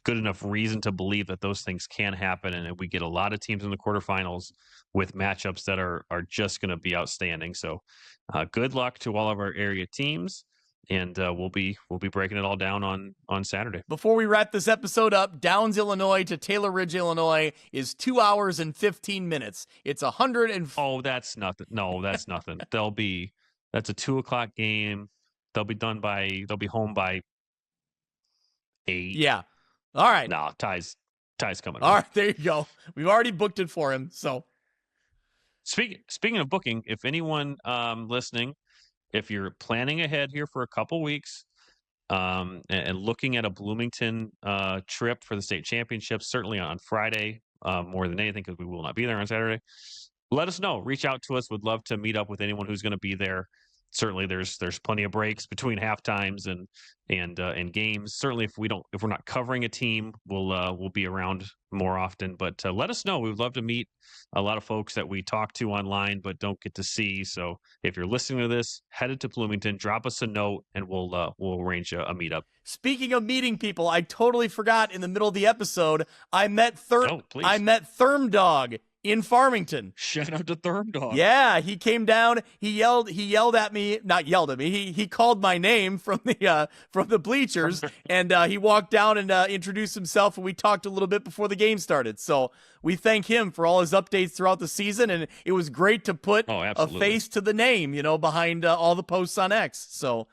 good enough reason to believe that those things can happen, and we get a lot of teams in the quarterfinals with matchups that are just going to be outstanding. So good luck to all of our area teams, and we'll be breaking it all down on Saturday. Before we wrap this episode up, Downs, Illinois to Taylor Ridge, Illinois is 2 hours and 15 minutes. It's 100 Oh, that's nothing. No, that's nothing. That's a 2:00 game. They'll be home by 8. Yeah. All right. No, Ty's coming. All right, there you go. We've already booked it for him. So, speaking of booking, if anyone listening, if you're planning ahead here for a couple weeks and looking at a Bloomington trip for the state championships, certainly on Friday more than anything, because we will not be there on Saturday, let us know. Reach out to us. Would love to meet up with anyone who's going to be there. certainly there's plenty of breaks between half times and games. Certainly if we're not covering a team, we'll be around more often. But let us know. We would love to meet a lot of folks that we talk to online but don't get to see. So if you're listening to this, headed to Bloomington, drop us a note and we'll arrange a meetup. Speaking of meeting people, I totally forgot in the middle of the episode, I met Therm Dog in Farmington. Shout out to Therm Dog. Yeah, he came down. He yelled at me. Not yelled at me. He called my name from the bleachers, and he walked down and introduced himself, and we talked a little bit before the game started. So we thank him for all his updates throughout the season, and it was great to put a face to the name, behind all the posts on X. So.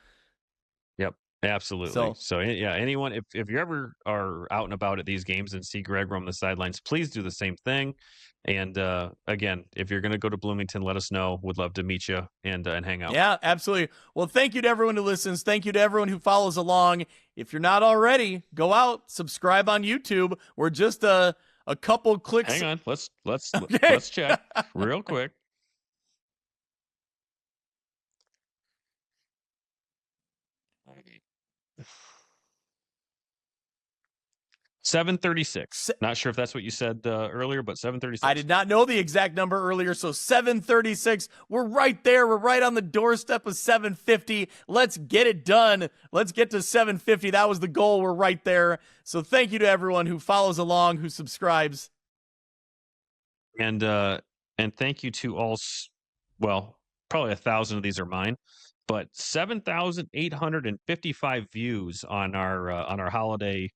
Yep. Absolutely. So yeah, anyone, if you ever are out and about at these games and see Greg roam the sidelines, please do the same thing. And again, if you're going to go to Bloomington, let us know. Would love to meet you and hang out. Yeah, absolutely. Well, thank you to everyone who listens. Thank you to everyone who follows along. If you're not already, go out, subscribe on YouTube. We're just a couple clicks. Hang on, let's Okay. let's check real quick. 736. Not sure if that's what you said earlier, but 736. I did not know the exact number earlier, so 736. We're right there. We're right on the doorstep of 750. Let's get it done. Let's get to 750. That was the goal. We're right there. So thank you to everyone who follows along, who subscribes. And thank you to all, well, probably 1,000 of these are mine, but 7,855 views on our holiday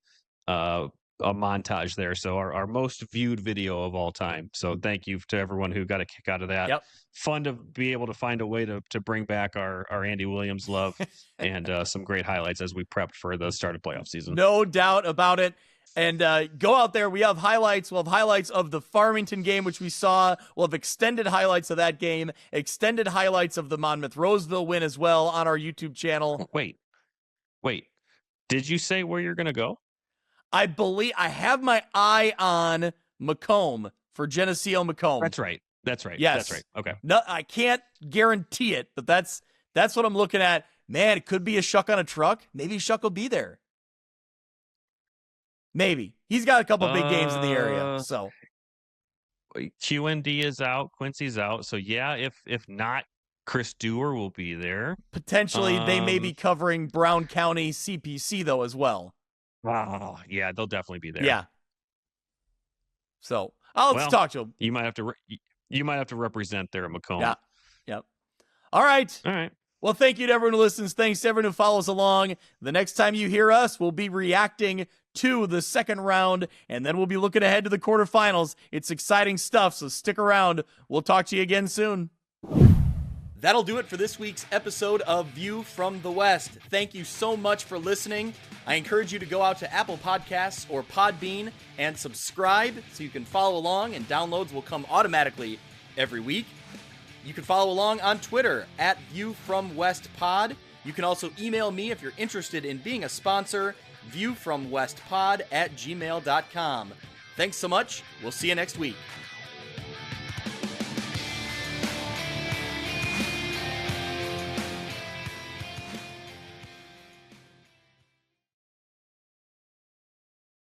a montage there. So our most viewed video of all time. So thank you to everyone who got a kick out of that. Yep. Fun to be able to find a way to bring back our Andy Williams love and some great highlights as we prepped for the start of playoff season. No doubt about it. And go out there. We have highlights. We'll have highlights of the Farmington game, which we saw. We'll have extended highlights of that game, extended highlights of the Monmouth-Roseville win as well on our YouTube channel. Wait. Did you say where you're going to go? I believe I have my eye on Macomb for Geneseo Macomb. That's right. Yes. That's right. Okay. No, I can't guarantee it, but that's what I'm looking at. Man, it could be a Shuck on a truck. Maybe Shuck will be there. Maybe. He's got a couple big games in the area. So QND is out, Quincy's out. So yeah, if not, Chris Dewar will be there. Potentially they may be covering Brown County CPC though as well. Wow. Yeah, they'll definitely be there. Yeah. So let's talk to him. You might have to represent there at Macomb. Yeah. Yep. All right. Well, thank you to everyone who listens. Thanks to everyone who follows along. The next time you hear us, we'll be reacting to the second round, and then we'll be looking ahead to the quarterfinals. It's exciting stuff, so stick around. We'll talk to you again soon. That'll do it for this week's episode of View from the West. Thank you so much for listening. I encourage you to go out to Apple Podcasts or Podbean and subscribe so you can follow along, and downloads will come automatically every week. You can follow along on Twitter at ViewFromWestPod. You can also email me if you're interested in being a sponsor, viewfromwestpod@gmail.com. Thanks so much. We'll see you next week.